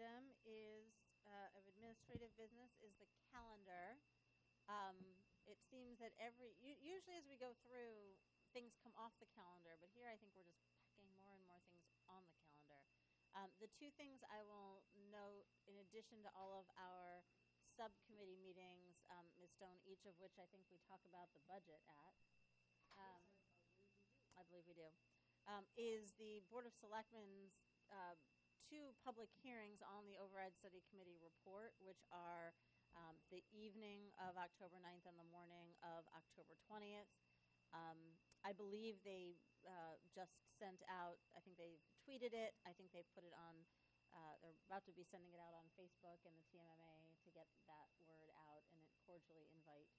item is of administrative business is the calendar. It seems that usually as we go through, things come off the calendar, but here I think we're just packing more and more things on the calendar. The two things I will note, in addition to all of our subcommittee meetings, Ms. Stone, each of which I think we talk about the budget at. I believe we do. Is the Board of Selectmen's two public hearings on the Override Study Committee report, which are the evening of October 9th and the morning of October 20th. I believe they just sent out, I think they've tweeted it, I think they've put it on, they're about to be sending it out on Facebook and the TMMA to get that word out, and it cordially invite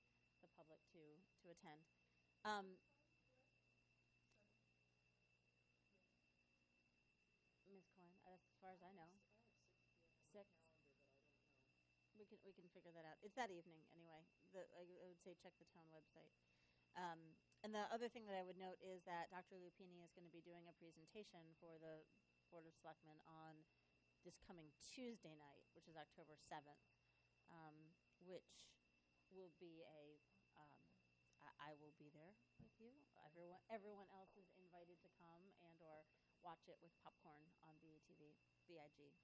the public to attend. Ms. Coyne, as far as I know. 6. We can figure that out. It's that evening anyway. I would say check the town website. And the other thing that I would note is that Dr. Lupini is going to be doing a presentation for the Board of Selectmen on this coming Tuesday night, which is October 7th, which will be I will be there with you. Everyone else is invited to come and or watch it with popcorn on BATV, BIG.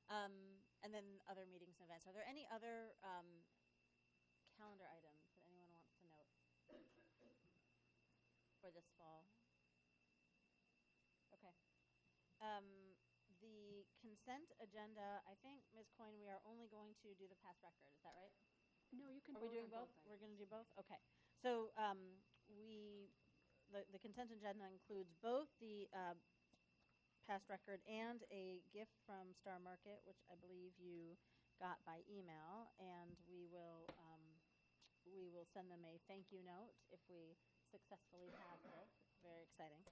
And then other meetings and events. Are there any other calendar items that anyone wants to note for this fall? Okay. The consent agenda, I think, Ms. Coyne, we are only going to do the past record. Is that right? No, you can. Are we doing both? We're going to do both? Okay. So the consent agenda includes both the past record and a gift from Star Market, which I believe you got by email, and we will send them a thank you note if we successfully have this. It's very exciting.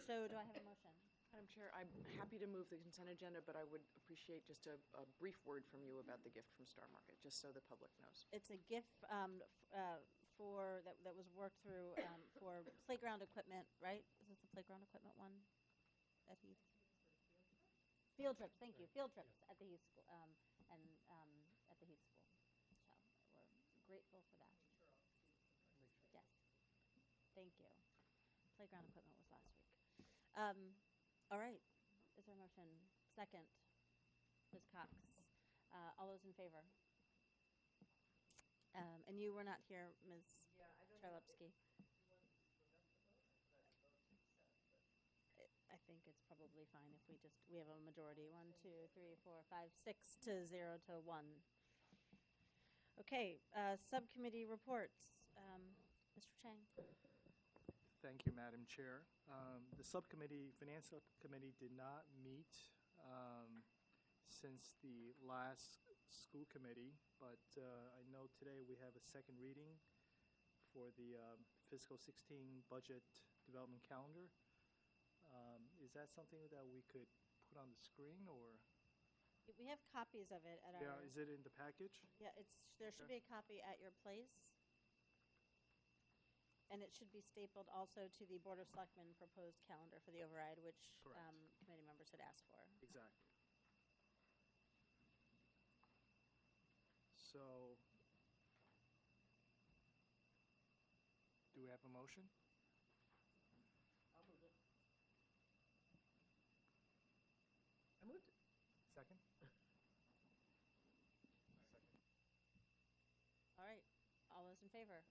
So do I have a motion? Madam Chair, I'm happy to move the consent agenda, but I would appreciate just a brief word from you about the gift from Star Market, just so the public knows. It's a gift that was worked through for playground equipment, right? Is this the playground equipment one at Heath? Field trips, thank you. Field trips at the Heath School and at the Heath School. So we're grateful for that. Yes, thank you. Playground equipment was last week. All right, is there a motion? Second, Ms. Cox. All those in favor? And you were not here, Ms. Charlepski. I think it's probably fine if we have a majority. 1, 2, 3, 4, 5, 6 to 0 to 1. Okay, subcommittee reports. Mr. Chang. Thank you, Madam Chair. The Finance Subcommittee did not meet since the last school committee, but I know today we have a second reading for the fiscal 16 budget development calendar. Is that something that we could put on the screen, or? We have copies of it at our. Yeah, is it in the package? Yeah, there should be a copy at your place. And it should be stapled also to the Board of Selectmen proposed calendar for the override, which committee members had asked for. Exactly. So, do we have a motion? I'll move it. I moved it. Second? All right. All those in favor?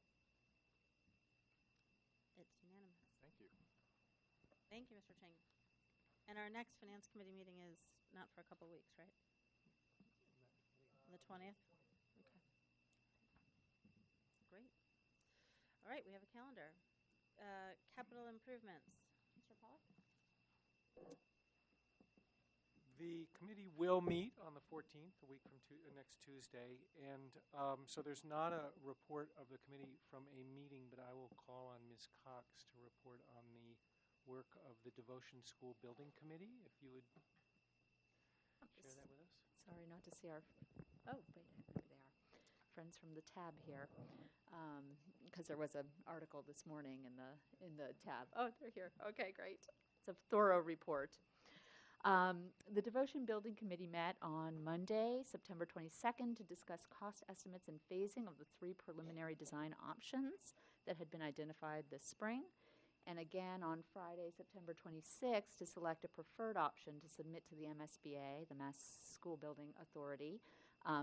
It's unanimous. Thank you. Thank you, Mr. Chang. And our next Finance Committee meeting is not for a couple of weeks, right? On the 20th? Okay. Great. All right, we have a calendar. Capital improvements. Mr. Pollack? The committee will meet on the 14th, a week from next Tuesday, and so there's not a report of the committee from a meeting, but I will call on Ms. Cox to report on the work of the Devotion School Building Committee, if you would share that with us. Sorry not to see our, oh, wait, maybe they are. Friends from the tab here, because there was an article this morning in the tab. Oh, they're here. Okay, great. It's a thorough report. The Devotion Building Committee met on Monday, September 22nd, to discuss cost estimates and phasing of the 3 preliminary design options that had been identified this spring. And again on Friday, September 26th, to select a preferred option to submit to the MSBA, the Mass School Building Authority,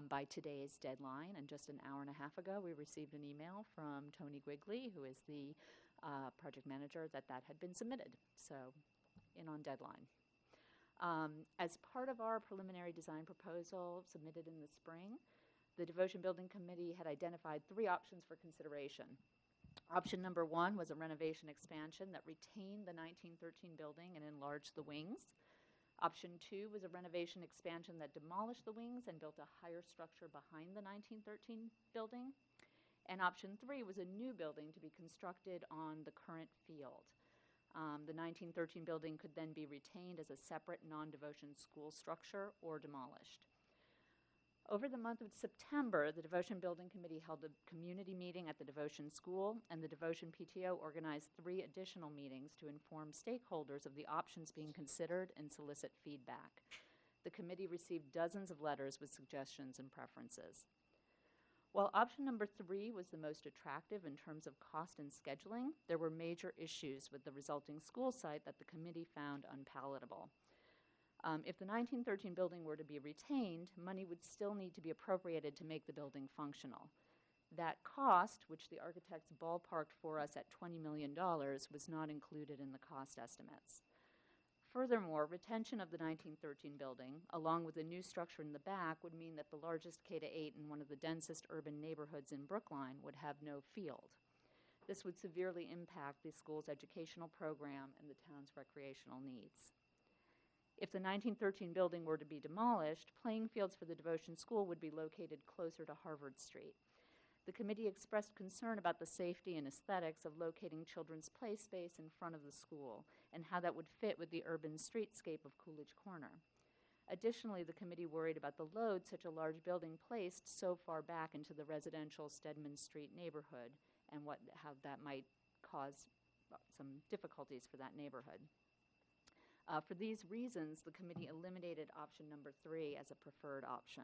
by today's deadline. And just an hour and a half ago, we received an email from Tony Quigley, who is the project manager, that had been submitted. So, in on deadline. As part of our preliminary design proposal submitted in the spring, the Devotion Building Committee had identified 3 options for consideration. Option number 1 was a renovation expansion that retained the 1913 building and enlarged the wings. Option 2 was a renovation expansion that demolished the wings and built a higher structure behind the 1913 building. And option 3 was a new building to be constructed on the current field. The 1913 building could then be retained as a separate non-devotion school structure or demolished. Over the month of September, the Devotion Building Committee held a community meeting at the Devotion School, and the Devotion PTO organized 3 additional meetings to inform stakeholders of the options being considered and solicit feedback. The committee received dozens of letters with suggestions and preferences. While option number 3 was the most attractive in terms of cost and scheduling, there were major issues with the resulting school site that the committee found unpalatable. If the 1913 building were to be retained, money would still need to be appropriated to make the building functional. That cost, which the architects ballparked for us at $20 million, was not included in the cost estimates. Furthermore, retention of the 1913 building, along with a new structure in the back, would mean that the largest K-8 in one of the densest urban neighborhoods in Brookline would have no field. This would severely impact the school's educational program and the town's recreational needs. If the 1913 building were to be demolished, playing fields for the Devotion School would be located closer to Harvard Street. The committee expressed concern about the safety and aesthetics of locating children's play space in front of the school and how that would fit with the urban streetscape of Coolidge Corner. Additionally, the committee worried about the load such a large building placed so far back into the residential Stedman Street neighborhood and how that might cause some difficulties for that neighborhood. For these reasons, the committee eliminated option number 3 as a preferred option.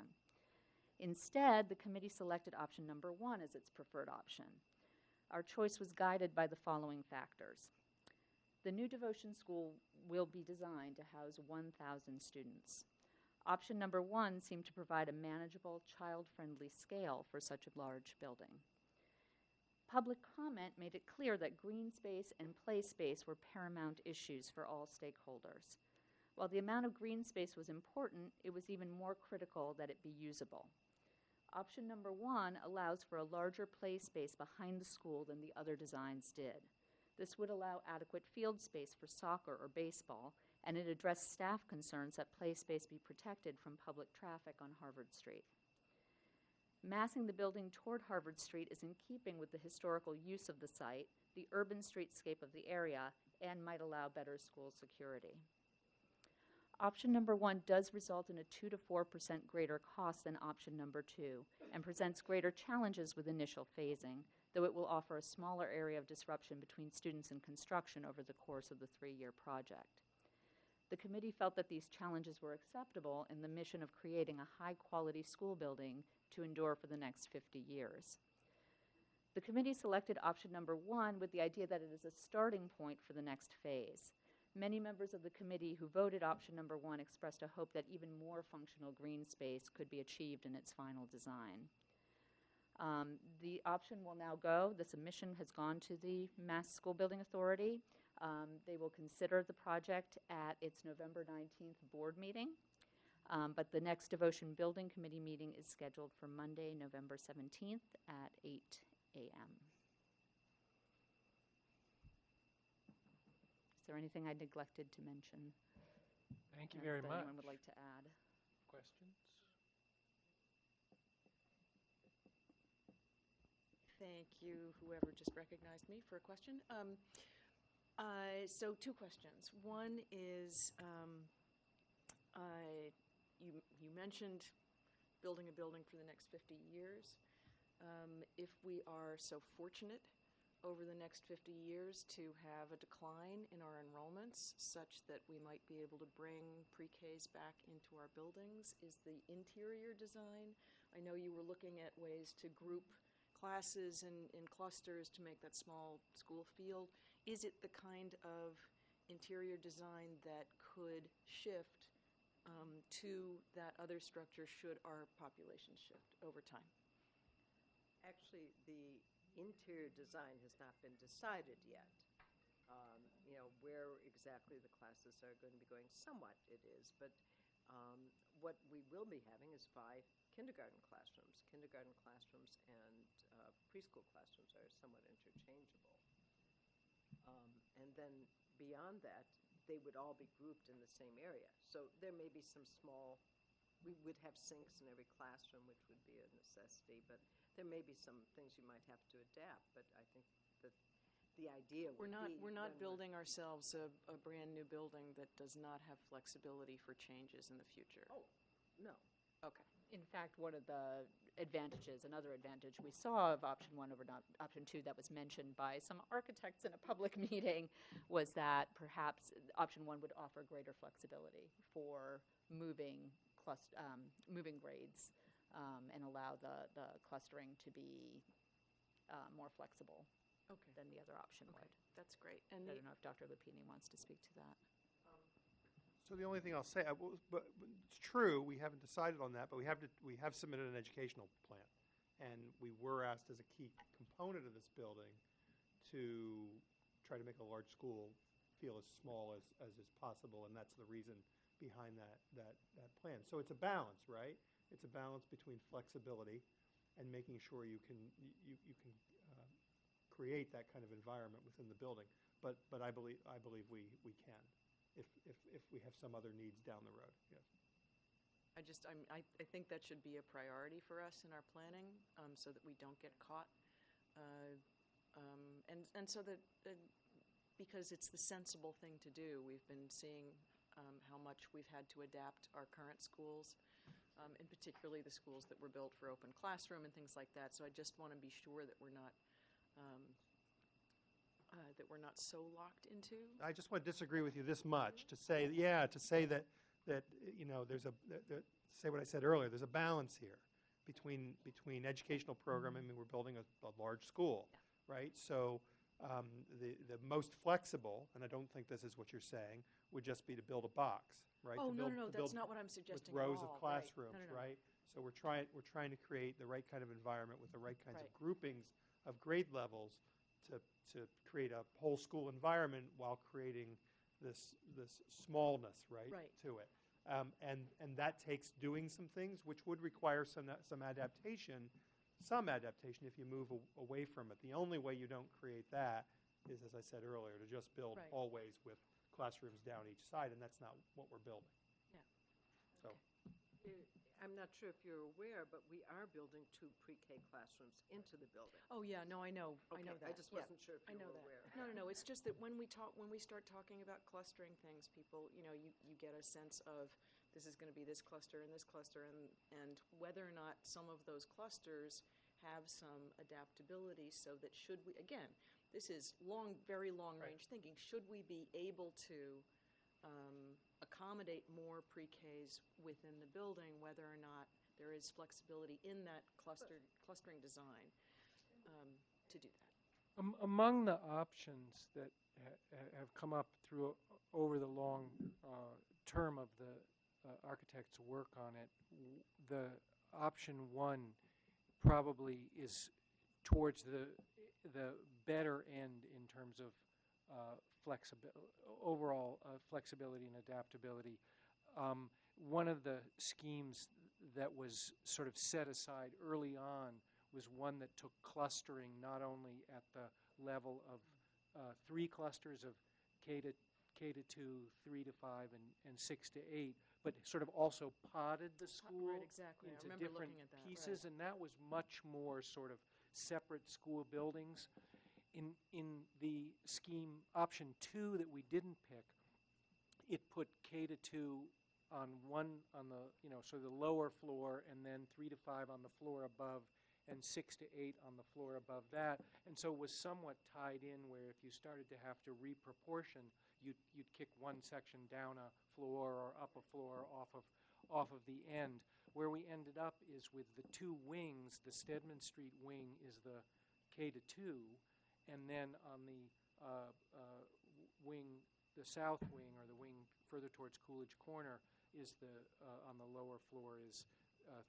Instead, the committee selected option number 1 as its preferred option. Our choice was guided by the following factors. The new Devotion School will be designed to house 1,000 students. Option number 1 seemed to provide a manageable, child-friendly scale for such a large building. Public comment made it clear that green space and play space were paramount issues for all stakeholders. While the amount of green space was important, it was even more critical that it be usable. Option number 1 allows for a larger play space behind the school than the other designs did. This would allow adequate field space for soccer or baseball, and it addressed staff concerns that play space be protected from public traffic on Harvard Street. Massing the building toward Harvard Street is in keeping with the historical use of the site, the urban streetscape of the area, and might allow better school security. Option number 1 does result in a 2 to 4% greater cost than option number 2 and presents greater challenges with initial phasing, though it will offer a smaller area of disruption between students and construction over the course of the 3-year project. The committee felt that these challenges were acceptable in the mission of creating a high-quality school building to endure for the next 50 years. The committee selected option number 1 with the idea that it is a starting point for the next phase. Many members of the committee who voted option number 1 expressed a hope that even more functional green space could be achieved in its final design. The option will now go. The submission has gone to the Mass School Building Authority. They will consider the project at its November 19th board meeting, but the next Devotion Building Committee meeting is scheduled for Monday, November 17th at 8 a.m. Is there anything I neglected to mention? Thank you very that much. anyone would like to add? Questions? Thank you, whoever just recognized me for a question. So 2 questions. One is, you mentioned building a building for the next 50 years. If we are so fortunate over the next 50 years to have a decline in our enrollments such that we might be able to bring pre-Ks back into our buildings is the interior design. I know you were looking at ways to group classes in clusters to make that small school feel. Is it the kind of interior design that could shift to that other structure should our population shift over time? Actually, the interior design has not been decided yet. Where exactly the classes are going to be going, somewhat it is, but what we will be having is 5 kindergarten classrooms. Kindergarten classrooms and preschool classrooms are somewhat interchangeable. And then beyond that, they would all be grouped in the same area. So there may be some small, we would have sinks in every classroom, which would be a necessity, but there may be some things you might have to adapt, but I think that the idea would be... We're not building ourselves a brand-new building that does not have flexibility for changes in the future. Oh, no. Okay. In fact, one of the advantages, another advantage we saw of option 1 over option 2 that was mentioned by some architects in a public meeting was that perhaps option 1 would offer greater flexibility for moving grades and allow the clustering to be more flexible Okay. than the other option Okay. would. That's great. And I don't know if Dr. Lupini wants to speak to that. So the only thing I'll say, but it's true, we haven't decided on that, but we have submitted an educational plan. And we were asked as a key component of this building to try to make a large school feel as small as is possible, and that's the reason behind that plan. So it's a balance, right? It's a balance between flexibility and making sure you can create that kind of environment within the building. But I believe we can. If we have some other needs down the road, yes. I think that should be a priority for us in our planning, so that we don't get caught, and so that because it's the sensible thing to do. We've been seeing how much we've had to adapt our current schools, and particularly the schools that were built for open classroom and things like that. So I just want to be sure that we're not so locked into. I just want to disagree with you this much, to say that say what I said earlier, there's a balance here between educational programming. I mean, we're building a large school, right? So the most flexible, and I don't think this is what you're saying, would just be to build a box, right? Oh, To no, build- no, to that's build not what I'm suggesting with at rows all. of Right. classrooms, No, no, no. right? So we're trying to create the right kind of environment with the right kinds of Right. groupings of grade levels to create a whole school environment while creating this smallness, right, Right. to it. And that takes doing some things, which would require some adaptation if you move away from it. The only way you don't create that is, as I said earlier, to just build Right. hallways with classrooms down each side, and that's not what we're building. Yeah. So. I'm not sure if you're aware, but we are building 2 pre-K classrooms into the building. Oh, yeah, no, I know Okay, that. I just Yeah, wasn't sure if I you know were that. aware. No, it's just that when we start talking about clustering things, people, you get a sense of this is going to be this cluster and this cluster, and whether or not some of those clusters have some adaptability so that should we, again, this is very long-range thinking, should we be able to accommodate more pre-Ks within the building, whether or not there is flexibility in that clustering design to do that. Among the options that have come up over the long term of the architect's work on it, the option 1 probably is towards the better end in terms of overall flexibility and adaptability. One of the schemes that was sort of set aside early on was one that took clustering not only at the level of 3 clusters of K to 2, 3 to 5, and 6 to 8, but sort of also potted the school Right, exactly. I into remember different looking at that, pieces, right. and that was much more sort of separate school buildings. In the scheme option 2 that we didn't pick, it put K to 2 on the sort of the lower floor, and then 3 to 5 on the floor above, and 6 to 8 on the floor above that. And so it was somewhat tied in where if you started to have to reproportion, you'd kick one section down a floor or up a floor off of the end. Where we ended up is with the two wings. The Stedman Street wing is the K to 2, and then on the wing, the south wing, or the wing further towards Coolidge Corner, is the on the lower floor is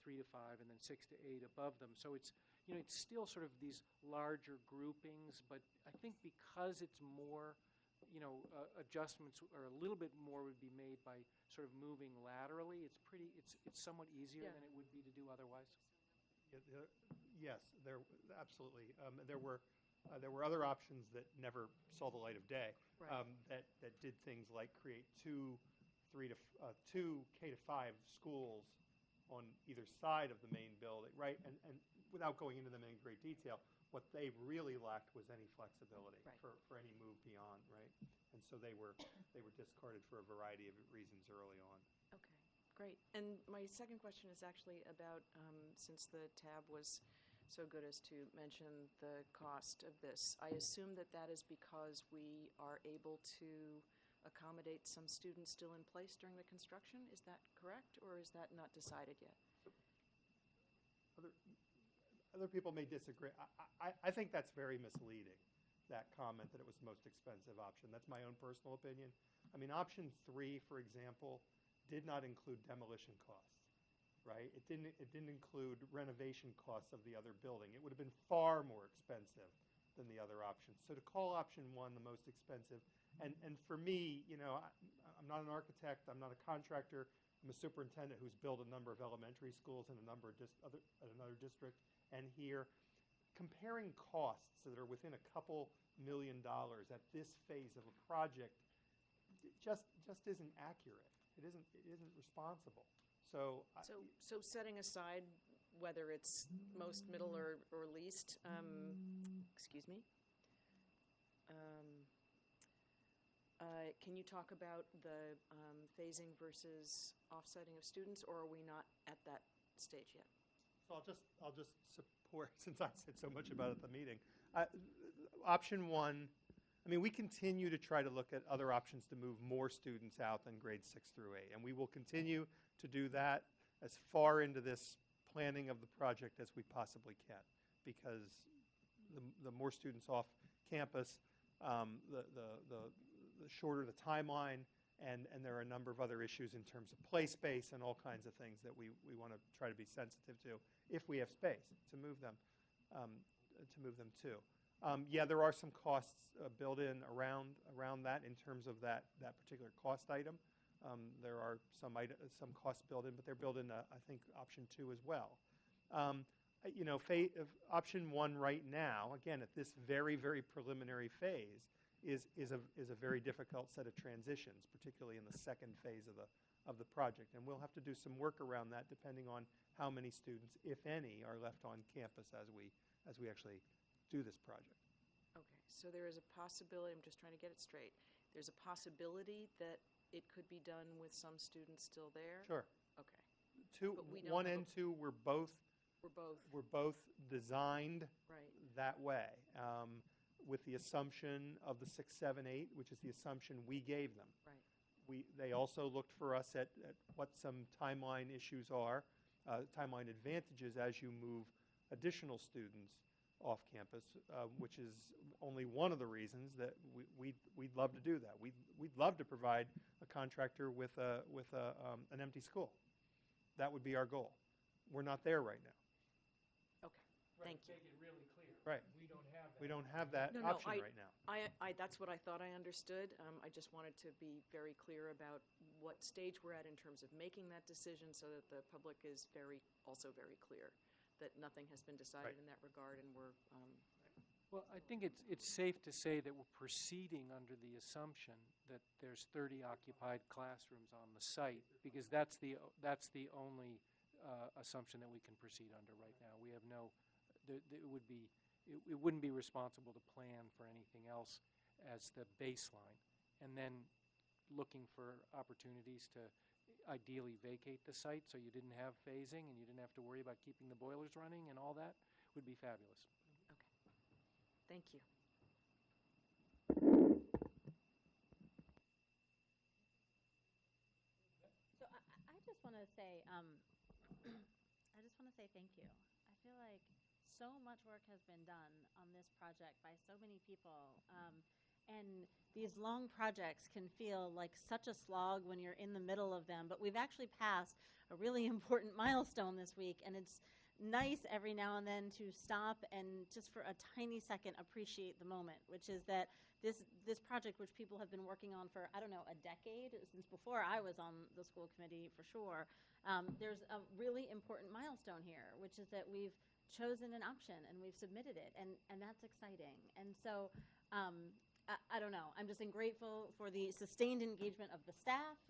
3 to 5, and then 6 to 8 above them. So it's it's still sort of these larger groupings, but I think because it's more, adjustments or a little bit more would be made by sort of moving laterally. It's somewhat easier than it would be to do otherwise. Yes, absolutely. There were other options that never saw the light of day. Right. That did things like create two K to 5 schools on either side of the main building, right? And without going into them in great detail, what they really lacked was any flexibility for any move beyond, right? And so they were discarded for a variety of reasons early on. Okay, great. And my second question is actually about, since the tab was so good as to mention the cost of this, I assume that is because we are able to accommodate some students still in place during the construction. Is that correct, or is that not decided yet? Other people may disagree. I think that's very misleading, that comment that it was the most expensive option. That's my own personal opinion. I mean, option 3, for example, did not include demolition costs, right? It didn't include renovation costs of the other building. It would have been far more expensive than the other options. So to call option 1 the most expensive, and for me, I'm not an architect, I'm not a contractor, I'm a superintendent who's built a number of elementary schools in a number of another district, and here, comparing costs that are within a couple $1 million at this phase of a project just isn't accurate. It isn't responsible. So setting aside whether it's most, middle, or least, excuse me. Can you talk about the phasing versus offsetting of students, or are we not at that stage yet? So I'll just support, since I said so much about it at the meeting. Option 1, I mean, we continue to try to look at other options to move more students out than grades 6 through 8, and we will continue to do that as far into this planning of the project as we possibly can, because the more students off campus, the shorter the timeline, and there are a number of other issues in terms of play space and all kinds of things that we want to try to be sensitive to if we have space to move them to. Yeah, there are some costs built in around that in terms of that particular cost item. There are some costs built in, but they're built in, I think, option 2 as well. Option 1 right now, again, at this very, very preliminary phase, is a very difficult set of transitions, particularly in the second phase of the project. And we'll have to do some work around that depending on how many students, if any, are left on campus as we actually do this project. Okay, so there is a possibility, I'm just trying to get it straight, there's a possibility that it could be done with some students still there? Sure. Okay. But we don't 1 have and 2 were both designed right. that way, with the assumption of the 6, 7, 8, which is the assumption we gave them. Right. They also looked for us at what some timeline issues are, timeline advantages as you move additional students off campus, which is only one of the reasons that we'd love to do that. We'd love to provide a contractor with an empty school. That would be our goal. We're not there right now. Okay, thank you. Make it really clear. Right. We don't have that. We don't have that option right now. That's what I thought I understood. I just wanted to be very clear about what stage we're at in terms of making that decision so that the public is also very clear that nothing has been decided in that regard, and we're... Well, I think it's safe to say that we're proceeding under the assumption that there's 30 occupied classrooms on the site, because that's the only assumption that we can proceed under right now. We have it wouldn't be responsible to plan for anything else as the baseline, and then looking for opportunities to ideally vacate the site so you didn't have phasing and you didn't have to worry about keeping the boilers running and all that. would be fabulous. Thank you. So I just want to say, I just want to say thank you. I feel like so much work has been done on this project by so many people. And these long projects can feel like such a slog when you're in the middle of them, but we've actually passed a really important milestone this week, and it's nice every now and then to stop and just for a tiny second appreciate the moment, which is that this project, which people have been working on for, I don't know, a decade, since before I was on the school committee for sure, there's a really important milestone here, which is that we've chosen an option and we've submitted it, and that's exciting. And so I don't know, I'm just grateful for the sustained engagement of the staff,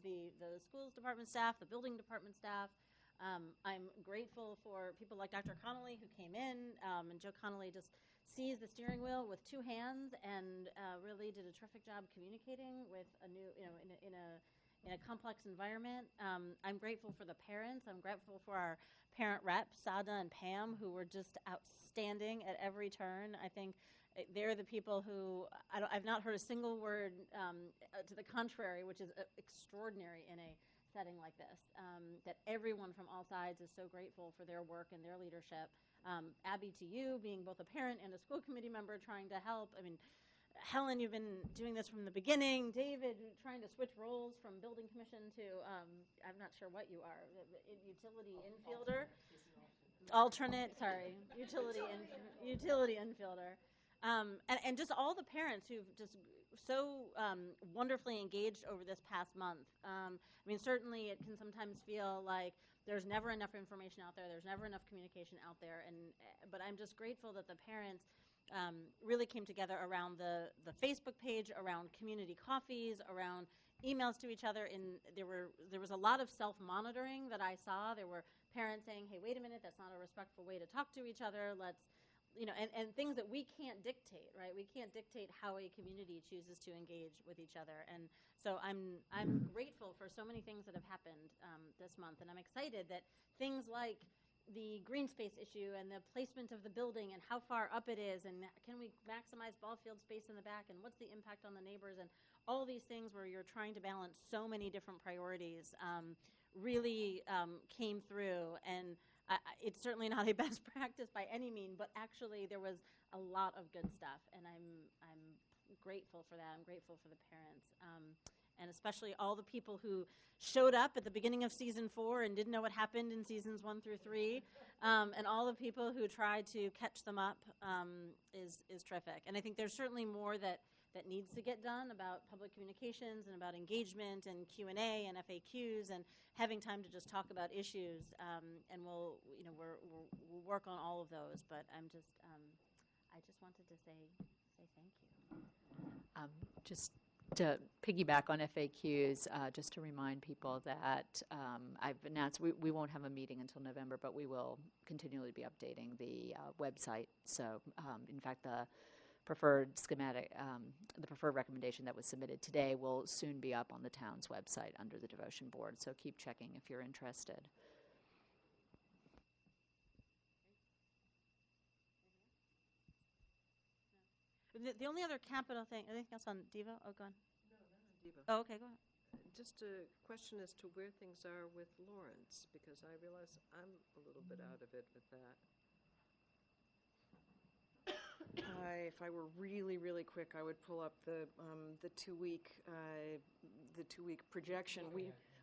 the schools department staff, the building department staff. I'm grateful for people like Dr. Connolly who came in, and Joe Connolly just seized the steering wheel with two hands and really did a terrific job communicating with a new, in a complex environment. I'm grateful for the parents. I'm grateful for our parent reps, Sada and Pam, who were just outstanding at every turn. I think they're the people who, I've not heard a single word to the contrary, which is extraordinary in a setting like this, that everyone from all sides is so grateful for their work and their leadership. Abby, to you, being both a parent and a school committee member trying to help. I mean, Helen, you've been doing this from the beginning. David, trying to switch roles from building commission to, I'm not sure what you are, utility infielder? Alternate, sorry, utility infielder. And just all the parents who've just so wonderfully engaged over this past month. I mean, certainly it can sometimes feel like there's never enough information out there, there's never enough communication out there, but I'm just grateful that the parents really came together around the Facebook page, around community coffees, around emails to each other. There was a lot of self-monitoring that I saw. There were parents saying, hey, wait a minute, that's not a respectful way to talk to each other. Let's, and things that we can't dictate, right? We can't dictate how a community chooses to engage with each other. And so I'm grateful for so many things that have happened this month. And I'm excited that things like the green space issue and the placement of the building and how far up it is and can we maximize ball field space in the back and what's the impact on the neighbors and all these things where you're trying to balance so many different priorities really came through. And it's certainly not a best practice by any means, but actually there was a lot of good stuff, and I'm grateful for that. I'm grateful for the parents, and especially all the people who showed up at the beginning of season 4 and didn't know what happened in seasons 1 through 3, and all the people who tried to catch them up is terrific. And I think there's certainly more that needs to get done about public communications and about engagement and Q&A and FAQs and having time to just talk about issues. And we'll work on all of those. But I just wanted to say thank you. Just to piggyback on FAQs, just to remind people that I've announced we won't have a meeting until November, but we will continually be updating the website. So, in fact, the preferred schematic, the preferred recommendation that was submitted today will soon be up on the town's website under the devotion board. So keep checking if you're interested. The only other capital thing, anything else on Devo? Oh, go on. No, not on Diva. Oh, okay, go ahead. Just a question as to where things are with Lawrence, because I realize I'm a little bit out of it with that. If I were really, really quick, I would pull up the 2-week projection.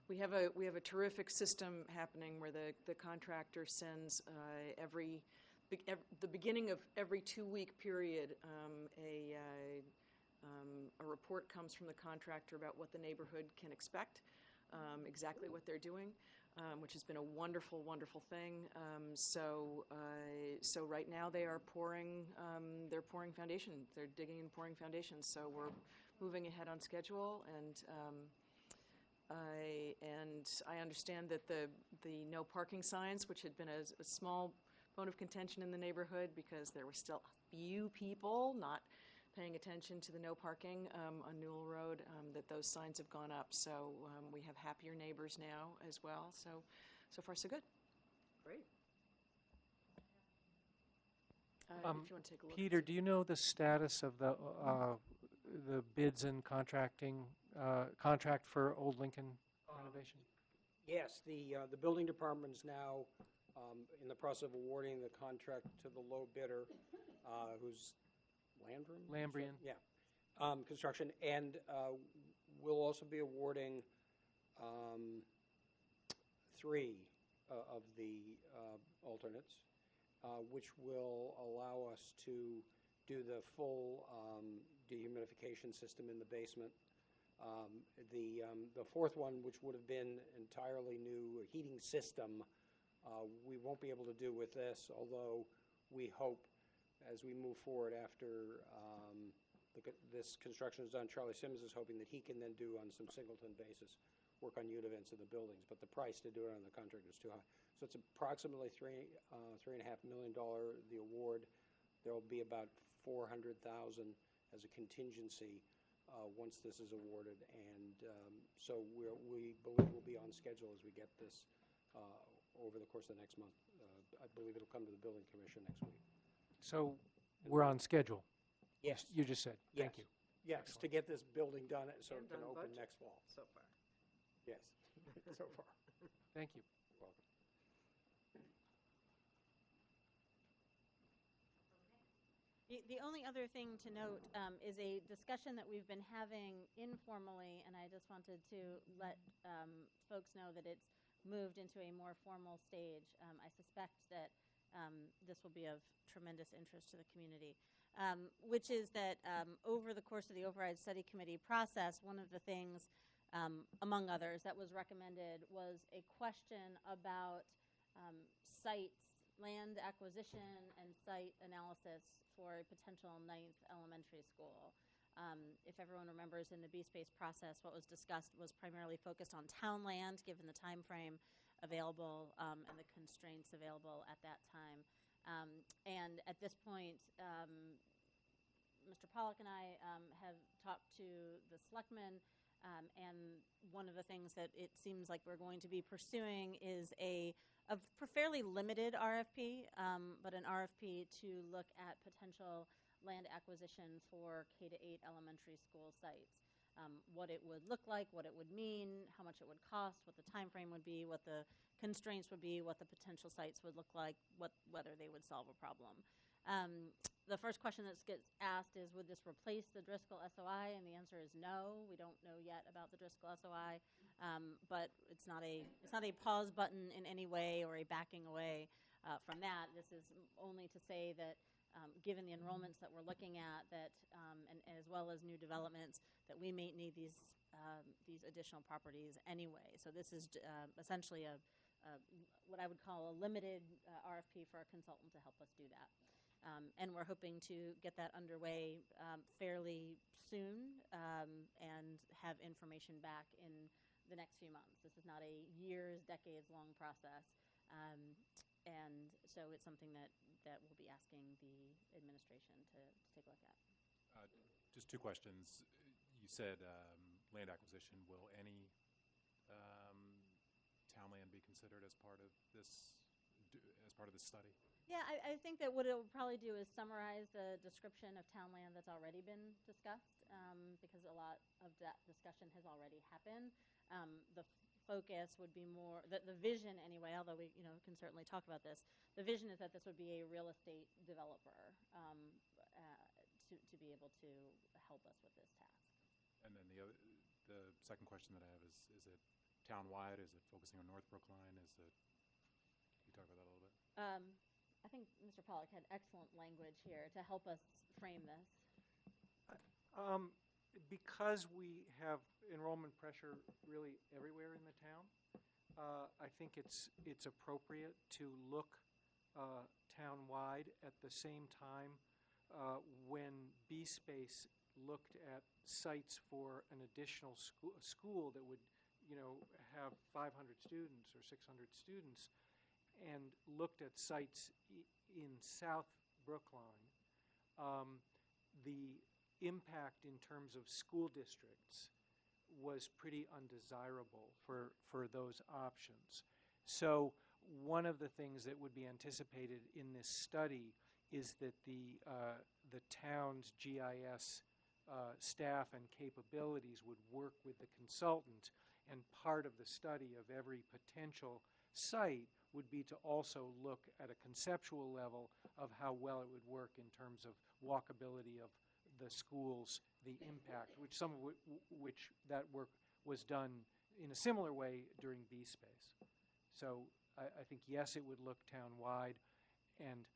We have a terrific system happening where the contractor sends the beginning of every 2-week period a report comes from the contractor about what the neighborhood can expect, exactly what they're doing. Which has been a wonderful, wonderful thing. So right now they are pouring. They're pouring foundation. They're digging and pouring foundations. So we're moving ahead on schedule. And I understand that the no parking signs, which had been a small bone of contention in the neighborhood because there were still a few people not paying attention to the no parking on Newell Road, that those signs have gone up. So we have happier neighbors now as well. So far, so good. Great. if you want to take a look. Peter, do you know the status of the bids and contracting, contract for Old Lincoln renovation? Yes, the building department is now in the process of awarding the contract to the low bidder, who's Landrum? Lambrian. Yeah, construction, and we'll also be awarding 3 of the alternates, which will allow us to do the full dehumidification system in the basement. The 4th one, which would have been entirely new heating system, we won't be able to do with this, although we hope as we move forward after this construction is done, Charlie Simmons is hoping that he can then do on some singleton basis work on unit vents of the buildings, but the price to do it on the contract is too high. So it's approximately $3.5 million, the award. There will be about $400,000 as a contingency once this is awarded, and so we believe we'll be on schedule as we get this over the course of the next month. I believe it'll come to the building commission next week. So we're on schedule. Yes. You just said. Thank you. Yes, to get this building done so And it can on open budget. next fall. So far. Yes, so far. Thank you. You're welcome. The only other thing to note is a discussion that we've been having informally, and I just wanted to let folks know that it's moved into a more formal stage. I suspect that this will be of tremendous interest to the community, which is that over the course of the Override Study Committee process, one of the things, among others, that was recommended was a question about sites, land acquisition and site analysis for a potential 9th elementary school. If everyone remembers, in the B-Space process, what was discussed was primarily focused on town land, given the time frame available and the constraints available at that time. And at this point, Mr. Pollack and I have talked to the selectmen, and one of the things that it seems like we're going to be pursuing is a fairly limited RFP, but an RFP to look at potential land acquisition for K-8 elementary school sites. What it would look like, what it would mean, how much it would cost, what the time frame would be, what the constraints would be, what the potential sites would look like, whether they would solve a problem. The first question that gets asked is, would this replace the Driscoll SOI? And the answer is no. We don't know yet about the Driscoll SOI, but it's not a pause button in any way or a backing away from that. This is only to say that given the enrollments that we're looking at, that and as well as new developments, that we may need these additional properties anyway. So this is essentially what I would call a limited RFP for a consultant to help us do that. And we're hoping to get that underway fairly soon and have information back in the next few months. This is not a years, decades-long process. And so it's something that we'll be asking the administration to take a look at. Just 2 questions. You said land acquisition. Will any town land be considered as part of this study? Yeah, I think that what it will probably do is summarize the description of town land that's already been discussed, because a lot of that discussion has already happened. The focus would be more, the vision anyway, although we can certainly talk about this, the vision is that this would be a real estate developer to be able to help us with this task. And then the second question that I have is it town-wide? Is it focusing on North Brookline? Can you talk about that a little bit? I think Mr. Pollack had excellent language here to help us frame this. Because we have enrollment pressure really everywhere in the town, I think it's appropriate to look town-wide at the same time when B-Space looked at sites for an additional school that would, have 500 students or 600 students, and looked at sites in South Brookline. The impact in terms of school districts was pretty undesirable for those options. So one of the things that would be anticipated in this study is that the town's GIS staff and capabilities would work with the consultant, and part of the study of every potential site would be to also look at a conceptual level of how well it would work in terms of walkability of the schools, the impact, which that work was done in a similar way during B-Space. So I think, yes, it would look town-wide, and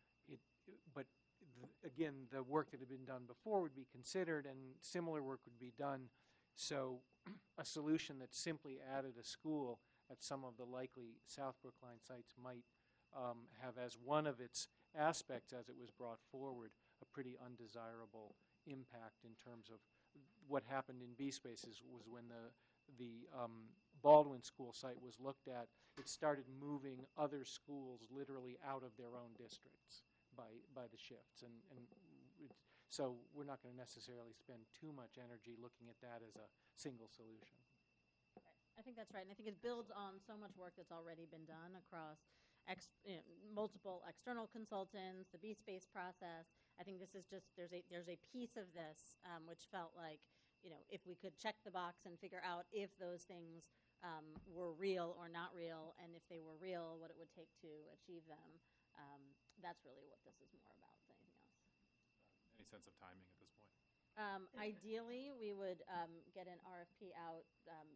again, the work that had been done before would be considered, and similar work would be done. So a solution that simply added a school at some of the likely South Brookline sites might have as one of its aspects, as it was brought forward, a pretty undesirable impact in terms of what happened in B-Spaces was when the Baldwin School site was looked at, it started moving other schools literally out of their own districts by the shifts. So we're not going to necessarily spend too much energy looking at that as a single solution. I think that's right, and I think it builds on so much work that's already been done across multiple external consultants, the B-Space process. I think this is just, there's a piece of this which felt like, if we could check the box and figure out if those things were real or not real, and if they were real, what it would take to achieve them. That's really what this is more about than anything else. Any sense of timing at this point? Ideally, we would get an RFP out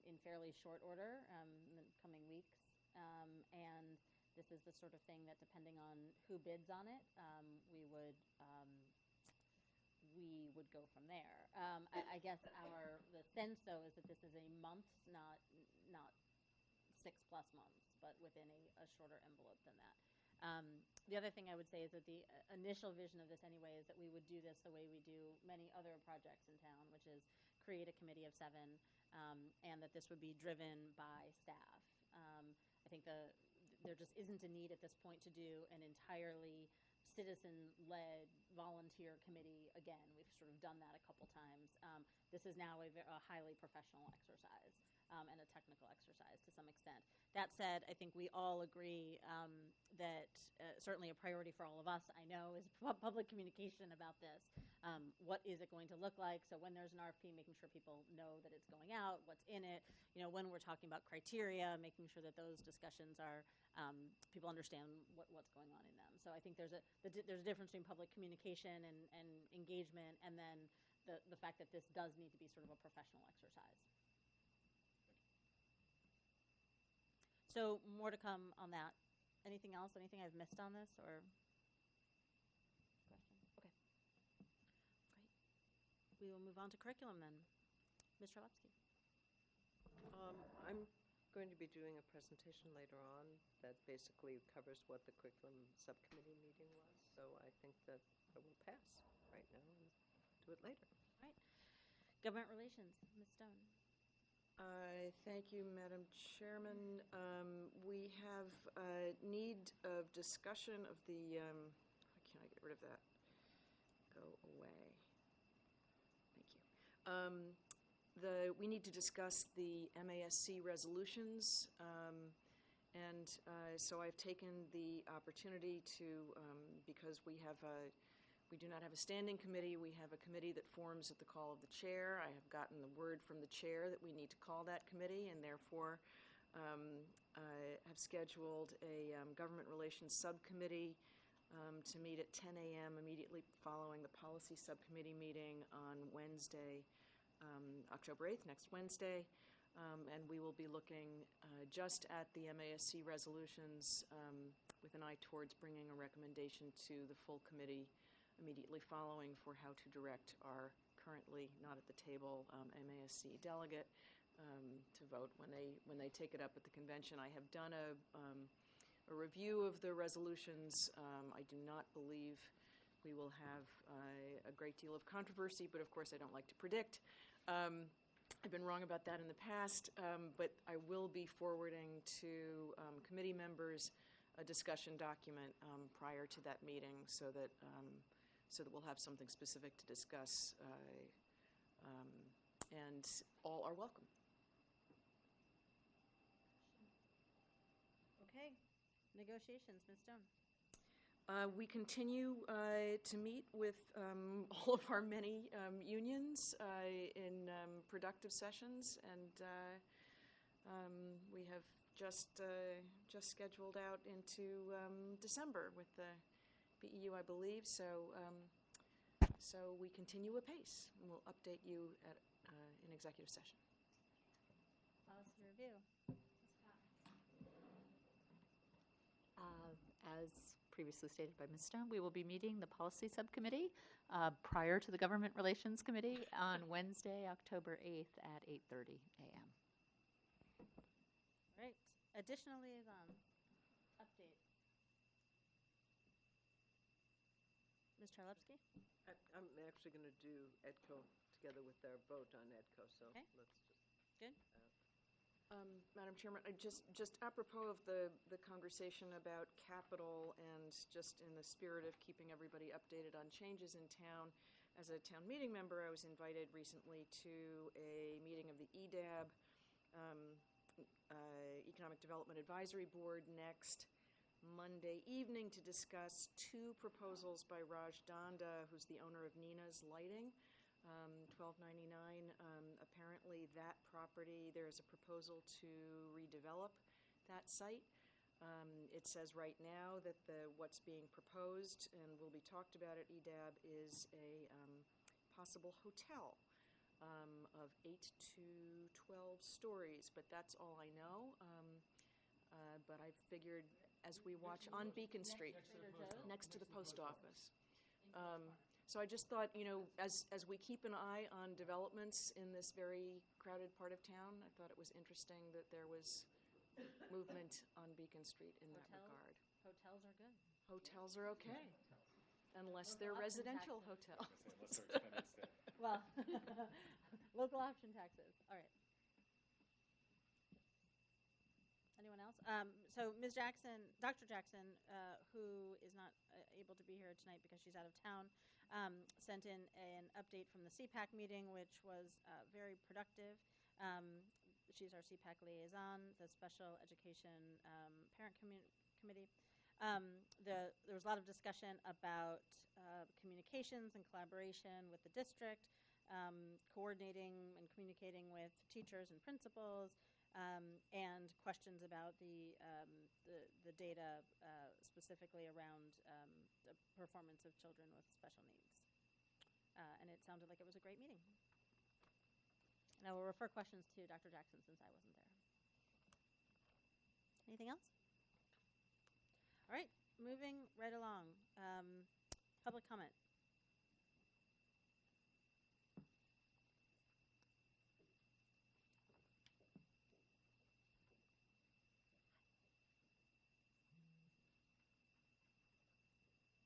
in fairly short order in the coming weeks. And this is the sort of thing that, depending on who bids on it, we would go from there. I guess the sense, though, is that this is a month, not 6+ months, but within a shorter envelope than that. The other thing I would say is that the initial vision of this anyway is that we would do this the way we do many other projects in town, which is create a committee of 7, and that this would be driven by staff. I think there just isn't a need at this point to do an entirely citizen-led volunteer committee again. We've sort of done that a couple times. This is now a highly professional exercise and a technical exercise to some extent. That said, I think we all agree that certainly a priority for all of us, I know, is public communication about this. What is it going to look like? So when there's an RFP, making sure people know that it's going out, what's in it. When we're talking about criteria, making sure that those discussions are, people understand what's going on in them. So I think there's a difference between public communication and engagement, and then the fact that this does need to be sort of a professional exercise. So more to come on that. Anything else? Anything I've missed on this, or question? Okay. Great. We will move on to curriculum then. Ms. Trelewski. I'm going to be doing a presentation later on that basically covers what the curriculum subcommittee meeting was. So I think that I will pass right now and do it later. All right. Government relations, Ms. Stone. Thank you, Madam Chairman. We have a need of discussion of the, why can't I get rid of that? Go away. Thank you. We need to discuss the MASC resolutions, and so I've taken the opportunity to, because we do not have a standing committee. We have a committee that forms at the call of the chair. I have gotten the word from the chair that we need to call that committee, and therefore I have scheduled a government relations subcommittee to meet at 10 a.m. immediately following the policy subcommittee meeting on Wednesday, October 8th, next Wednesday. And we will be looking just at the MASC resolutions with an eye towards bringing a recommendation to the full committee immediately following for how to direct our currently not at the table MASC delegate to vote when they take it up at the convention. I have done a review of the resolutions. I do not believe we will have a great deal of controversy, but of course I don't like to predict. I've been wrong about that in the past, but I will be forwarding to committee members a discussion document prior to that meeting so that we'll have something specific to discuss, and all are welcome. Okay. Negotiations, Ms. Stone. We continue to meet with all of our many unions in productive sessions, and we have just scheduled out into December with the BEU, I believe. So we continue apace, and we'll update you at in executive session. Policy review. As previously stated by Ms. Stone, we will be meeting the Policy Subcommittee prior to the Government Relations Committee on Wednesday, October 8th at 8:30 a.m. Right. Additional liaisons. Update. Ms. Charlevsky? I'm actually going to do EDCO together with our vote on EDCO, so Okay. let's just. Good. Madam Chairman, I just apropos of the conversation about capital, and just in the spirit of keeping everybody updated on changes in town, as a town meeting member, I was invited recently to a meeting of the EDAB, Economic Development Advisory Board, next Monday evening to discuss two proposals by Raj Danda, who's the owner of Nina's Lighting, 1299. Apparently that property, there is a proposal to redevelop that site. It says right now that what's being proposed and will be talked about at EDAB is a possible hotel of 8 to 12 stories, but that's all I know. But I figured as we watch on Beacon Street, next to the post office. So I just thought, as we keep an eye on developments in this very crowded part of town, I thought it was interesting that there was movement on Beacon Street in that regard. Hotels are good. Hotels are okay, unless they're residential hotels. Well, local option taxes. All right. Anyone else? So Ms. Jackson, Dr. Jackson, who is not able to be here tonight because she's out of town, sent in an update from the CPAC meeting, which was very productive. She's our CPAC liaison, the Special Education Parent Committee. There was a lot of discussion about communications and collaboration with the district, coordinating and communicating with teachers and principals, and questions about the data specifically around the performance of children with special needs. And it sounded like it was a great meeting. And I will refer questions to Dr. Jackson since I wasn't there. Anything else? All right, moving right along. Public comment.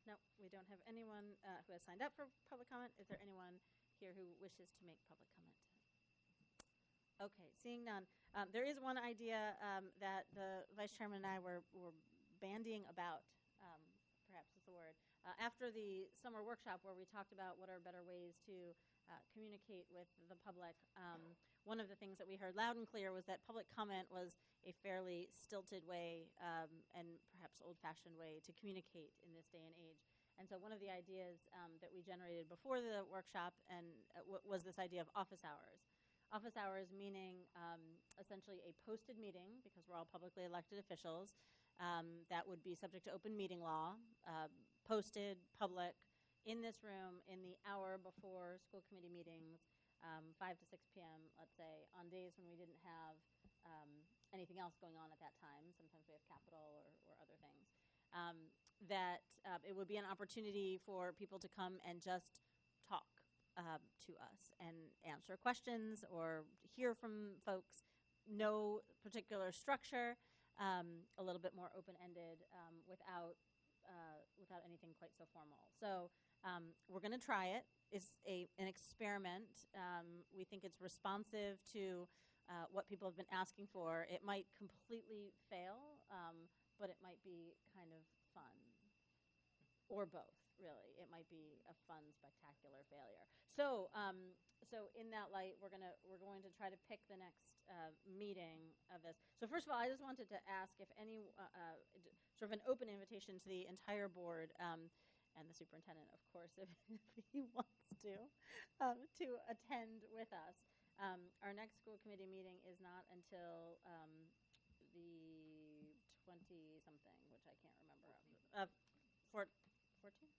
No, we don't have anyone who has signed up for public comment. Is there anyone here who wishes to make public comment? Okay, seeing none. There is one idea that the Vice Chairman and I were bandying about, perhaps is the word, after the summer workshop where we talked about what are better ways to communicate with the public. One of the things that we heard loud and clear was that public comment was a fairly stilted way and perhaps old-fashioned way to communicate in this day and age. And so one of the ideas that we generated before the workshop was this idea of office hours. Office hours meaning essentially a posted meeting, because we're all publicly elected officials, that would be subject to open meeting law, posted, public, in this room in the hour before school committee meetings, 5 to 6 p.m., let's say, on days when we didn't have anything else going on at that time. Sometimes we have capital or other things. That it would be an opportunity for people to come and just talk to us and answer questions or hear from folks. No particular structure, a little bit more open-ended, without anything quite so formal. So we're going to try it. It's an experiment. We think it's responsive to what people have been asking for. It might completely fail, but it might be kind of fun, or both, really. It might be a fun, spectacular failure. So, so in that light, we're going to try to pick the next meeting of this. So first of all, I just wanted to ask if any sort of an open invitation to the entire board and the superintendent, of course, if he wants to attend with us. Our next school committee meeting is not until the 20-something, which I can't remember. 14th?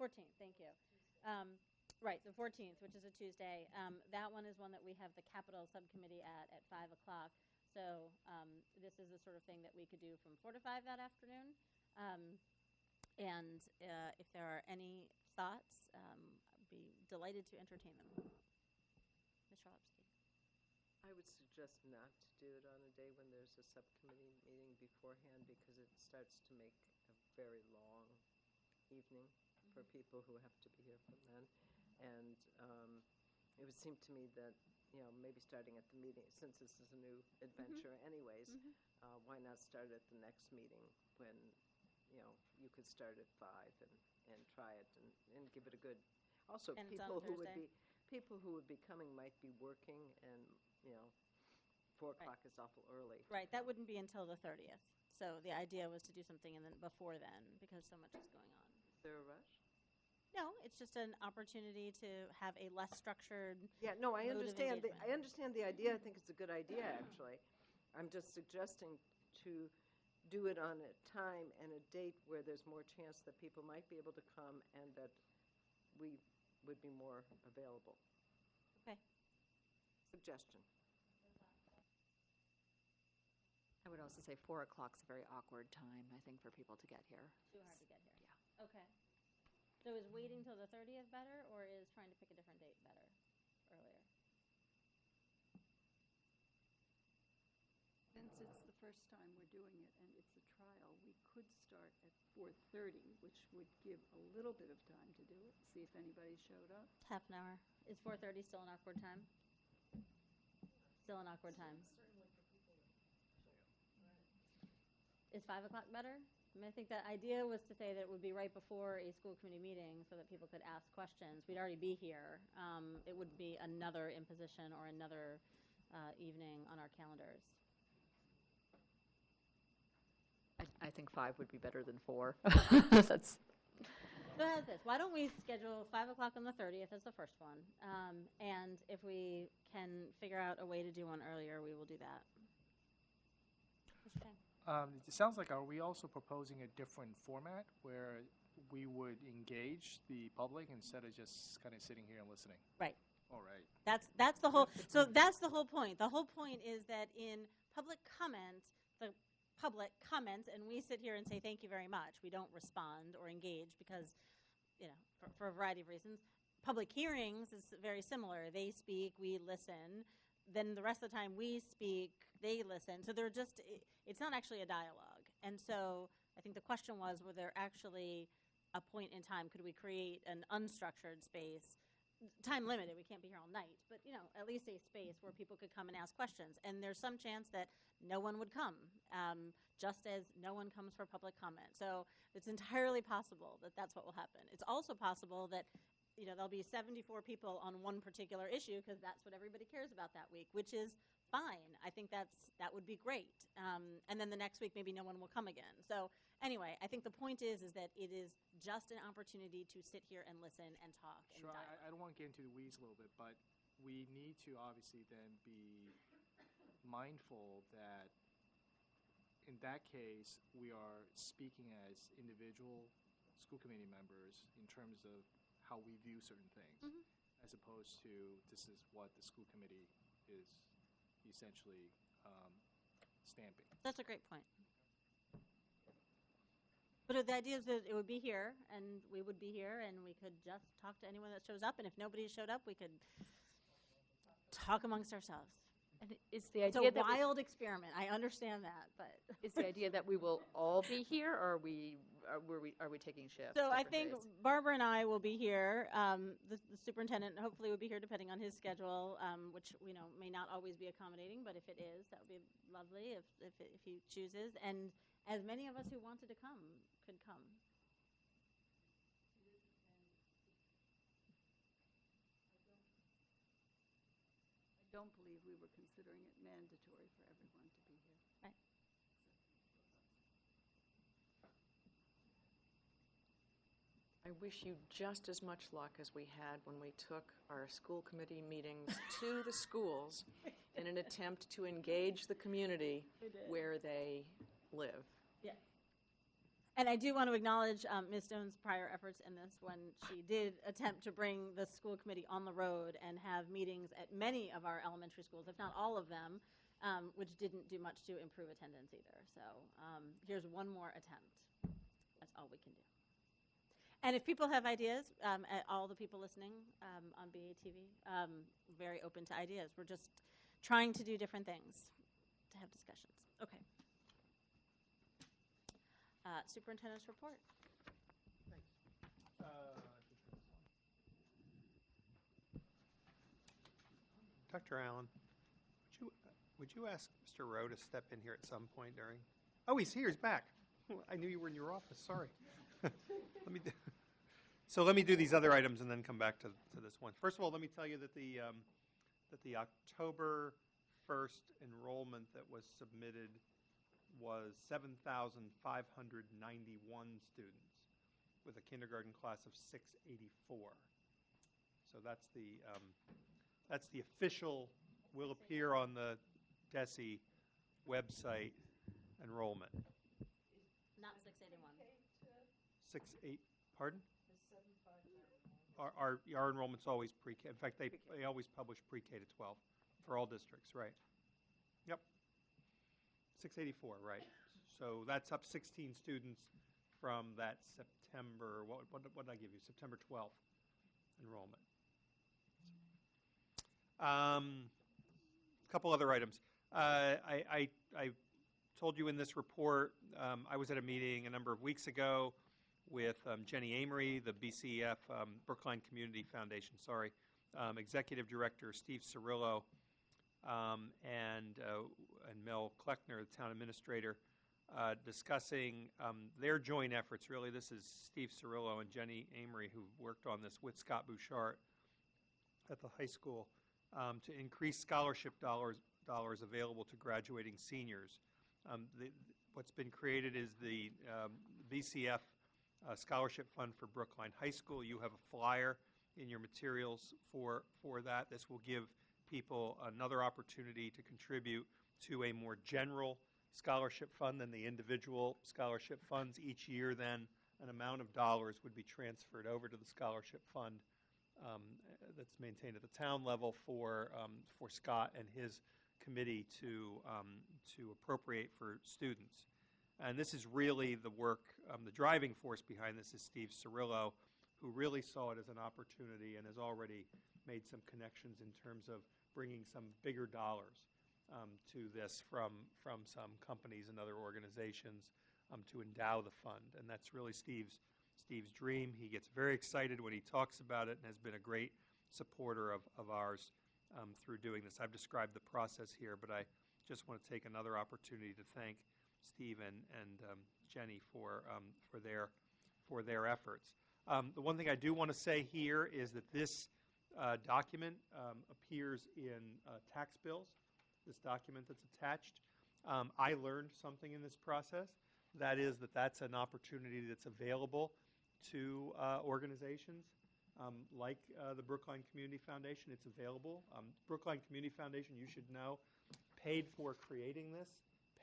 14th, thank you. Right, the 14th, which is a Tuesday. That one is one that we have the capital subcommittee at 5 o'clock. So this is the sort of thing that we could do from 4 to 5 that afternoon. And if there are any thoughts, I'd be delighted to entertain them. Ms. Sharlowski. I would suggest not to do it on a day when there's a subcommittee meeting beforehand because it starts to make a very long evening for people who have to be here from then. And it would seem to me that, maybe starting at the meeting, since this is a new adventure anyways, why not start at the next meeting when, you could start at 5 and try it and give it a good. Also, And it's on people who would be coming might be working and, 4 o'clock is awful early. Right, that wouldn't be until the 30th. So the idea was to do something before then because so much is going on. Is there a rush? No, it's just an opportunity to have a less structured. Yeah, no, I mode of understand. I engagement. understand the idea. I think it's a good idea, actually. I'm just suggesting to do it on a time and a date where there's more chance that people might be able to come and that we would be more available. Okay. Suggestion. I would also say 4 o'clock's a very awkward time, I think, for people to get here. Too hard to get here. Yeah. Okay. So is waiting till the 30th better, or is trying to pick a different date better, earlier? Since it's the first time we're doing it and it's a trial, we could start at 4:30, which would give a little bit of time to do it, see if anybody showed up. Half an hour. Is 4:30 still an awkward time? Still an awkward time. Is 5 o'clock better? I mean, I think the idea was to say that it would be right before a school committee meeting so that people could ask questions. We'd already be here. It would be another imposition or another evening on our calendars. I think 5 would be better than 4. That's So how's this? Why don't we schedule 5 o'clock on the 30th as the first one? And if we can figure out a way to do one earlier, we will do that. Mr. Chang. It sounds like, are we also proposing a different format where we would engage the public instead of just kind of sitting here and listening? Right. All right. That's the whole. So that's the whole point. The whole point is that in public comment, the public comments, and we sit here and say thank you very much. We don't respond or engage because, for a variety of reasons. Public hearings is very similar. They speak, we listen. Then the rest of the time we speak, they listen. So they're just. It's not actually a dialogue. And so I think the question was, were there actually a point in time? Could we create an unstructured space? Time limited, we can't be here all night, but at least a space where people could come and ask questions. And there's some chance that no one would come, just as no one comes for public comment. So it's entirely possible that that's what will happen. It's also possible that there'll be 74 people on one particular issue because that's what everybody cares about that week, which is fine. I think that would be great. And then the next week, maybe no one will come again. So anyway, I think the point is that it is just an opportunity to sit here and listen and talk and Sure, dialogue. I don't want to get into the weeds a little bit, but we need to obviously then be mindful that in that case, we are speaking as individual school committee members in terms of how we view certain things, as opposed to this is what the school committee is essentially stamping. That's a great point. But the idea is that it would be here, and we would be here, and we could just talk to anyone that shows up. And if nobody showed up, we could talk amongst ourselves. And it's the It's idea a that wild experiment. I understand that, but it's the idea that we will all be here, or are we taking shifts? so I different think days? Barbara and I will be here. The superintendent hopefully will be here, depending on his schedule, which may not always be accommodating. But if it is, that would be lovely if he chooses. And as many of us who wanted to come could come. considering it mandatory for everyone to be here. Right. I wish you just as much luck as we had when we took our school committee meetings to the schools in an attempt to engage the community where they live. Yes. And I do want to acknowledge Ms. Stone's prior efforts in this when she did attempt to bring the school committee on the road and have meetings at many of our elementary schools, if not all of them, which didn't do much to improve attendance either. So here's one more attempt. That's all we can do. And if people have ideas, all the people listening on BATV, very open to ideas. We're just trying to do different things, to have discussions. Okay. Superintendent's report. Dr. Allen, would you ask Mr. Rowe to step in here at some point during? Oh, he's here. He's back. I knew you were in your office. Sorry. Let me do these other items and then come back to this one. First of all, let me tell you that the October 1st enrollment that was submitted was 7,591 students with a kindergarten class of 684. So that's the official, will appear on the DESE website enrollment. Not 681. 68, pardon? Our enrollment's always pre-K. In fact, they always publish pre-K to 12 for all districts, right? Yep. 684, right. So that's up 16 students from that September, what did I give you? September 12th enrollment. A couple other items. I told you in this report, I was at a meeting a number of weeks ago with Jenny Amory, the BCF, Brookline Community Foundation, Executive Director Steve Cirillo, and Mel Kleckner, the Town Administrator, discussing their joint efforts. Really, this is Steve Cirillo and Jenny Amory who worked on this with Scott Bouchard at the high school to increase scholarship dollars available to graduating seniors. What's been created is the BCF Scholarship Fund for Brookline High School. You have a flyer in your materials for that. This will give people another opportunity to contribute to a more general scholarship fund than the individual scholarship funds. Each year, then, an amount of dollars would be transferred over to the scholarship fund that's maintained at the town level for Scott and his committee to appropriate for students. And this is really the work, the driving force behind this is Steve Cirillo, who really saw it as an opportunity and has already made some connections in terms of bringing some bigger dollars to this from some companies and other organizations to endow the fund. And that's really Steve's dream. He gets very excited when he talks about it and has been a great supporter of ours through doing this. I've described the process here, but I just want to take another opportunity to thank Steve and Jenny for their efforts. The one thing I do want to say here is that this document appears in tax bills, this document that's attached. I learned something in this process. That is that's an opportunity that's available to organizations like the Brookline Community Foundation. It's available. Brookline Community Foundation, you should know, paid for creating this,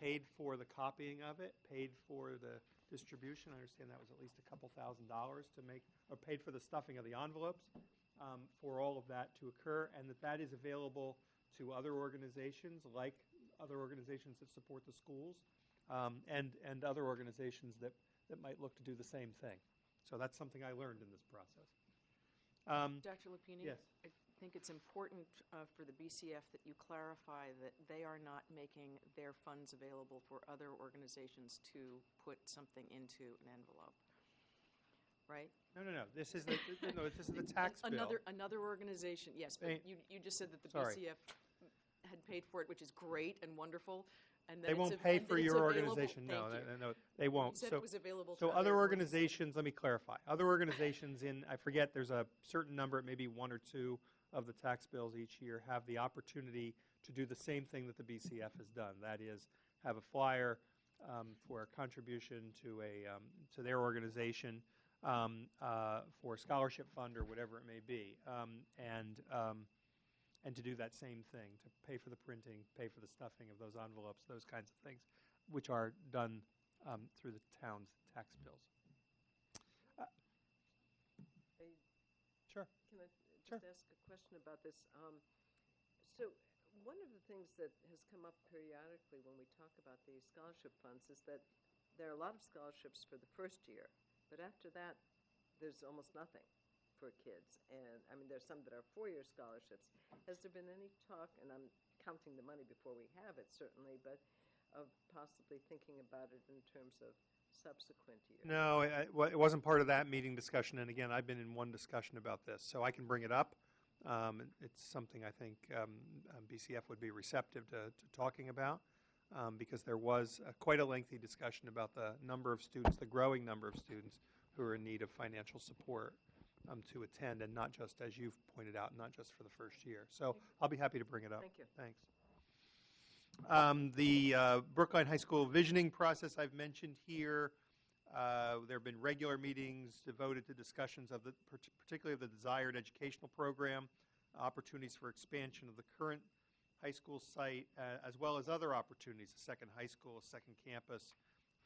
paid for the copying of it, paid for the distribution. I understand that was at least a couple $1,000s to make, or paid for the stuffing of the envelopes for all of that to occur, and that is available to other organizations, like other organizations that support the schools, and other organizations that might look to do the same thing. So that's something I learned in this process. Dr. Lapini? Yes. I think it's important for the BCF that you clarify that they are not making their funds available for other organizations to put something into an envelope, right? No. This is the tax bill. Another organization, yes, but you just said that the BCF had paid for it, which is great and wonderful. And they won't pay for your organization. No, they won't. You said it was available to so other organizations, let me clarify. Other organizations I forget, there's a certain number, maybe one or two of the tax bills each year, have the opportunity to do the same thing that the BCF has done. That is, have a flyer for a contribution to to their organization for a scholarship fund or whatever it may be, and to do that same thing, to pay for the printing, pay for the stuffing of those envelopes, those kinds of things, which are done through the town's tax bills. Sure. Can I Sure. just ask a question about this? So one of the things that has come up periodically when we talk about these scholarship funds is that there are a lot of scholarships for the first year, but after that, there's almost nothing for kids. And I mean, there's some that are four-year scholarships. Has there been any talk, and I'm counting the money before we have it certainly, but of possibly thinking about it in terms of subsequent years? No, it wasn't part of that meeting discussion, and again, I've been in one discussion about this, so I can bring it up. It's something I think BCF would be receptive to talking about, because there was quite a lengthy discussion about the number of students, the growing number of students who are in need of financial support to attend, and not just, as you've pointed out, not just for the first year. So I'll be happy to bring it up. Thank you. Thanks. The Brookline High School visioning process I've mentioned here. There have been regular meetings devoted to discussions of particularly of the desired educational program, opportunities for expansion of the current high school site, as well as other opportunities, a second high school, a second campus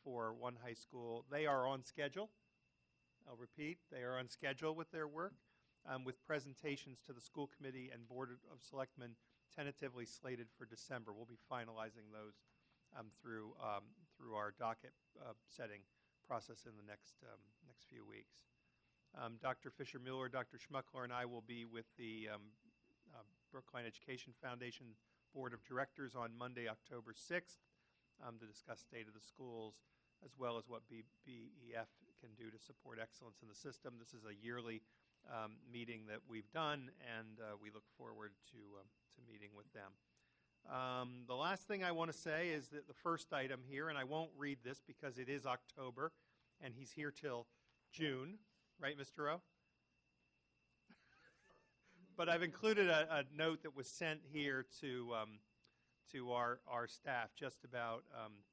for one high school. They are on schedule. I'll repeat, they are on schedule with their work, with presentations to the school committee and Board of Selectmen tentatively slated for December. We'll be finalizing those through our docket setting process in the next few weeks. Dr. Fisher-Mueller, Dr. Schmuckler, and I will be with the Brookline Education Foundation Board of Directors on Monday, October 6th, to discuss state of the schools, as well as what BEF can do to support excellence in the system. This is a yearly meeting that we've done, and we look forward to meeting with them. The last thing I want to say is that the first item here, and I won't read this because it is October, and he's here till June, right, Mr. O? But I've included a note that was sent here to our staff just about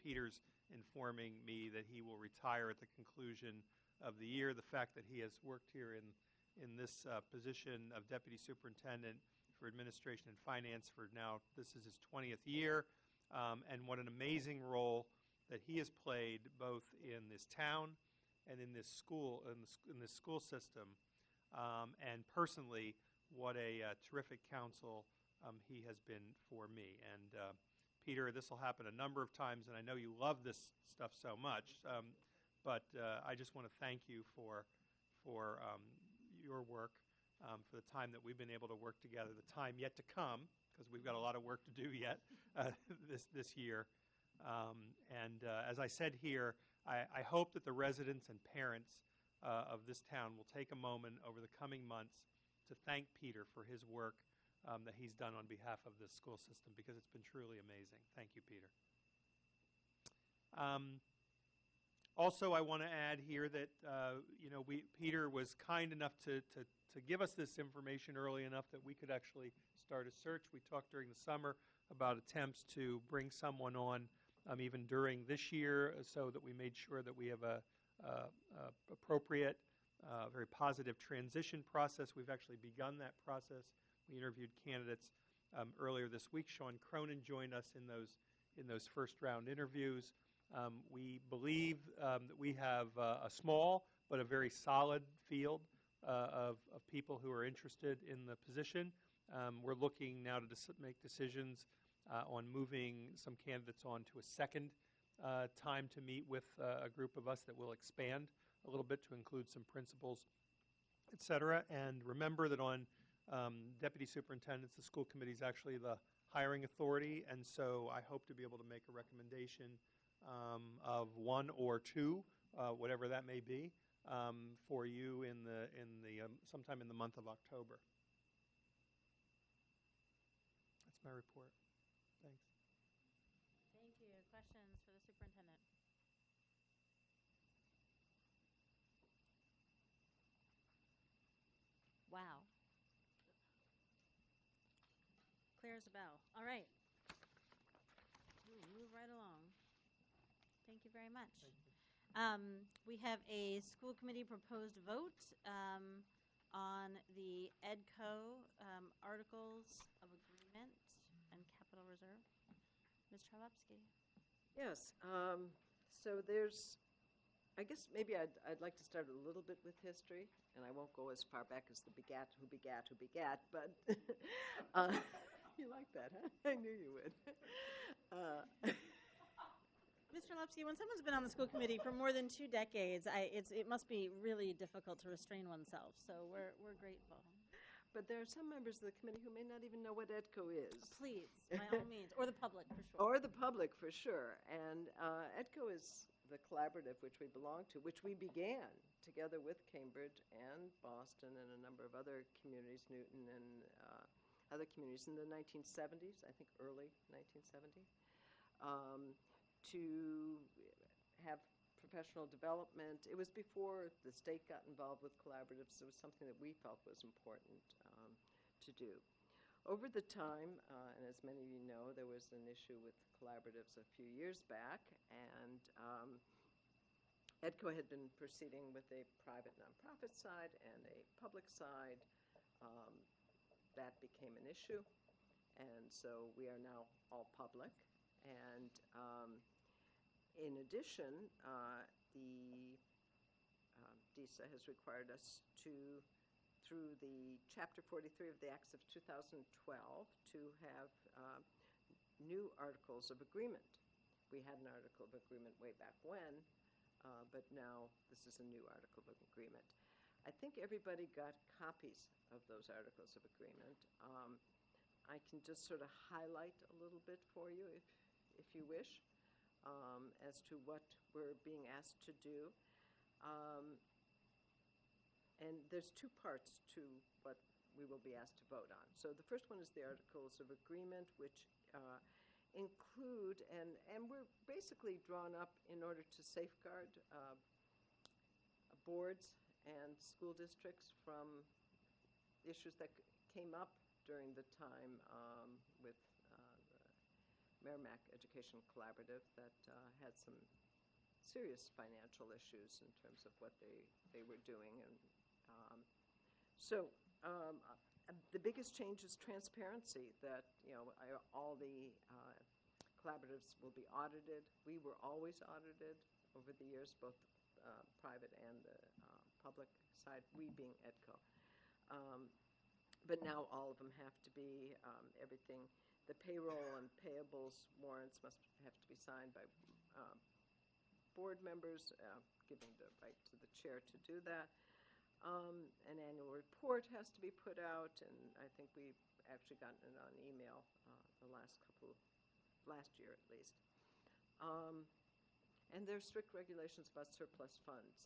Peter's informing me that he will retire at the conclusion of the year. The fact that he has worked here in this position of Deputy Superintendent for Administration and Finance for now, this is his 20th year, and what an amazing role that he has played both in this town and in this school, in this school system, and personally, what a terrific counsel he has been for me. And Peter, this will happen a number of times, and I know you love this stuff so much, but I just want to thank you for your work, for the time that we've been able to work together, the time yet to come, because we've got a lot of work to do yet this year. And as I said here, I hope that the residents and parents of this town will take a moment over the coming months to thank Peter for his work that he's done on behalf of this school system, because it's been truly amazing. Thank you, Peter. Also, I want to add here that Peter was kind enough to give us this information early enough that we could actually start a search. We talked during the summer about attempts to bring someone on even during this year, so that we made sure that we have a appropriate, very positive transition process. We've actually begun that process. We interviewed candidates earlier this week. Sean Cronin joined us in those first round interviews. We believe that we have a small but a very solid field of people who are interested in the position. We're looking now to make decisions on moving some candidates on to a second time to meet with a group of us that will expand a little bit to include some principals, et cetera. And remember that on deputy superintendents, the school committee is actually the hiring authority, and so I hope to be able to make a recommendation of one or two, whatever that may be, for you in the sometime in the month of October. That's my report. Thanks. Thank you. Questions for the superintendent? Wow. Clear as there's a bell. All right. We'll move right along. Thank you very much. We have a school committee proposed vote on the EDCO articles of agreement and capital reserve. Ms. Charlevsky. Yes, so there's, I guess maybe I'd like to start a little bit with history, and I won't go as far back as the begat, who begat, but you like that, huh? I knew you would. Mr. Lepsky, when someone's been on the school committee for more than 2 decades, it must be really difficult to restrain oneself, so we're grateful. But there are some members of the committee who may not even know what EDCO is. Please, by all means, or the public, for sure. Or the public, for sure. And EDCO is the collaborative which we belong to, which we began together with Cambridge and Boston and a number of other communities, Newton and other communities in the 1970s, I think early 1970s, to have professional development. It was before the state got involved with collaboratives. It was something that we felt was important to do. Over the time, and as many of you know, there was an issue with collaboratives a few years back, and EDCO had been proceeding with a private nonprofit side and a public side. That became an issue, and so we are now all public. And in addition, the DISA has required us to, through the Chapter 43 of the Acts of 2012, to have new articles of agreement. We had an article of agreement way back when, but now this is a new article of agreement. I think everybody got copies of those articles of agreement. I can just sort of highlight a little bit for you if you wish, as to what we're being asked to do. And there's 2 parts to what we will be asked to vote on. So the first one is the Articles of Agreement, which include, and we're basically drawn up in order to safeguard boards and school districts from issues that came up during the time with the Merrimack Education Collaborative that had some serious financial issues in terms of what they were doing. And so the biggest change is transparency, that all the collaboratives will be audited. We were always audited over the years, both private and the public side, we being EDCO. But now all of them have to be, everything, the payroll and payables warrants must have to be signed by board members, giving the right to the chair to do that. An annual report has to be put out, and I think we've actually gotten it on email last year at least. And there's strict regulations about surplus funds,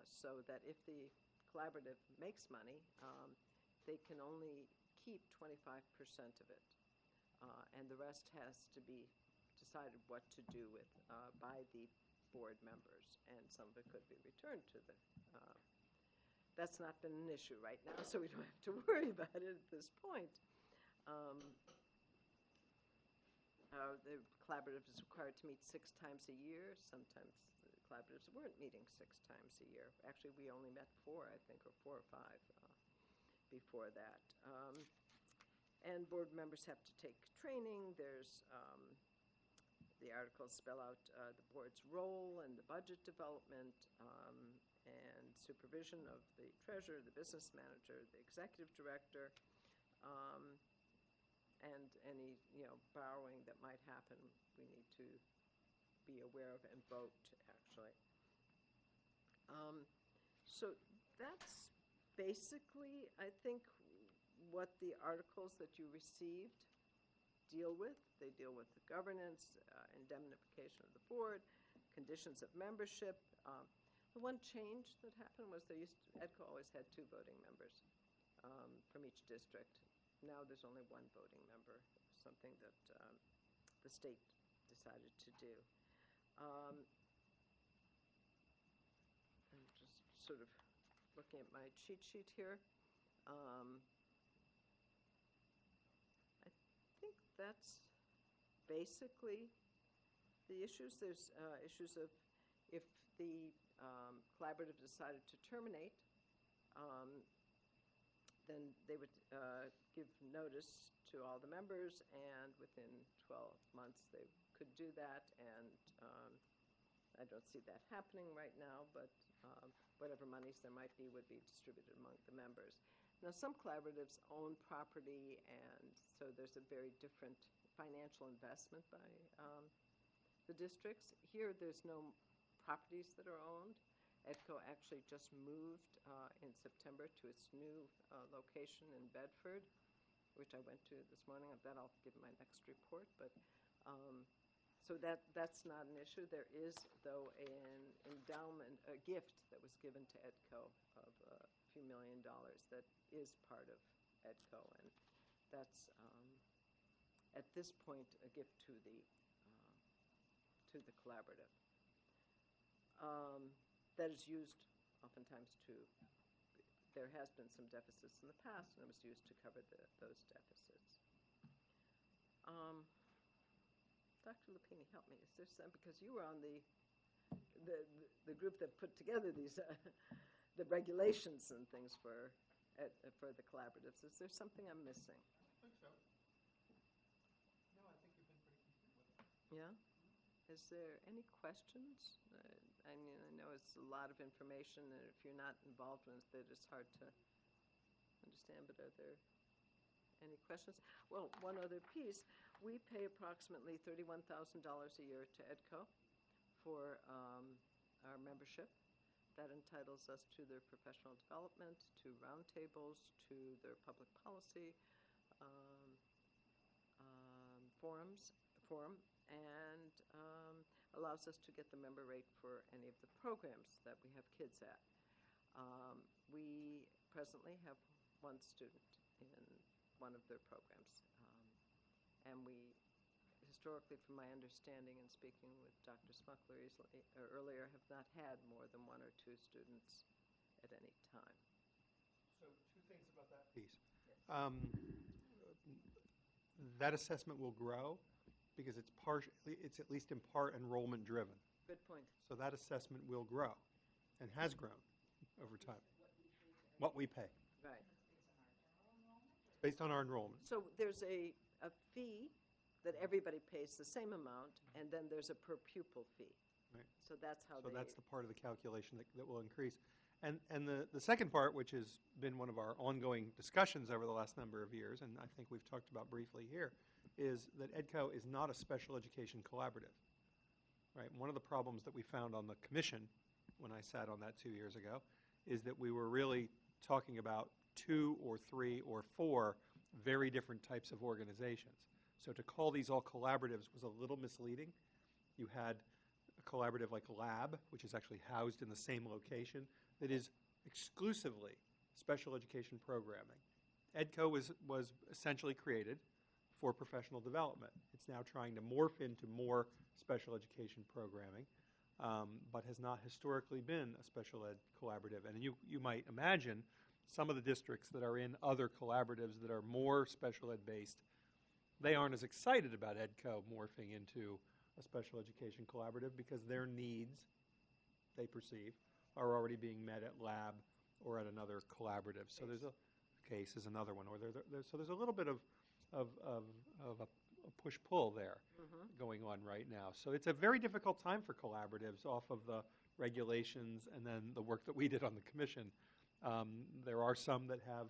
so that if the collaborative makes money, they can only keep 25% of it, and the rest has to be decided what to do with by the board members, and some of it could be returned to the that's not been an issue right now, so we don't have to worry about it at this point. The collaborative is required to meet 6 times a year. Sometimes the collaboratives weren't meeting 6 times a year. Actually, we only met 4, I think, or 4 or 5 before that. And board members have to take training. There's the articles spell out the board's role and the budget development, and supervision of the treasurer, the business manager, the executive director, and any borrowing that might happen, we need to be aware of and vote, actually. So that's basically, I think, what the articles that you received deal with. They deal with the governance, indemnification of the board, conditions of membership. The one change that happened was EDCO always had 2 voting members from each district. Now there's only 1 voting member, something that the state decided to do. I'm just sort of looking at my cheat sheet here. I think that's basically the issues. There's issues of if the collaborative decided to terminate, then they would give notice to all the members, and within 12 months they could do that. And I don't see that happening right now, but whatever monies there might be would be distributed among the members. Now, some collaboratives own property, and so there's a very different financial investment by the districts. Here, there's no properties that are owned. EDCO actually just moved in September to its new location in Bedford, which I went to this morning. That I'll give my next report. But so that's not an issue. There is, though, an endowment, a gift that was given to EDCO of a few $1 million that is part of EDCO, and that's at this point a gift to the collaborative. That is used oftentimes there has been some deficits in the past, and it was used to cover those deficits. Dr. Lupini, help me. Is there some, because you were on the group that put together these the regulations and things for the collaboratives. Is there something I'm missing? I think so. No, I think you've been pretty complete with it. Yeah? Is there any questions? I mean, I know it's a lot of information, and if you're not involved in it, it's hard to understand, but are there any questions? Well, one other piece. We pay approximately $31,000 a year to EDCO for our membership. That entitles us to their professional development, to roundtables, to their public policy forum, and allows us to get the member rate for any of the programs that we have kids at. We presently have one student in one of their programs, and we historically, from my understanding and speaking with Dr. Smuckler earlier, have not had more than one or two students at any time. So 2 things about that piece. That assessment will grow because it's at least in part enrollment driven. Good point. So that assessment will grow and has grown over time. What we pay. Right. Based on our enrollment. So there's a fee that everybody pays the same amount, and then there's a per pupil fee. Right. So that's how So they... that's the part of the calculation that will increase. And the second part, which has been one of our ongoing discussions over the last number of years, and I think we've talked about briefly here, is that EDCO is not a special education collaborative. Right? One of the problems that we found on the commission when I sat on that 2 years ago is that we were really talking about 2 or 3 or 4 very different types of organizations. So to call these all collaboratives was a little misleading. You had a collaborative like Lab, which is actually housed in the same location, that is exclusively special education programming. EDCO was essentially created for professional development. It's now trying to morph into more special education programming, but has not historically been a special ed collaborative. And you might imagine some of the districts that are in other collaboratives that are more special ed based, they aren't as excited about EDCO morphing into a special education collaborative because their needs, they perceive, are already being met at Lab or at another collaborative. So there's a case is another one, or so there's a little bit of a push-pull there going on right now. So it's a very difficult time for collaboratives off of the regulations and then the work that we did on the commission. There are some that have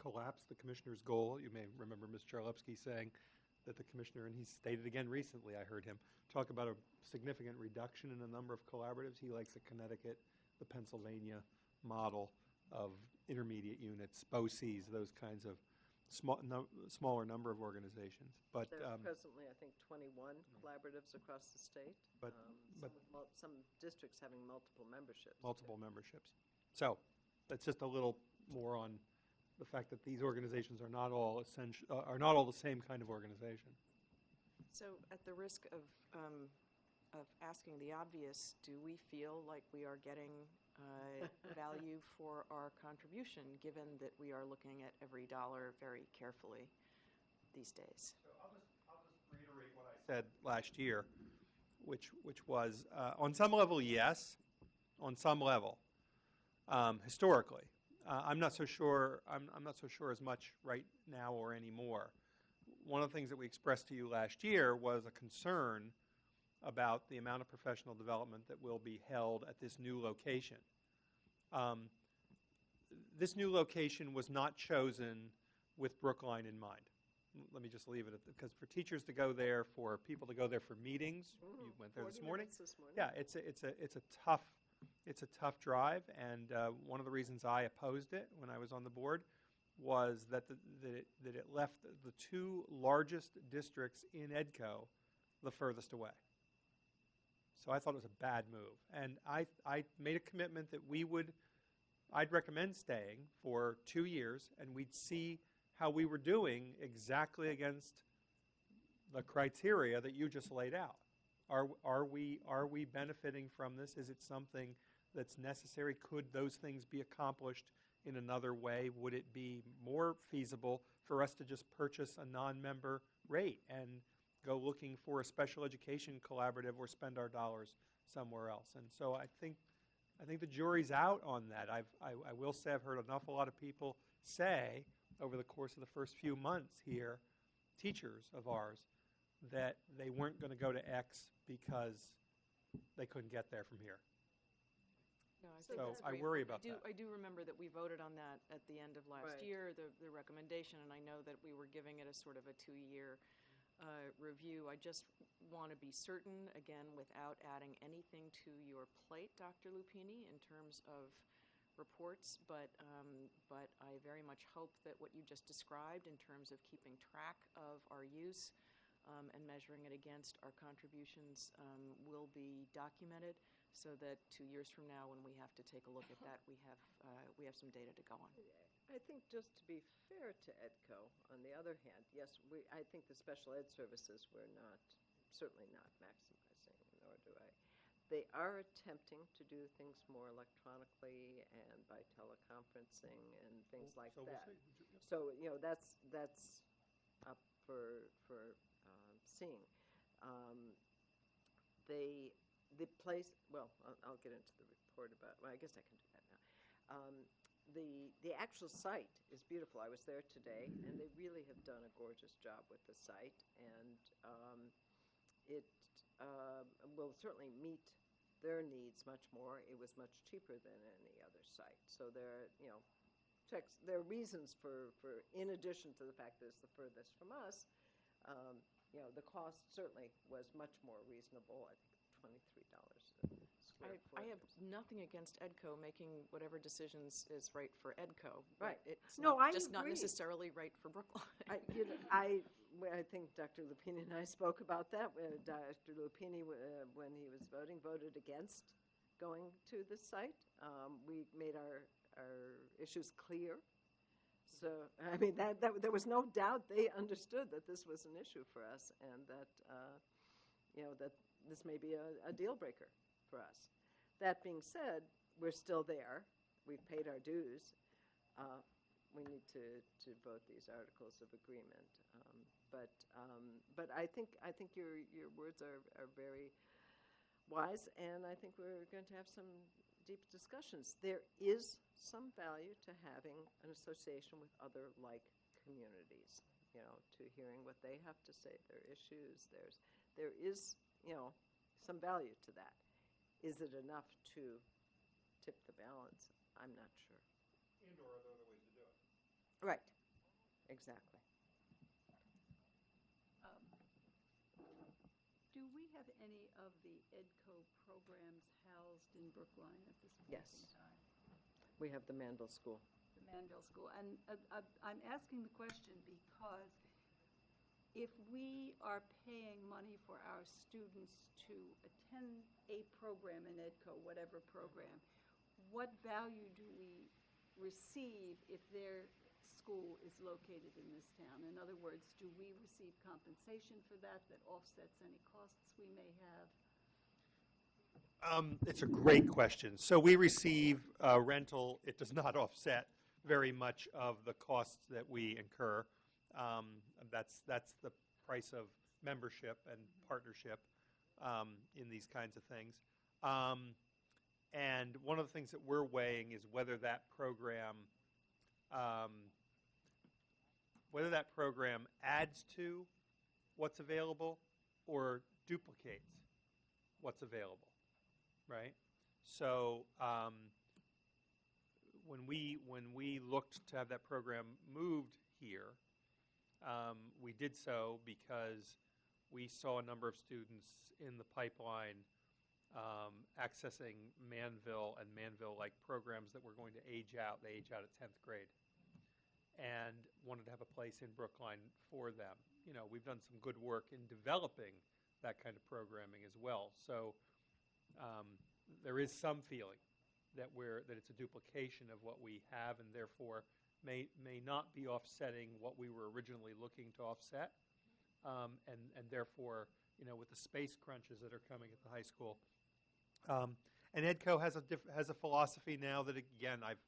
collapsed the commissioner's goal. You may remember Ms. Charlepsky saying that the commissioner, and he stated again recently, I heard him talk about a significant reduction in the number of collaboratives. He likes the Connecticut, the Pennsylvania model of intermediate units, BOCES, those kinds of smaller number of organizations. But there's presently, I think, 21 collaboratives across the state. But some districts having multiple memberships. Multiple memberships. So that's just a little more on the fact that these organizations are not all the same kind of organization. So at the risk of asking the obvious, do we feel like we are getting value for our contribution, given that we are looking at every dollar very carefully? these days. I'll just reiterate what I said last year, which was, on some level, yes, on some level, historically. I'm not so sure as much right now or anymore. One of the things that we expressed to you last year was a concern about the amount of professional development that will be held at this new location. This new location was not chosen with Brookline in mind. Let me just leave it at that, because for teachers to go there, for people to go there for meetings, you went there 40 this morning. minutes this morning. Yeah, it's a tough drive, and one of the reasons I opposed it when I was on the board was that it left the two largest districts in EDCO the furthest away. So I thought it was a bad move, and I made a commitment that I'd recommend staying for 2 years, and we'd see how we were doing exactly against the criteria that you just laid out. Are we benefiting from this? Is it something that's necessary? Could those things be accomplished in another way? Would it be more feasible for us to just purchase a non-member rate and go looking for a special education collaborative or spend our dollars somewhere else? And so I think the jury's out on that. I will say I've heard an awful lot of people say over the course of the first few months here, teachers of ours, that they weren't going to go to X because they couldn't get there from here. No, So that's I great. worry about that. I do remember that we voted on that at the end of last Right. year, the recommendation, and I know that we were giving it a sort of a 2-year review. I just want to be certain, again, without adding anything to your plate, Dr. Lupini, in terms of reports, but I very much hope that what you just described in terms of keeping track of our use and measuring it against our contributions will be documented, so that 2 years from now, when we have to take a look at that, we have some data to go on. I think just to be fair to EDCO, on the other hand, yes, I think the special ed services we're certainly not maximizing, nor do I. They are attempting to do things more electronically and by teleconferencing and things like So we'll that. see. So, that's up for seeing. The place, well, I'll get into the report about, well, I guess I can do that now. The actual site is beautiful. I was there today, and they really have done a gorgeous job with the site, and it will certainly meet their needs much more. It was much cheaper than any other site. So there are reasons for, in addition to the fact that it's the furthest from us, the cost certainly was much more reasonable. I think $23 a square foot. I have nothing against EDCO making whatever decisions is right for EDCO. Right. It's No, not, I just not agree. necessarily right for Brookline. I think Dr. Lupini and I spoke about that. Dr. Lupini, when he was voted against going to the site. We made our issues clear. So, I mean, there was no doubt they understood that this was an issue for us, and that, that this may be a deal breaker for us. That being said, we're still there. We've paid our dues. We need to vote these articles of agreement. But I think your words are very wise, and I think we're going to have some deep discussions. There is some value to having an association with other like communities, to hearing what they have to say, their issues. There is, some value to that. Is it enough to tip the balance? I'm not sure. And/or are there other ways to do it? Right. Exactly. Do we have any of the EDCO programs housed in Brookline at this point Yes. in time? We have the Mandel School. The Mandel School. And I'm asking the question because if we are paying money for our students to attend a program in EDCO, whatever program, what value do we receive if their school is located in this town? In other words, do we receive compensation for that offsets any costs we may have? It's a great question. So we receive rental. It does not offset very much of the costs that we incur. That's the price of membership and partnership in these kinds of things. And one of the things that we're weighing is whether that program adds to what's available or duplicates what's available, right? So when we looked to have that program moved here, we did so because we saw a number of students in the pipeline accessing Manville and Manville-like programs that were going to age out. They age out at 10th grade, and wanted to have a place in Brookline for them. You know, we've done some good work in developing that kind of programming as well. So there is some feeling that it's a duplication of what we have, and therefore may not be offsetting what we were originally looking to offset. And therefore, you know, with the space crunches that are coming at the high school. And EDCO has a philosophy now that, again, I've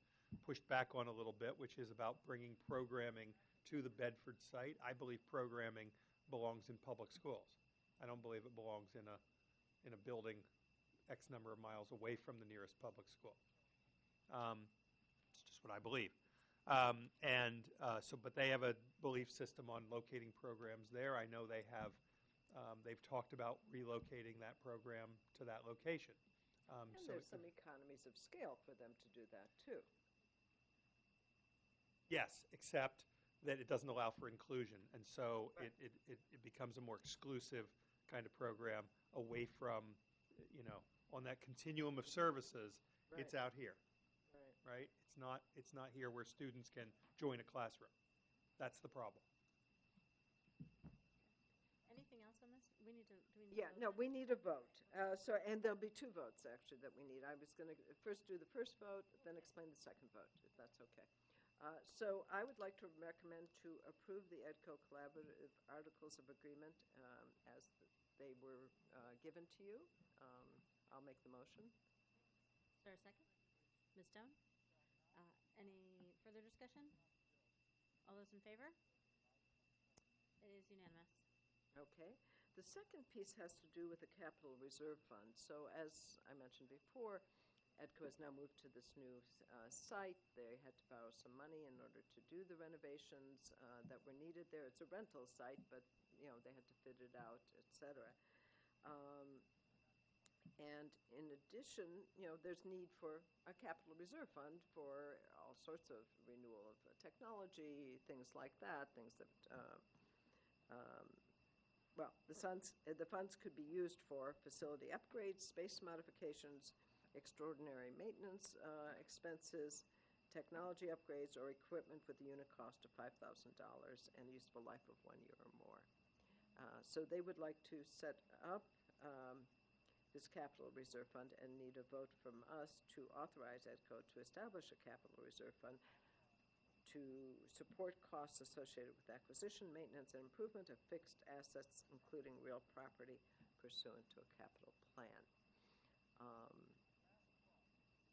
pushed back on a little bit, which is about bringing programming to the Bedford site. I believe programming belongs in public schools. I don't believe it belongs in a building X number of miles away from the nearest public school. It's just what I believe. But they have a belief system on locating programs there. I know they have. They've talked about relocating that program to that location. And there's some economies of scale for them to do that, too. Yes, except that it doesn't allow for inclusion. And so Right. it becomes a more exclusive kind of program away from, you know, on that continuum of services, it's out here, right? It's not here where students can join a classroom. That's the problem. Anything else on this? Do we need to Yeah, vote no, then? we need a vote. And there'll be two votes, actually, that we need. I was going to first do the first vote, then explain the second vote, if that's okay. So I would like to recommend to approve the EDCO Collaborative Articles of Agreement as they were given to you. I'll make the motion. Is there a second? Ms. Stone? Any further discussion? All those in favor? It is unanimous. Okay. The second piece has to do with the Capital Reserve Fund. So as I mentioned before, EDCO has now moved to this new site. They had to borrow some money in order to do the renovations that were needed there. It's a rental site, but you know they had to fit it out, etc. And in addition, you know, there's need for a capital reserve fund for all sorts of renewal of technology, things like that, things that, the funds could be used for facility upgrades, space modifications, extraordinary maintenance expenses, technology upgrades, or equipment with a unit cost of $5,000 and useful life of 1 year or more. So they would like to set up this capital reserve fund and need a vote from us to authorize EDCO to establish a capital reserve fund to support costs associated with acquisition, maintenance, and improvement of fixed assets, including real property, pursuant to a capital plan.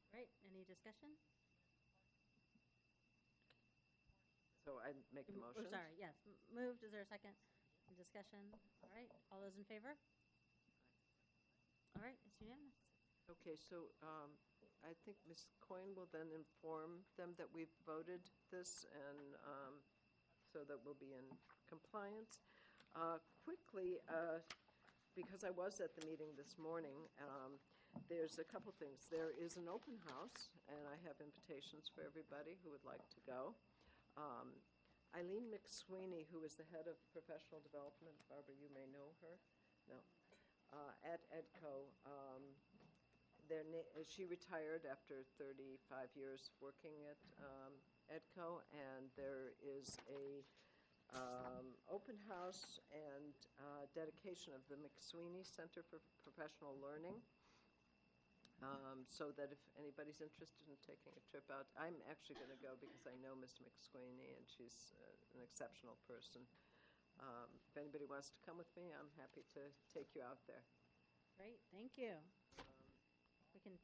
Right, any discussion? So I make the motion. Sorry, yes, moved, is there a second? Discussion, all right, all those in favor? All right, it's unanimous. Okay, so I think Ms. Coyne will then inform them that we've voted this, and so that we'll be in compliance. Quickly, because I was at the meeting this morning, there's a couple things. There is an open house, and I have invitations for everybody who would like to go. Eileen McSweeney, who is the head of professional development, Barbara, you may know her, no, at EDCO. She retired after 35 years working at EDCO, and there is a open house and dedication of the McSweeney Center for Professional Learning. So that if anybody's interested in taking a trip out, I'm actually going to go because I know Ms. McSweeney and she's an exceptional person. If anybody wants to come with me, I'm happy to take you out there. Great, thank you. We can,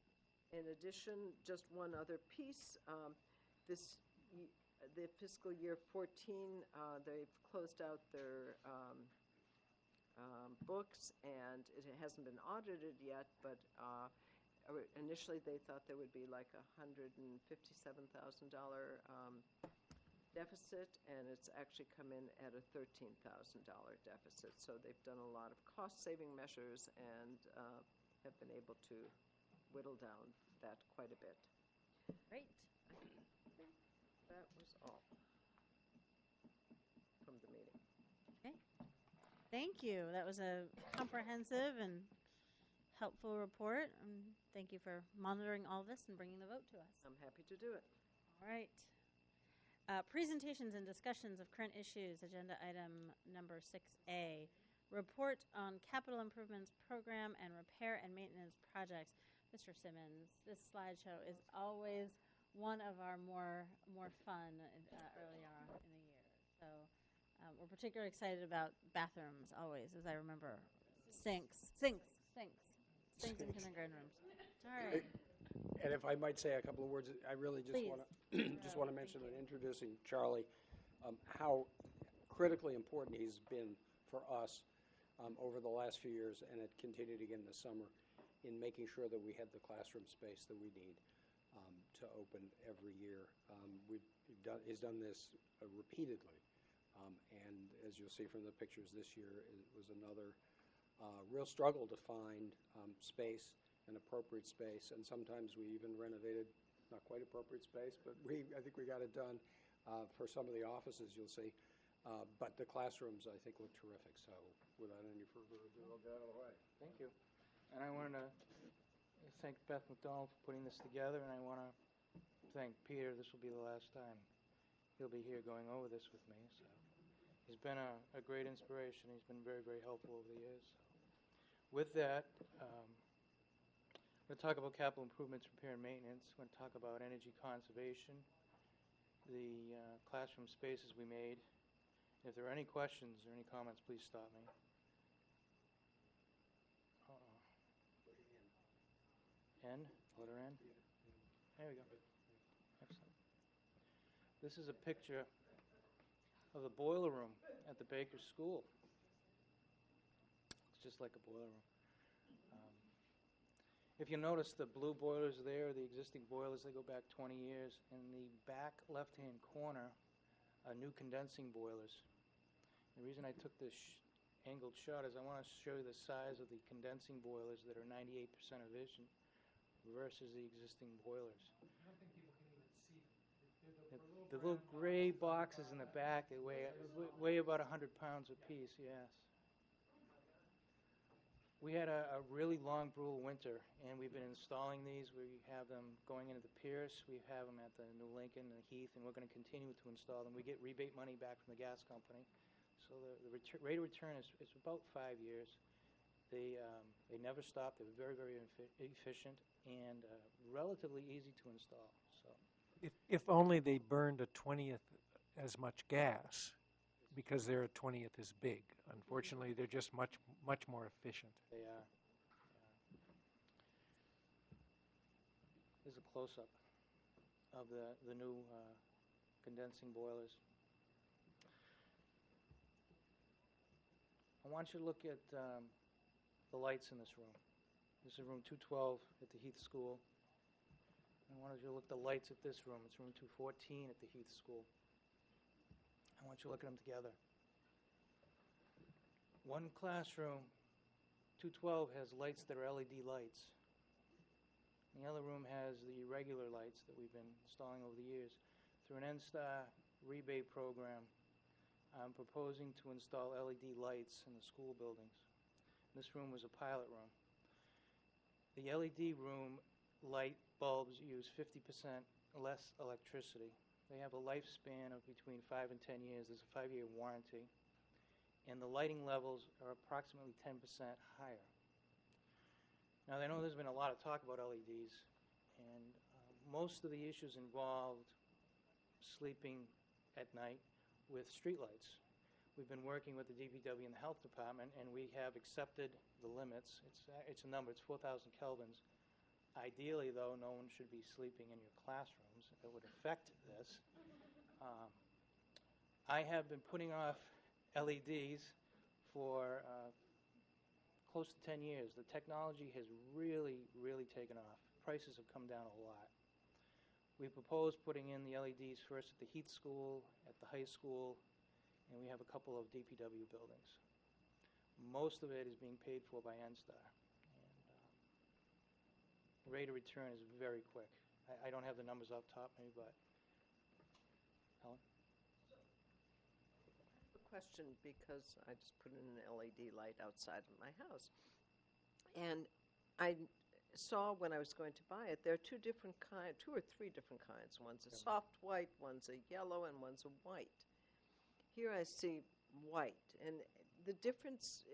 In addition, just one other piece. the fiscal year 14, they've closed out their books, and it hasn't been audited yet, but initially they thought there would be like $157,000 deficit, and it's actually come in at a $13,000 deficit. So they've done a lot of cost-saving measures and have been able to whittle down that quite a bit. Great. I think that was all from the meeting. Okay. Thank you. That was a comprehensive and helpful report. Thank you for monitoring all this and bringing the vote to us. I'm happy to do it. All right. Presentations and discussions of current issues, agenda item number 6A. Report on capital improvements program and repair and maintenance projects. Mr. Simmons, this slideshow is always one of our more fun early on in the year. So we're particularly excited about bathrooms always, as I remember. Sinks in kindergarten rooms. All right. And if I might say a couple of words, I really just Please. want to mention in introducing Charlie, how critically important he's been for us over the last few years, and it continued again this summer, in making sure that we had the classroom space that we need to open every year. He's done this repeatedly, and as you'll see from the pictures this year, it was another real struggle to find space, an appropriate space, and sometimes we even renovated not quite appropriate space, but I think we got it done for some of the offices, you'll see. But the classrooms, I think, look terrific. So without any further ado, I'll get out of the way. Thank you. And I wanted to thank Beth McDonald for putting this together, and I want to thank Peter. This will be the last time he'll be here going over this with me. So he's been a great inspiration. He's been very, very helpful over the years. So with that, we're going to talk about capital improvements, repair, and maintenance. We're going to talk about energy conservation, the classroom spaces we made. If there are any questions or any comments, please stop me. N? Letter N? There we go. Excellent. This is a picture of the boiler room at the Baker School. It's just like a boiler room. If you notice, the blue boilers there, the existing boilers, they go back 20 years. In the back left-hand corner are new condensing boilers. The reason I took this angled shot is I want to show you the size of the condensing boilers that are 98% efficient versus the existing boilers. I don't think people can even see them. The little gray boxes in the back, they weigh about 100 pounds apiece, yes. We had a really long, brutal winter, and we've been installing these. We have them going into the Pierce. We have them at the New Lincoln and the Heath, and we're going to continue to install them. We get rebate money back from the gas company. So the rate of return is about 5 years. They never stop. They're very, very efficient and relatively easy to install. So, If only they burned a 20th as much gas, because they're a 20th as big. Unfortunately, they're just much more efficient. they are. Here's a close-up of the new condensing boilers. I want you to look at the lights in this room. This is room 212 at the Heath School. I wanted you to look at the lights at this room. It's room 214 at the Heath School. I want you to look at them together. One classroom, 212, has lights that are LED lights. The other room has the regular lights that we've been installing over the years. Through an NSTAR rebate program, I'm proposing to install LED lights in the school buildings. This room was a pilot room. The LED room light bulbs use 50% less electricity. They have a lifespan of between 5 and 10 years. There's a 5-year warranty. And the lighting levels are approximately 10% higher. Now, I know there's been a lot of talk about LEDs, and most of the issues involved sleeping at night with streetlights. We've been working with the DPW and the Health Department, and we have accepted the limits. It's a number. It's 4,000 kelvins. Ideally, though, no one should be sleeping in your classrooms. It would affect this. I have been putting off LEDs for close to 10 years. The technology has really, really taken off. Prices have come down a lot. We propose putting in the LEDs first at the Heath School, at the high school, and we have a couple of DPW buildings. Most of it is being paid for by NSTAR. And the rate of return is very quick. I don't have the numbers off the top of me, but Helen? A question, because I just put in an LED light outside of my house. And I saw when I was going to buy it, there are two or three different kinds. One's a soft white, one's a yellow, and one's a white. Here I see white. And the difference,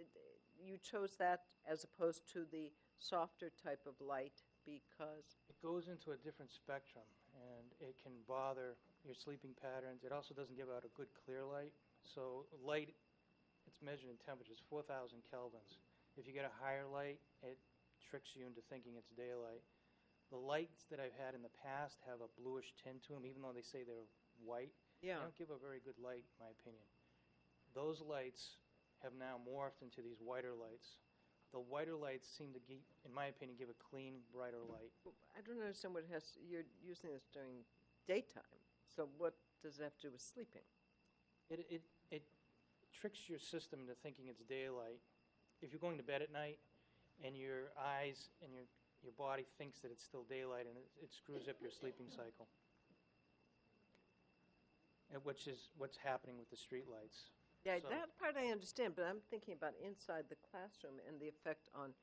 you chose that as opposed to the softer type of light because? It goes into a different spectrum, and it can bother your sleeping patterns. It also doesn't give out a good clear light. So light, it's measured in temperatures, 4,000 kelvins. If you get a higher light, it tricks you into thinking it's daylight. The lights that I've had in the past have a bluish tint to them, even though they say they're white. Yeah. They don't give a very good light, in my opinion. Those lights have now morphed into these whiter lights. The whiter lights seem to, in my opinion, give a clean, brighter light. I don't understand what it has, you're using this during daytime. So what does it have to do with sleeping? It tricks your system into thinking it's daylight. If you're going to bed at night and your eyes and your body thinks that it's still daylight, and it screws up your sleeping cycle, which is what's happening with the street lights. Yeah, So- that part I understand, but I'm thinking about inside the classroom and the effect on,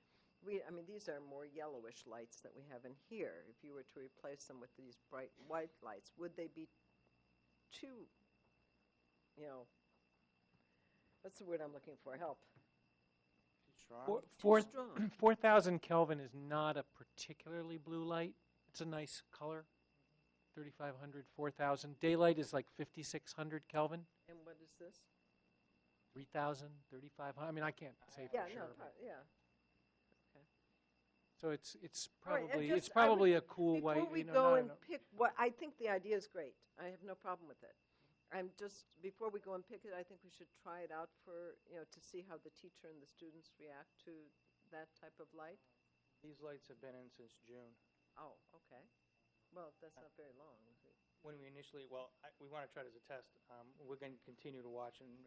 these are more yellowish lights that we have in here. If you were to replace them with these bright white lights, would they be too, what's the word I'm looking for? Help. Strong. Too strong. 4,000 Kelvin is not a particularly blue light. It's a nice color, 3,500, 4,000. Daylight is like 5,600 Kelvin, And what is this? 3,000, 3,500. I mean, I can't say for Yeah, sure. no, but- yeah. So it's All right, and probably just- a cool white. Before we you know, go not and pick, I think the idea is great. I have no problem with it. Before we go and pick it, I think we should try it out for, to see how the teacher and the students react to that type of light. These lights have been in since June. Oh, okay. Well, that's not very long, is it? When we initially, we want to try it as a test. We're going to continue to watch and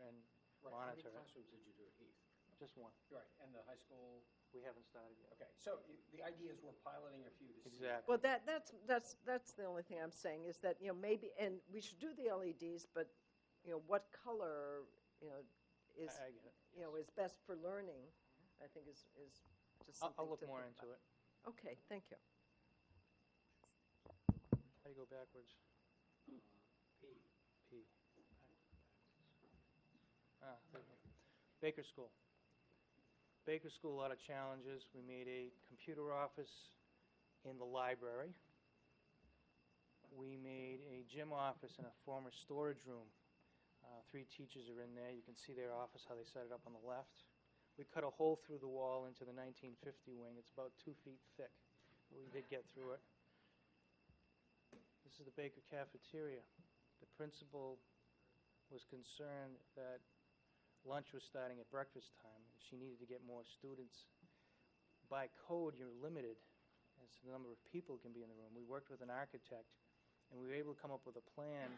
Right, how many monitor it. classrooms did you do at Heath? Just one. Right, and the high school, We haven't started yet. okay, so the idea is we're piloting a few to see. Exactly. Well, that's the only thing I'm saying is that, maybe, and we should do the LEDs, but, what color, is, I get it. is best for learning, I think is just something I'll look to more think into about. it. Okay, thank you. How do you go backwards? P. P. There you go. Baker School. Baker School, a lot of challenges. We made a computer office in the library. We made a gym office in a former storage room. 3 teachers are in there. You can see their office, how they set it up on the left. We cut a hole through the wall into the 1950 wing. It's about 2 feet thick. We did get through it. This is the Baker cafeteria. The principal was concerned that lunch was starting at breakfast time, and she needed to get more students. By code, you're limited as to the number of people who can be in the room. We worked with an architect, and we were able to come up with a plan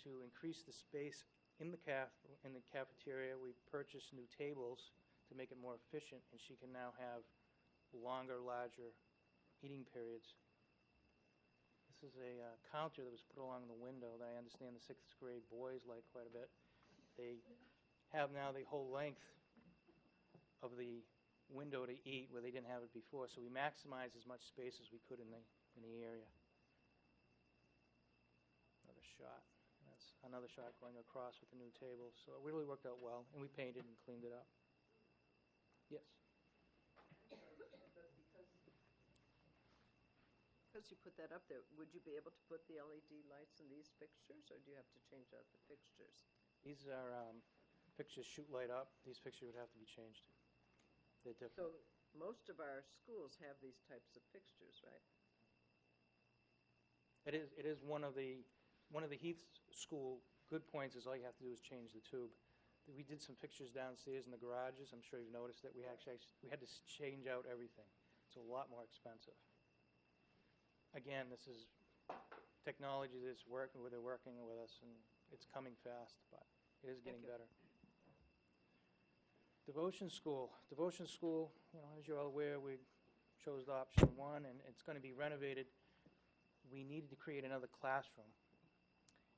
to increase the space in the cafeteria. We purchased new tables to make it more efficient, and she can now have longer, larger eating periods. This is a counter that was put along the window that I understand the 6th grade boys like quite a bit. They have now the whole length of the window to eat where they didn't have it before, so we maximized as much space as we could in the area. Another shot. That's another shot going across with the new table. So it really worked out well, and we painted and cleaned it up. Yes. Because you put that up there, would you be able to put the LED lights in these fixtures, or do you have to change out the fixtures? These are fixtures shoot light up. These fixtures would have to be changed. They're different. So most of our schools have these types of fixtures, right? It is one of the one of the Heath School good points is all you have to do is change the tube. We did some fixtures downstairs in the garages. I'm sure you've noticed that we had to change out everything. It's a lot more expensive. Again, this is technology that's working, they're working with us, and it's coming fast, but it is getting better. Devotion School. Devotion School, as you're all aware, we chose option 1, and it's going to be renovated. We needed to create another classroom.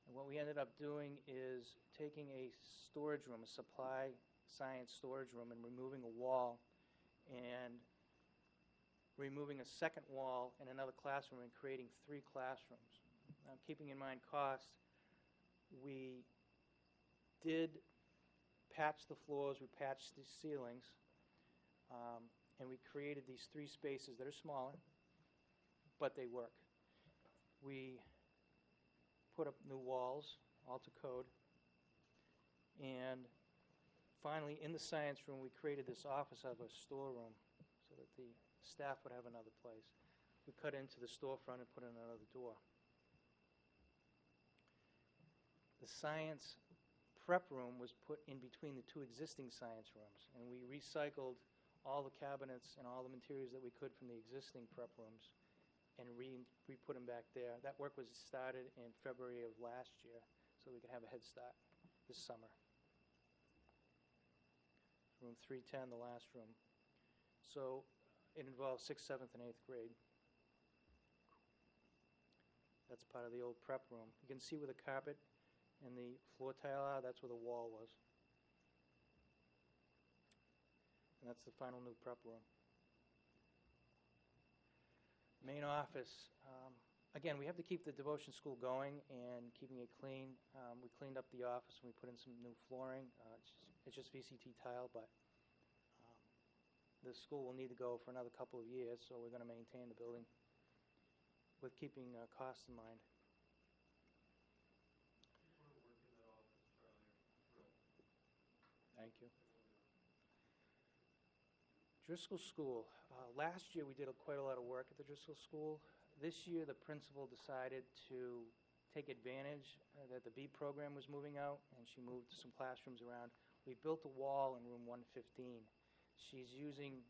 And what we ended up doing is taking a storage room, a supply science storage room, and removing a wall and removing a second wall in another classroom and creating 3 classrooms. Now, keeping in mind cost, we did patch the floors, we patched the ceilings, and we created these 3 spaces that are smaller, but they work. We put up new walls, all to code. And finally, in the science room, we created this office out of a storeroom so that the staff would have another place. We cut into the storefront and put in another door. The science prep room was put in between the 2 existing science rooms, and we recycled all the cabinets and all the materials that we could from the existing prep rooms and re-put them back there. That work was started in February of last year, so we could have a head start this summer. Room 310, the last room. So it involves 6th, 7th, and 8th grade. That's part of the old prep room. You can see where the carpet and the floor tile are. That's where the wall was. And that's the final new prep room. Main office. Again, we have to keep the Devotion School going and keeping it clean. We cleaned up the office and we put in some new flooring. It's just VCT tile, but the school will need to go for another couple of years, so we're going to maintain the building with keeping costs in mind. Thank you. Driscoll School. Last year we did quite a lot of work at the Driscoll School. This year the principal decided to take advantage that the B program was moving out, and she moved some classrooms around. We built a wall in room 115. She's using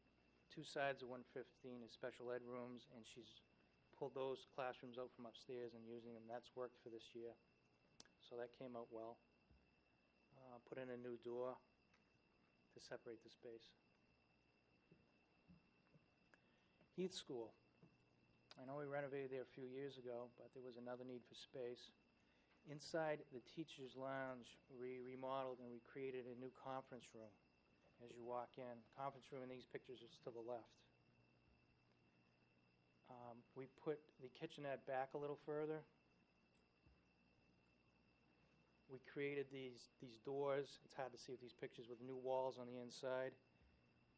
2 sides of 115 as special ed rooms, and she's pulled those classrooms out from upstairs and using them. That's worked for this year. So that came out well. Put in a new door to separate the space. Heath School. I know we renovated there a few years ago, but there was another need for space. Inside the teacher's lounge, we remodeled and we created a new conference room as you walk in. Conference room in these pictures is to the left. We put the kitchenette back a little further. We created these doors. It's hard to see with these pictures, with new walls on the inside.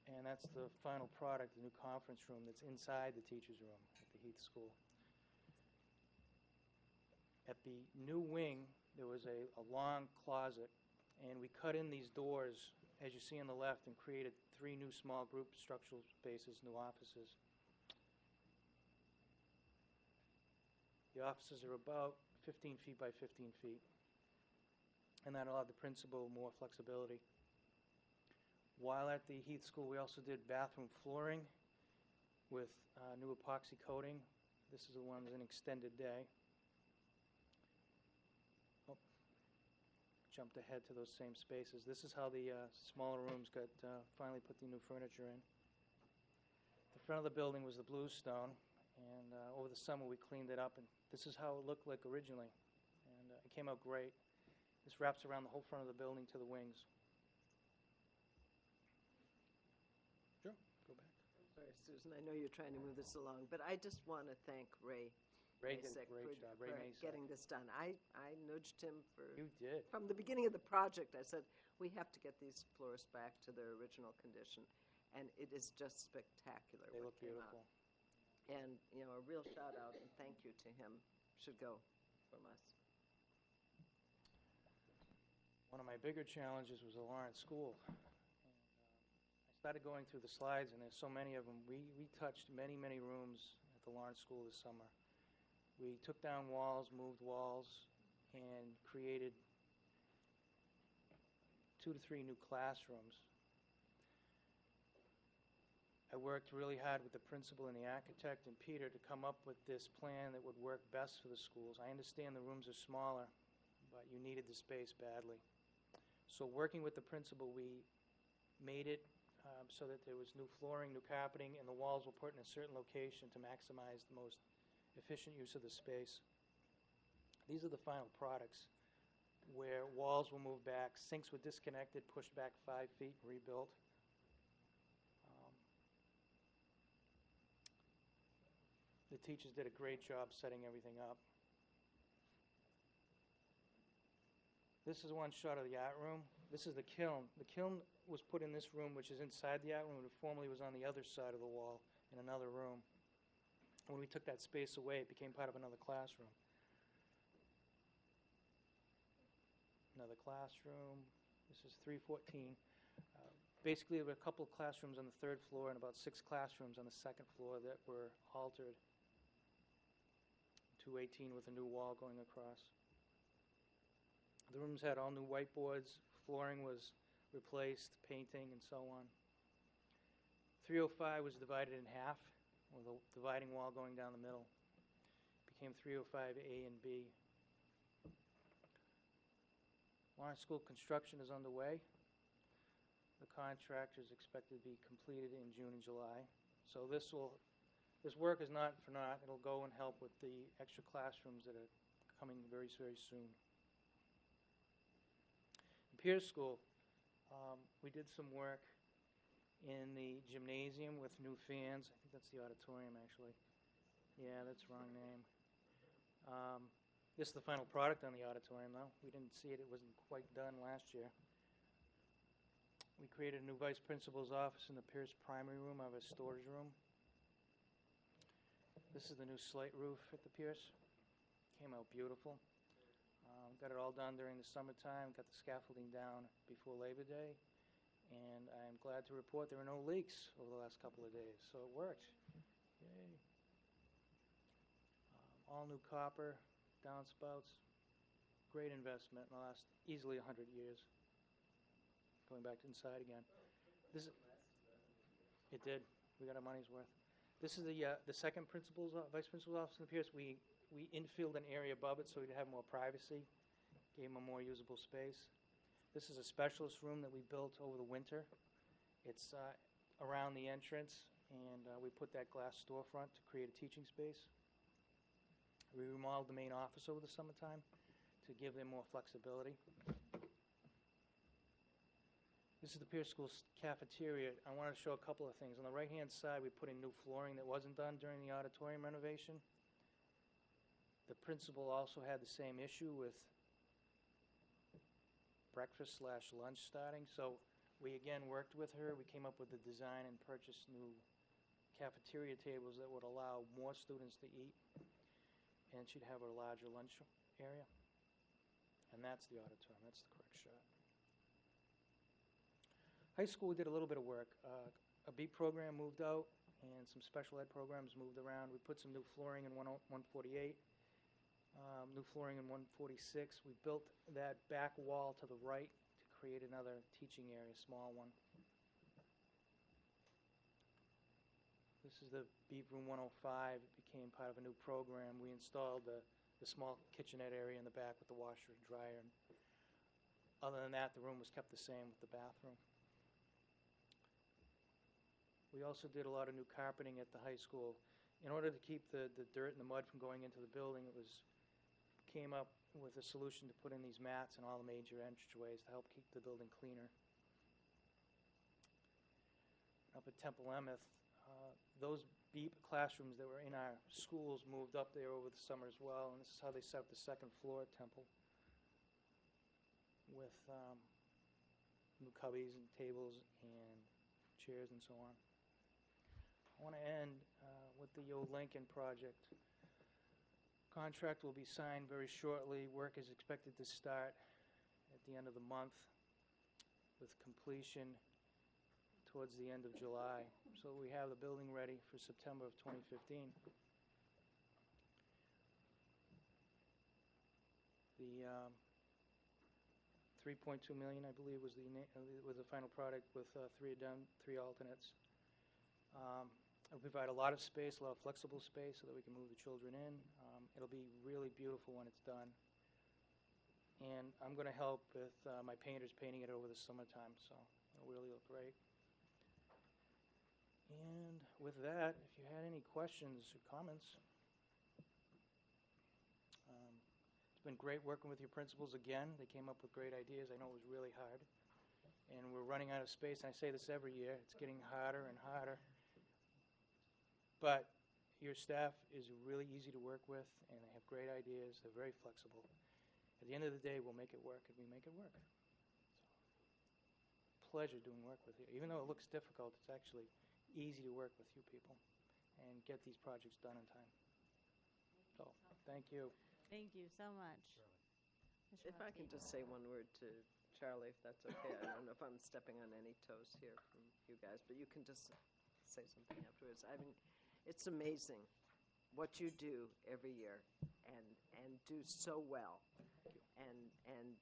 And that's the final product, the new conference room that's inside the teacher's room at the Heath School. At the new wing, there was a long closet, and we cut in these doors, as you see on the left, and created 3 new small group structural spaces, new offices. The offices are about 15 feet by 15 feet, and that allowed the principal more flexibility. While at the Heath School, we also did bathroom flooring with new epoxy coating. This is the one that's an extended day. Oh, jumped ahead to those same spaces. This is how the smaller rooms got finally put the new furniture in. The front of the building was the bluestone, and over the summer we cleaned it up, and this is how it looked like originally, and it came out great. This wraps around the whole front of the building to the wings. Sure, go back. Sorry, Susan, I know you're trying to move this along, but I just want to thank Ray Ray did a Masek great job. Ray for Masek. getting this done. I nudged him You did. from the beginning of the project. I said, we have to get these floors back to their original condition. And it is just spectacular. They what look came beautiful. out. And, a real shout out and thank you to him should go from us. One of my bigger challenges was the Lawrence School. And, I started going through the slides, and there's so many of them. We touched many, many rooms at the Lawrence School this summer. We took down walls, moved walls, and created 2 to 3 new classrooms. I worked really hard with the principal and the architect and Peter to come up with this plan that would work best for the schools. I understand the rooms are smaller, but you needed the space badly. So working with the principal, we made it so that there was new flooring, new carpeting, and the walls were put in a certain location to maximize the most efficient use of the space. These are the final products, where walls were moved back, sinks were disconnected, pushed back 5 feet, and rebuilt. The teachers did a great job setting everything up. This is one shot of the art room. This is the kiln. The kiln was put in this room, which is inside the art room. It formerly was on the other side of the wall in another room. When we took that space away, it became part of another classroom. Another classroom. This is 314. Basically, there were a couple of classrooms on the 3rd floor and about 6 classrooms on the 2nd floor that were altered. 218 with a new wall going across. The rooms had all new whiteboards, flooring was replaced, painting, and so on. 305 was divided in half, with a dividing wall going down the middle. It became 305A and B. Lawrence School construction is underway. The contractor is expected to be completed in June and July. So this work is not for naught. It'll go and help with the extra classrooms that are coming very, very soon. In Pierce School, we did some work in the gymnasium with new fans. I think that's the auditorium, actually. Yeah, that's the wrong name. This is the final product on the auditorium, though. We didn't see it. It wasn't quite done last year. We created a new vice principal's office in the Pierce primary room of a storage room. This is the new slate roof at the Pierce. Came out beautiful. Got it all done during the summertime. Got the scaffolding down before Labor Day. And I'm glad to report there were no leaks over the last couple of days. So it worked. Yay. All new copper, downspouts. Great investment in the last easily 100 years. Going back inside again. It did. We got our money's worth. This is the second vice principal's office in the Pierce. We infilled an area above it so we'd have more privacy, gave them a more usable space. This is a specialist room that we built over the winter. It's around the entrance, and we put that glass storefront to create a teaching space. We remodeled the main office over the summertime to give them more flexibility. This is the Pierce School's cafeteria. I want to show a couple of things. On the right-hand side, we put in new flooring that wasn't done during the auditorium renovation. The principal also had the same issue with breakfast/lunch starting. So we again worked with her. We came up with the design and purchased new cafeteria tables that would allow more students to eat. And she'd have a larger lunch area. And that's the auditorium. That's the correct shot. High school, we did a little bit of work. A beat program moved out, and some special ed programs moved around. We put some new flooring in 148, new flooring in 146. We built that back wall to the right to create another teaching area, small one. This is the beat room 105. It became part of a new program. We installed the small kitchenette area in the back with the washer and dryer. And other than that, the room was kept the same with the bathroom. We also did a lot of new carpeting at the high school. In order to keep the dirt and the mud from going into the building, came up with a solution to put in these mats in all the major entranceways to help keep the building cleaner. Up at Temple Emeth, those BEEP classrooms that were in our schools moved up there over the summer as well, and this is how they set up the 2nd floor at Temple with new cubbies and tables and chairs and so on. I want to end with the old Lincoln project. Contract will be signed very shortly. Work is expected to start at the end of the month with completion towards the end of July. So we have the building ready for September of 2015. The 3.2 million, I believe, was the final product with three alternates. It'll provide a lot of space, a lot of flexible space, so that we can move the children in. It'll be really beautiful when it's done. And I'm going to help with my painters painting it over the summertime, so it'll really look great. And with that, if you had any questions or comments. It's been great working with your principals again. They came up with great ideas. I know it was really hard. And we're running out of space, and I say this every year. It's getting harder and harder. But your staff is really easy to work with, and they have great ideas. They're very flexible. At the end of the day, we'll make it work, and we make it work. So, pleasure doing work with you. Even though it looks difficult, it's actually easy to work with you people and get these projects done in time. So, thank you. Thank you so much. Ms. If I can Swarovski. just say one word to Charlie, if that's okay. I don't know if I'm stepping on any toes here from you guys, but you can just say something afterwards. I mean, it's amazing what you do every year and do so well and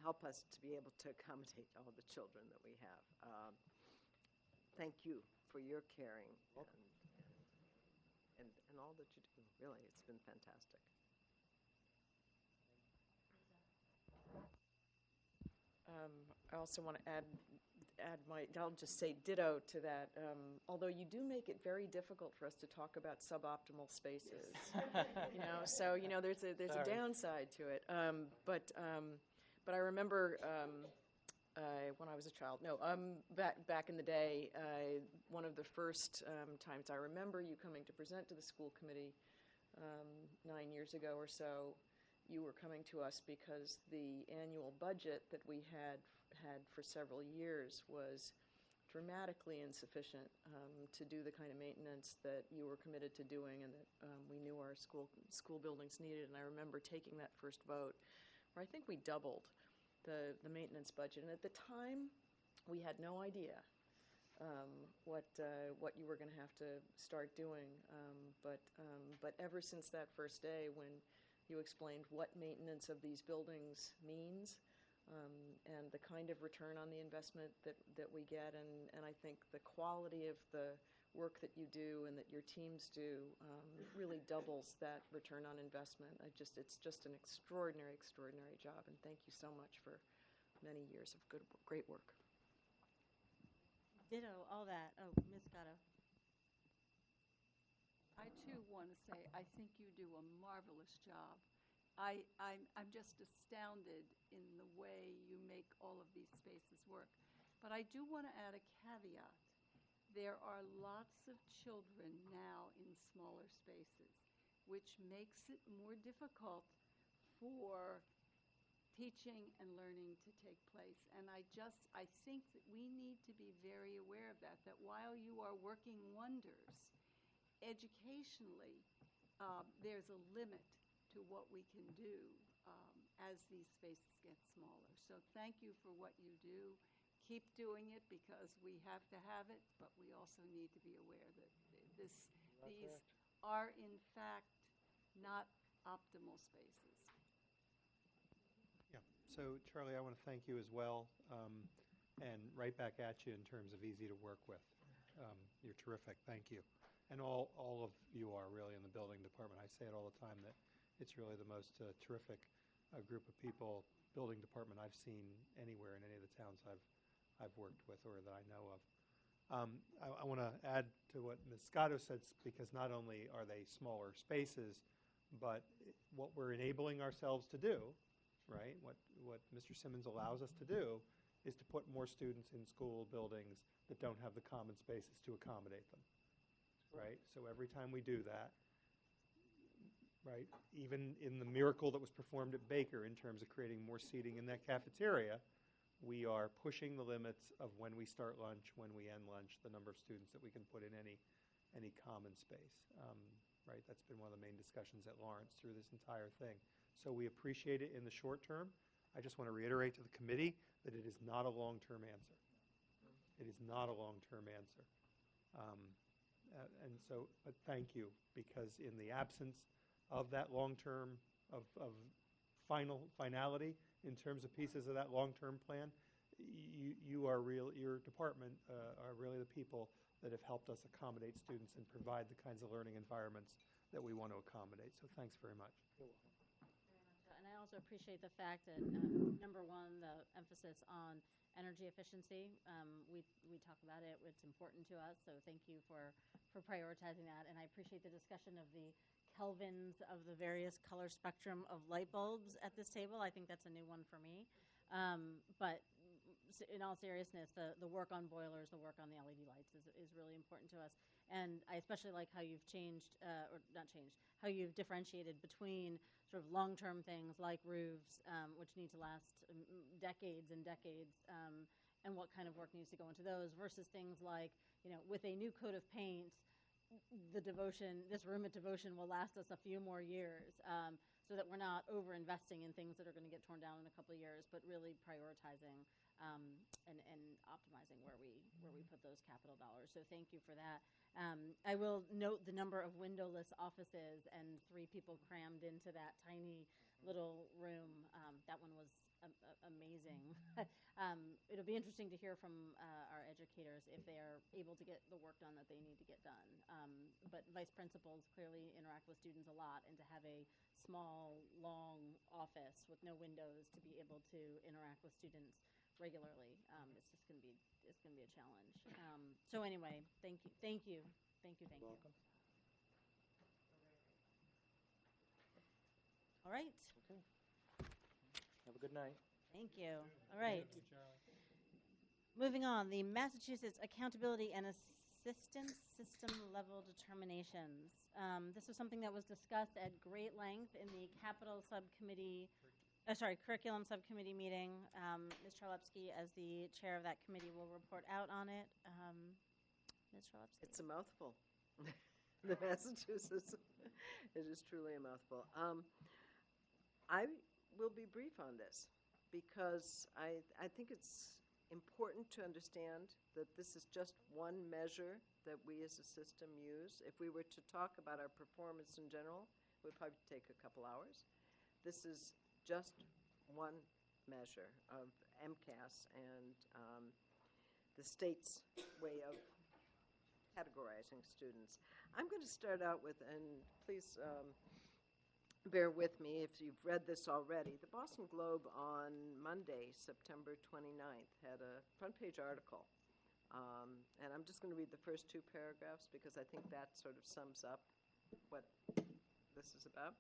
help us to be able to accommodate all the children that we have. Thank you for your caring and all that you do. Really, it's been fantastic. I also want to add I'll just say ditto to that. Although you do make it very difficult for us to talk about suboptimal spaces, so there's a downside to it. But I remember when I was a child. No, back in the day, one of the first times I remember you coming to present to the school committee 9 years ago or so. You were coming to us because the annual budget that we had for several years was dramatically insufficient to do the kind of maintenance that you were committed to doing and that we knew our school buildings needed. And I remember taking that first vote where I think we doubled the maintenance budget. And at the time, we had no idea what you were going to have to start doing. But ever since that first day when you explained what maintenance of these buildings means and the kind of return on the investment that we get. And I think the quality of the work that you do and that your teams do really doubles that return on investment. It's just an extraordinary, extraordinary job. And thank you so much for many years of great work. Ditto, all that. Oh, Ms. Gatto. I, too, want to say I think you do a marvelous job. I'm just astounded in the way you make all of these spaces work. But I do want to add a caveat. There are lots of children now in smaller spaces, which makes it more difficult for teaching and learning to take place. And I think that we need to be very aware of that while you are working wonders, educationally, there's a limit to what we can do as these spaces get smaller. So thank you for what you do. Keep doing it because we have to have it, but we also need to be aware that these are, in fact, not optimal spaces. Yeah. So, Charlie, I want to thank you as well, and right back at you in terms of easy to work with. You're terrific. Thank you. And all of you are really in the building department. I say it all the time that it's really the most terrific group of people, building department I've seen anywhere in any of the towns I've worked with or that I know of. I want to add to what Ms. Scotto said, because not only are they smaller spaces, but what we're enabling ourselves to do, right, what Mr. Simmons allows us to do is to put more students in school buildings that don't have the common spaces to accommodate them, right? So every time we do that, right, even in the miracle that was performed at Baker in terms of creating more seating in that cafeteria, we are pushing the limits of when we start lunch, when we end lunch, the number of students that we can put in any common space, right? That's been one of the main discussions at Lawrence through this entire thing. So we appreciate it in the short term. I just want to reiterate to the committee that it is not a long-term answer. It is not a long-term answer. And so, but thank you, because in the absence of that long-term, of finality in terms of pieces of that long-term plan, your department are really the people that have helped us accommodate students and provide the kinds of learning environments that we want to accommodate. So thanks very much. And I also appreciate the fact that, number one, the emphasis on energy efficiency. We talk about it, it's important to us, so thank you for prioritizing that. And I appreciate the discussion of the kelvins of the various color spectrum of light bulbs at this table. I think that's a new one for me. But in all seriousness, the work on boilers, the work on the LED lights is really important to us. And I especially like how you've changed, or not changed, how you've differentiated between sort of long-term things like roofs, which need to last decades and decades, and what kind of work needs to go into those, versus things like, with a new coat of paint, this room at Devotion will last us a few more years, so that we're not over-investing in things that are going to get torn down in a couple of years, but really prioritizing and optimizing where we put those capital dollars. So thank you for that. I will note the number of windowless offices and 3 people crammed into that tiny little room. That one was amazing. It'll be interesting to hear from our educators if they are able to get the work done that they need to get done. But vice principals clearly interact with students a lot, and to have a small, long office with no windows to be able to interact with students regularly, it's just going to be a challenge. So anyway, thank you. Welcome. All right. Okay. Have a good night. Thank you. All right. Moving on, the Massachusetts Accountability and Assistance System Level Determinations. This was something that was discussed at great length in the Curriculum Subcommittee meeting. Ms. Charlepski, as the chair of that committee, will report out on it. Ms. Charlepski? It's a mouthful. The Massachusetts, it is truly a mouthful. I will be brief on this because I think it's important to understand that this is just one measure that we as a system use. If we were to talk about our performance in general, it would probably take a couple hours. This is just one measure of MCAS and the state's way of categorizing students. I'm going to start out with, and please bear with me if you've read this already. The Boston Globe on Monday, September 29th, had a front-page article. And I'm just going to read the first 2 paragraphs because I think that sort of sums up what this is about.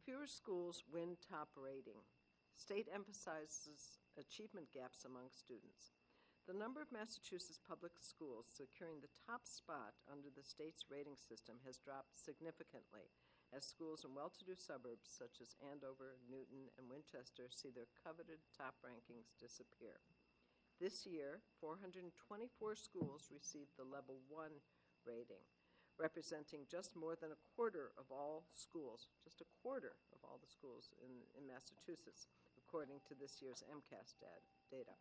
Fewer schools win top rating. State emphasizes achievement gaps among students. The number of Massachusetts public schools securing the top spot under the state's rating system has dropped significantly as schools in well-to-do suburbs such as Andover, Newton, and Winchester see their coveted top rankings disappear. This year, 424 schools received the level 1 rating, representing just more than a quarter of all schools, just a quarter of all the schools in Massachusetts, according to this year's MCAS data.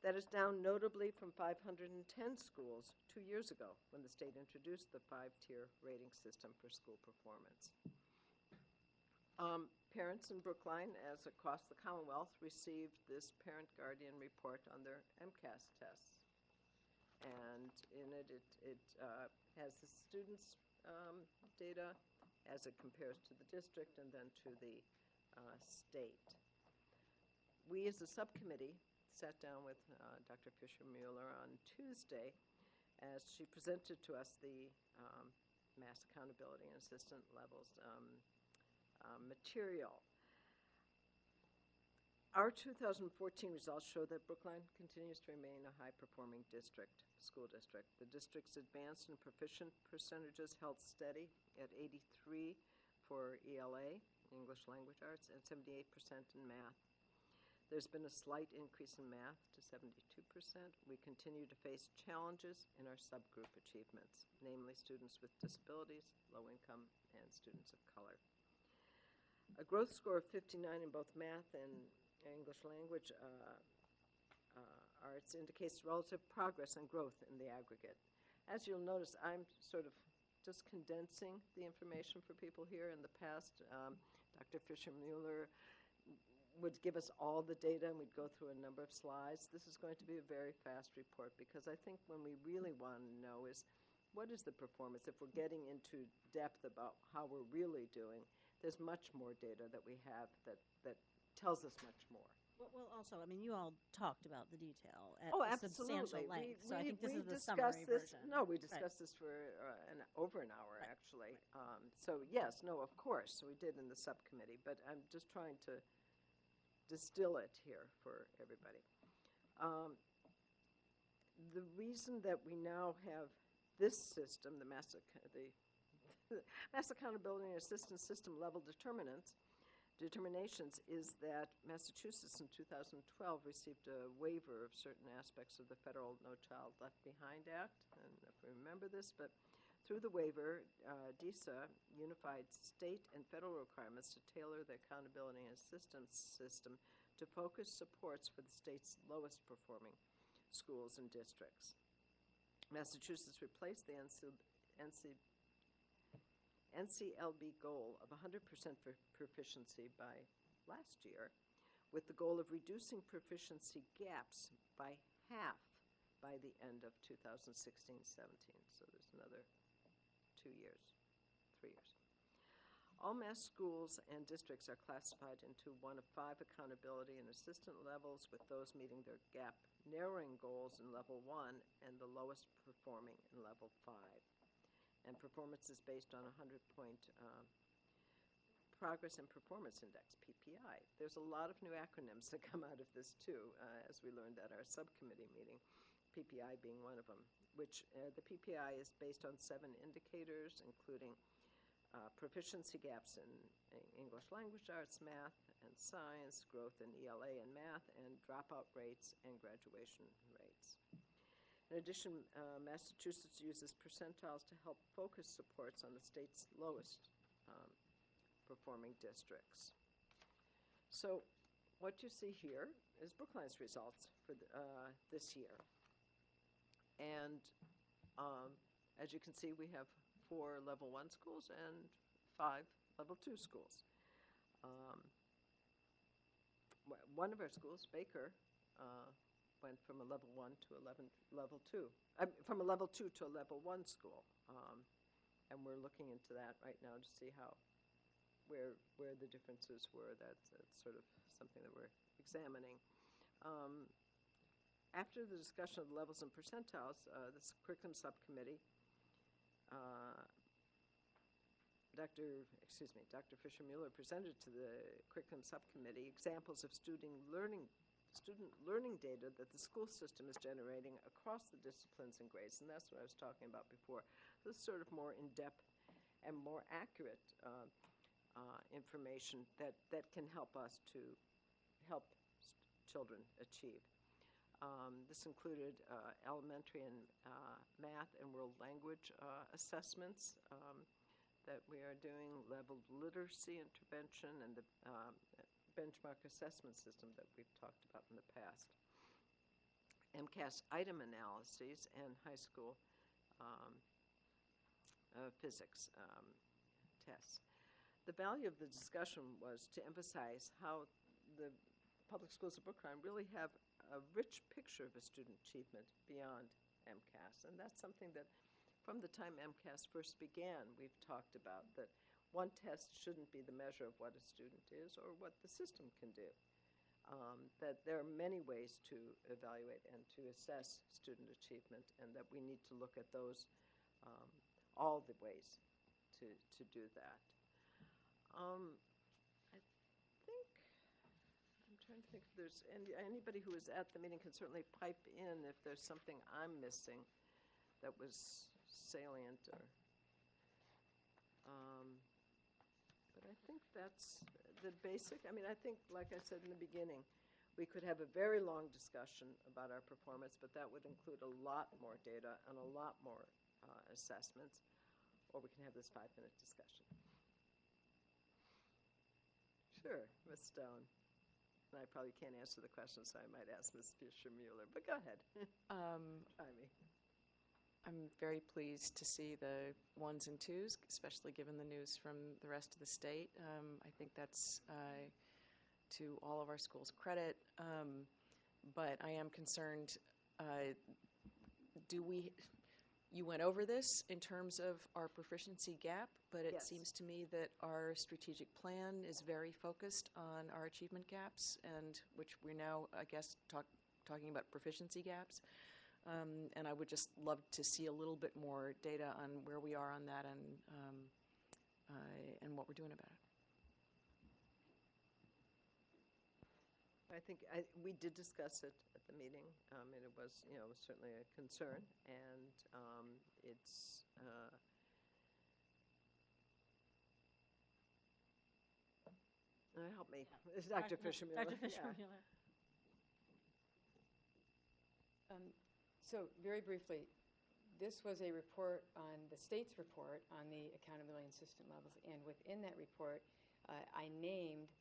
That is down notably from 510 schools 2 years ago when the state introduced the 5-tier rating system for school performance. Parents in Brookline, as across the Commonwealth, received this parent-guardian report on their MCAS tests. And in it, it has the students' data as it compares to the district and then to the state. We as a subcommittee sat down with Dr. Fisher-Mueller on Tuesday as she presented to us the Mass Accountability and Assistant Levels material. Our 2014 results show that Brookline continues to remain a high-performing school district. The district's advanced and proficient percentages held steady at 83 for ELA, English Language Arts, and 78% in math. There's been a slight increase in math to 72%. We continue to face challenges in our subgroup achievements, namely students with disabilities, low income, and students of color. A growth score of 59 in both math and English Language Arts indicates relative progress and growth in the aggregate. As you'll notice, I'm sort of just condensing the information for people here. In the past, Dr. Fisher-Mueller would give us all the data, and we'd go through a number of slides. This is going to be a very fast report, because I think when we really want to know is, what is the performance? If we're getting into depth about how we're really doing, there's much more data that we have that tells us much more. Well, also, I mean, you all talked about the detail at Oh, a substantial absolutely. length, so I think this We is the discussed summary this. version. No, we Right. discussed this for over an hour, Right. actually. So yes, no, of course, we did in the subcommittee, but I'm just trying to distill it here for everybody. The reason that we now have this system, the Mass Accountability and Assistance System level determinations, is that Massachusetts in 2012 received a waiver of certain aspects of the federal No Child Left Behind Act, and if we remember this, but through the waiver, DISA unified state and federal requirements to tailor the accountability and assistance system to focus supports for the state's lowest performing schools and districts. Massachusetts replaced the NCLB goal of 100% for proficiency by last year with the goal of reducing proficiency gaps by half by the end of 2016-17. So there's another 3 years. All Mass schools and districts are classified into one of 5 accountability and assistant levels, with those meeting their gap narrowing goals in level 1 and the lowest performing in level 5. And performance is based on a 100-point Progress and Performance Index, PPI. There's a lot of new acronyms that come out of this, too, as we learned at our subcommittee meeting, PPI being one of them, which the PPI is based on 7 indicators, including proficiency gaps in English language arts, math, and science, growth in ELA and math, and dropout rates and graduation rates. In addition, Massachusetts uses percentiles to help focus supports on the state's lowest performing districts. So what you see here is Brookline's results for this year. And as you can see, we have 4 level 1 schools and 5 level 2 schools. One of our schools, Baker, went from a level 1 to a level 2, from a level 2 to a level 1 school. And we're looking into that right now to see where the differences were. That's sort of something that we're examining. After the discussion of the levels and percentiles, this curriculum subcommittee, Dr. Fisher-Mueller presented to the curriculum subcommittee examples of student learning data that the school system is generating across the disciplines and grades, and that's what I was talking about before. This is sort of more in-depth and more accurate information that can help us to help children achieve. This included elementary and math and world language assessments that we are doing, level literacy intervention, and the benchmark assessment system that we've talked about in the past. MCAS item analyses and high school physics tests. The value of the discussion was to emphasize how the public schools of Brookline really have a rich picture of a student achievement beyond MCAS. And that's something that from the time MCAS first began, we've talked about, that one test shouldn't be the measure of what a student is or what the system can do. That there are many ways to evaluate and to assess student achievement, and that we need to look at those, all the ways to do that. I'm trying to think if there's anybody who was at the meeting can certainly pipe in if there's something I'm missing that was salient, or but I think that's the basic. I mean, I think, like I said in the beginning, we could have a very long discussion about our performance, but that would include a lot more data and a lot more assessments, or we can have this 5-minute discussion. Sure, Ms. Stone. And I probably can't answer the question, so I might ask Ms. Fisher-Mueller, but go ahead. Try me. I'm very pleased to see the 1s and 2s, especially given the news from the rest of the state. I think that's to all of our schools' credit, but I am concerned, you went over this in terms of our proficiency gap, but it Yes. seems to me that our strategic plan is very focused on our achievement gaps, and which we're now, I guess, talking about proficiency gaps. And I would just love to see a little bit more data on where we are on that and what we're doing about it. I think we did discuss it at the meeting, and it was, certainly a concern, and it's, help me, it's Dr. Fisher-Mueller. Dr. Yeah. Fisher-Mueller. So very briefly, this was a report on the state's report on the accountability and system levels, and within that report, I named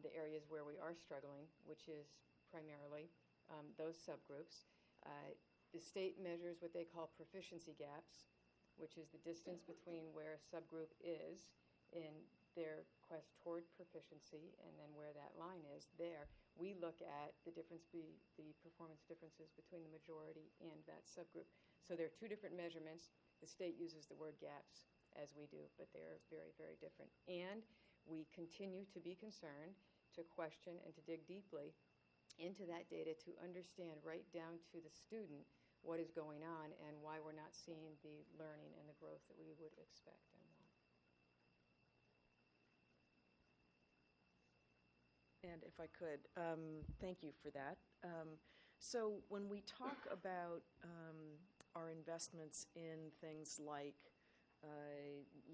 the areas where we are struggling, which is primarily those subgroups. The state measures what they call proficiency gaps, which is the distance between where a subgroup is in their quest toward proficiency and then where that line is there. We look at the performance differences between the majority and that subgroup. So there are two different measurements. The state uses the word gaps as we do, but they're very, very different. And we continue to be concerned, to question, and to dig deeply into that data to understand right down to the student what is going on and why we're not seeing the learning and the growth that we would expect and want. And if I could, thank you for that. So when we talk about our investments in things like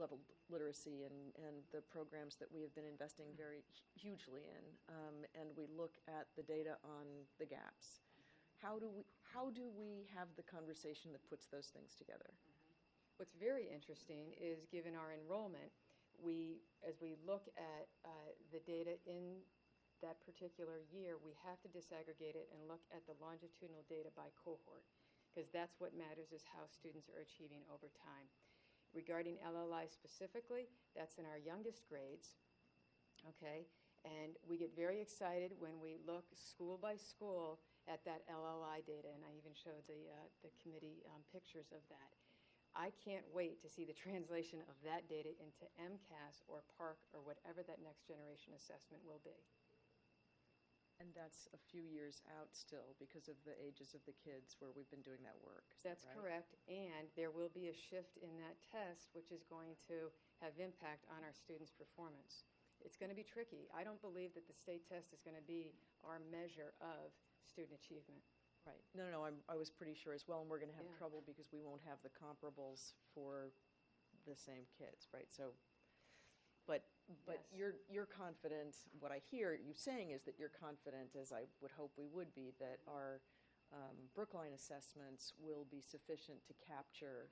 level literacy and the programs that we have been investing very hugely in, and we look at the data on the gaps, how do we have the conversation that puts those things together? What's very interesting is, given our enrollment, as we look at the data in that particular year, we have to disaggregate it and look at the longitudinal data by cohort, because that's what matters, is how students are achieving over time. Regarding LLI specifically, that's in our youngest grades, okay? And we get very excited when we look school by school at that LLI data, and I even showed the committee pictures of that. I can't wait to see the translation of that data into MCAS or PARCC or whatever that next generation assessment will be. And that's a few years out still because of the ages of the kids where we've been doing that work. Is that That's right? correct, and there will be a shift in that test, which is going to have impact on our students' performance. It's going to be tricky. I don't believe that the state test is going to be our measure of student achievement. Right. No, I was pretty sure as well, and we're going to have Yeah. trouble because we won't have the comparables for the same kids, right? So, but Yes. you're confident. What I hear you saying is that you're confident, as I would hope we would be, that our Brookline assessments will be sufficient to capture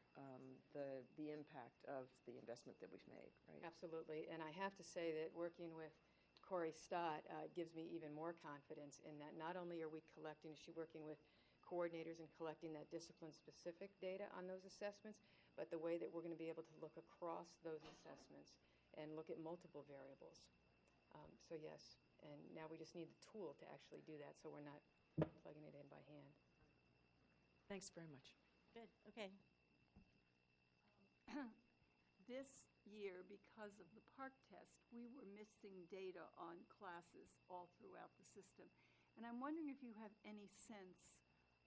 the impact of the investment that we've made, right? Absolutely, and I have to say that working with Corey Stott gives me even more confidence in that. Not only are we collecting, is she working with coordinators and collecting that discipline-specific data on those assessments, but the way that we're going to be able to look across those assessments and look at multiple variables. So yes, and now we just need the tool to actually do that, so we're not plugging it in by hand. Thanks very much. Good, okay. This year, because of the PARCC test, we were missing data on classes all throughout the system. And I'm wondering if you have any sense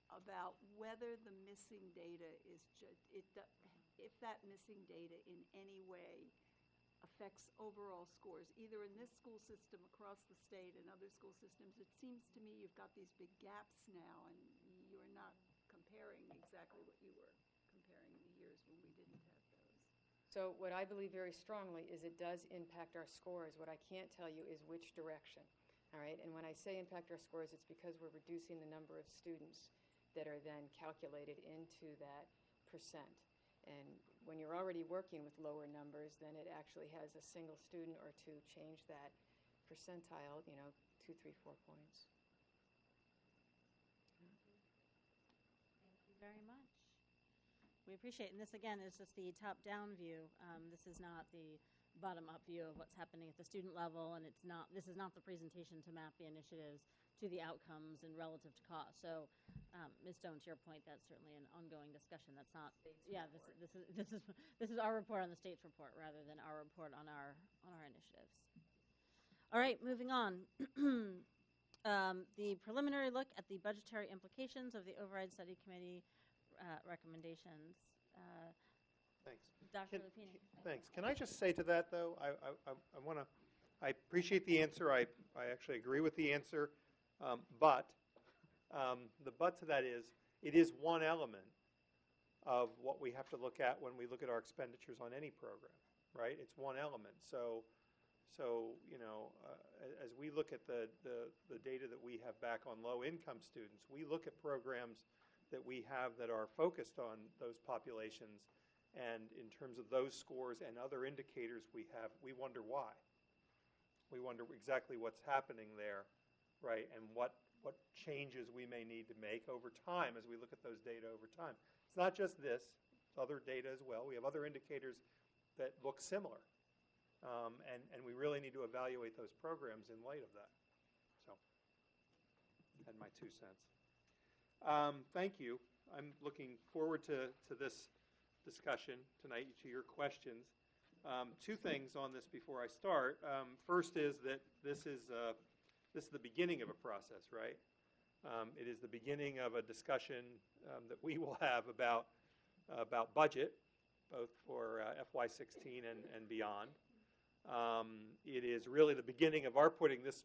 about whether the missing data is if that missing data in any way affects overall scores, either in this school system across the state and other school systems. It seems to me you've got these big gaps now, and you're not comparing exactly what you were comparing in the years when we didn't have those. So what I believe very strongly is it does impact our scores. What I can't tell you is which direction, all right? And when I say impact our scores, it's because we're reducing the number of students that are then calculated into that percent. And when you're already working with lower numbers, then it actually has a single student or two change that percentile, 2, 3, 4 points. Thank you very much. We appreciate it. And this, again, is just the top-down view. This is not the bottom-up view of what's happening at the student level, and this is not the presentation to map the initiatives to the outcomes and relative to cost. So, Ms. Stone, to your point, that's certainly an ongoing discussion. That's not, this is our report on the state's report rather than our report on our initiatives. All right, moving on. The preliminary look at the budgetary implications of the Override Study Committee recommendations. Thanks. Dr. Lupini. Thanks. Can I just say to that, though, I appreciate the answer. I actually agree with the answer. But the but to that is, it is one element of what we have to look at when we look at our expenditures on any program, right? It's one element. So you know, as we look at the data that we have back on low-income students, we look at programs that we have that are focused on those populations, and in terms of those scores and other indicators we have, we wonder why. We wonder exactly what's happening there, right, and what changes we may need to make over time as we look at those data over time. It's not just this, it's other data as well. We have other indicators that look similar, and we really need to evaluate those programs in light of that. So, had my 2 cents. Thank you. I'm looking forward to this discussion tonight, to your questions. 2 things on this before I start. First is that this is the beginning of a process, right? It is the beginning of a discussion that we will have about budget, both for FY16 and beyond. It is really the beginning of our putting this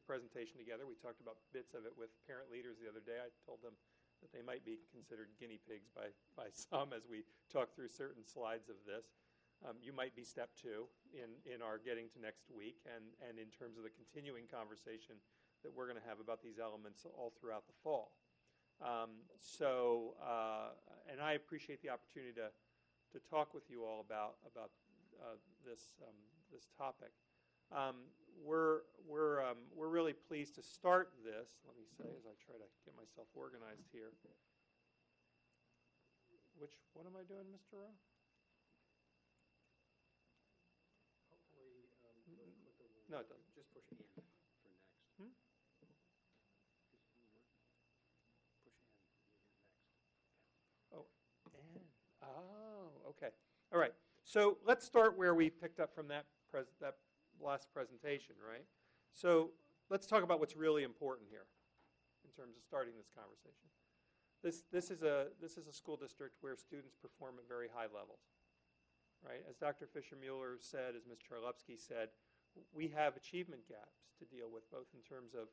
presentation together. We talked about bits of it with parent leaders the other day. I told them that they might be considered guinea pigs by some as we talk through certain slides of this. You might be step 2 in our getting to next week, and in terms of the continuing conversation that we're going to have about these elements all throughout the fall. And I appreciate the opportunity to talk with you all about this topic. We're really pleased to start this. Let me say, as I try to get myself organized here. What am I doing, Mr. Rowe? No, it doesn't. Just push in for next. Hmm? Push in for next. Oh, and okay. All right. So let's start where we picked up from that last presentation, right? So let's talk about what's really important here in terms of starting this conversation. This is a school district where students perform at very high levels, right? As Dr. Fisher-Mueller said, as Ms. Charlupski said, we have achievement gaps to deal with, both in terms of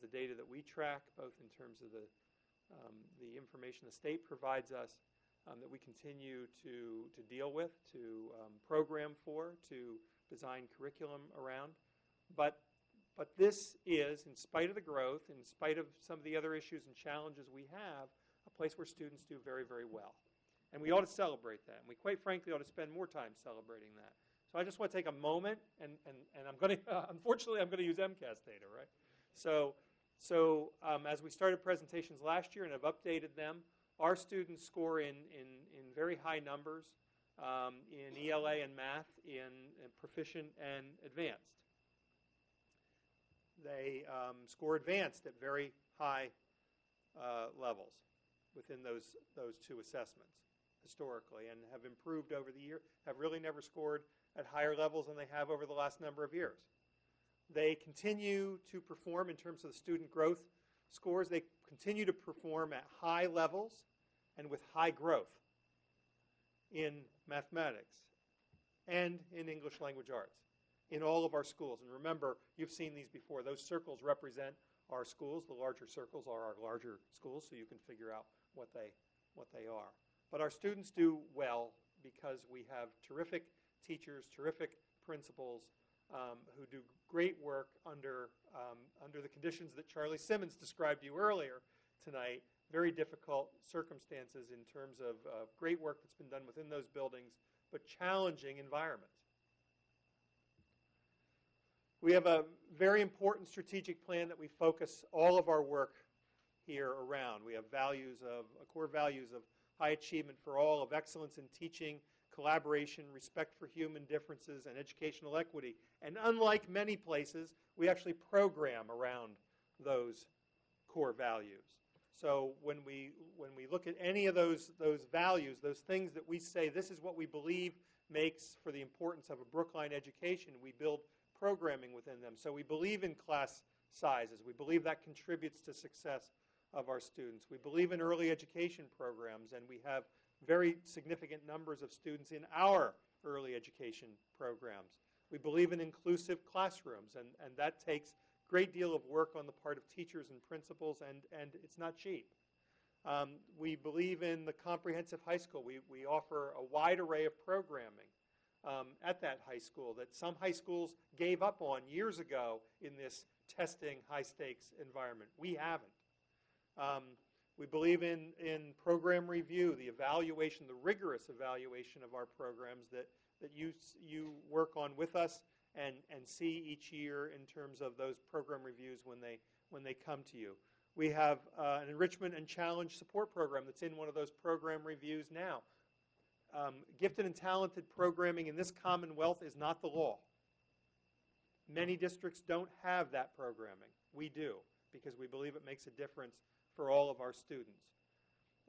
the data that we track, both in terms of the information the state provides us, that we continue to deal with, to program for, to design curriculum around. But this is, in spite of the growth, in spite of some of the other issues and challenges we have, a place where students do very, very well. And we ought to celebrate that. And we quite frankly ought to spend more time celebrating that. So I just want to take a moment, and I'm going to, unfortunately, I'm going to use MCAS data, right? So as we started presentations last year and have updated them, our students score in very high numbers in ELA and math, in proficient and advanced. They score advanced at very high levels within those 2 assessments historically, and have improved over the year, have really never scored at higher levels than they have over the last number of years. They continue to perform in terms of the student growth scores. They continue to perform at high levels and with high growth in mathematics and in English language arts in all of our schools. And remember, you've seen these before. Those circles represent our schools. The larger circles are our larger schools, so you can figure out what they are. But our students do well because we have terrific teachers, terrific principals who do great work under the conditions that Charlie Simmons described to you earlier tonight. Very difficult circumstances in terms of great work that's been done within those buildings, but challenging environments. We have a very important strategic plan that we focus all of our work here around. We have core values of high achievement for all, of excellence in teaching, collaboration, respect for human differences, and educational equity. And unlike many places, we actually program around those core values. So when we look at any of those values, those things that we say, this is what we believe makes for the importance of a Brookline education, we build programming within them. So we believe in class sizes. We believe that contributes to success of our students. We believe in early education programs, and we have very significant numbers of students in our early education programs. We believe in inclusive classrooms, and that takes a great deal of work on the part of teachers and principals, and it's not cheap. We believe in the comprehensive high school. We offer a wide array of programming at that high school that some high schools gave up on years ago in this testing, high-stakes environment. We haven't. We believe in program review, the evaluation, the rigorous evaluation of our programs that you work on with us and see each year in terms of those program reviews when they come to you. We have an enrichment and challenge support program that's in one of those program reviews now. Gifted and talented programming in this Commonwealth is not the law. Many districts don't have that programming. We do, because we believe it makes a difference for all of our students.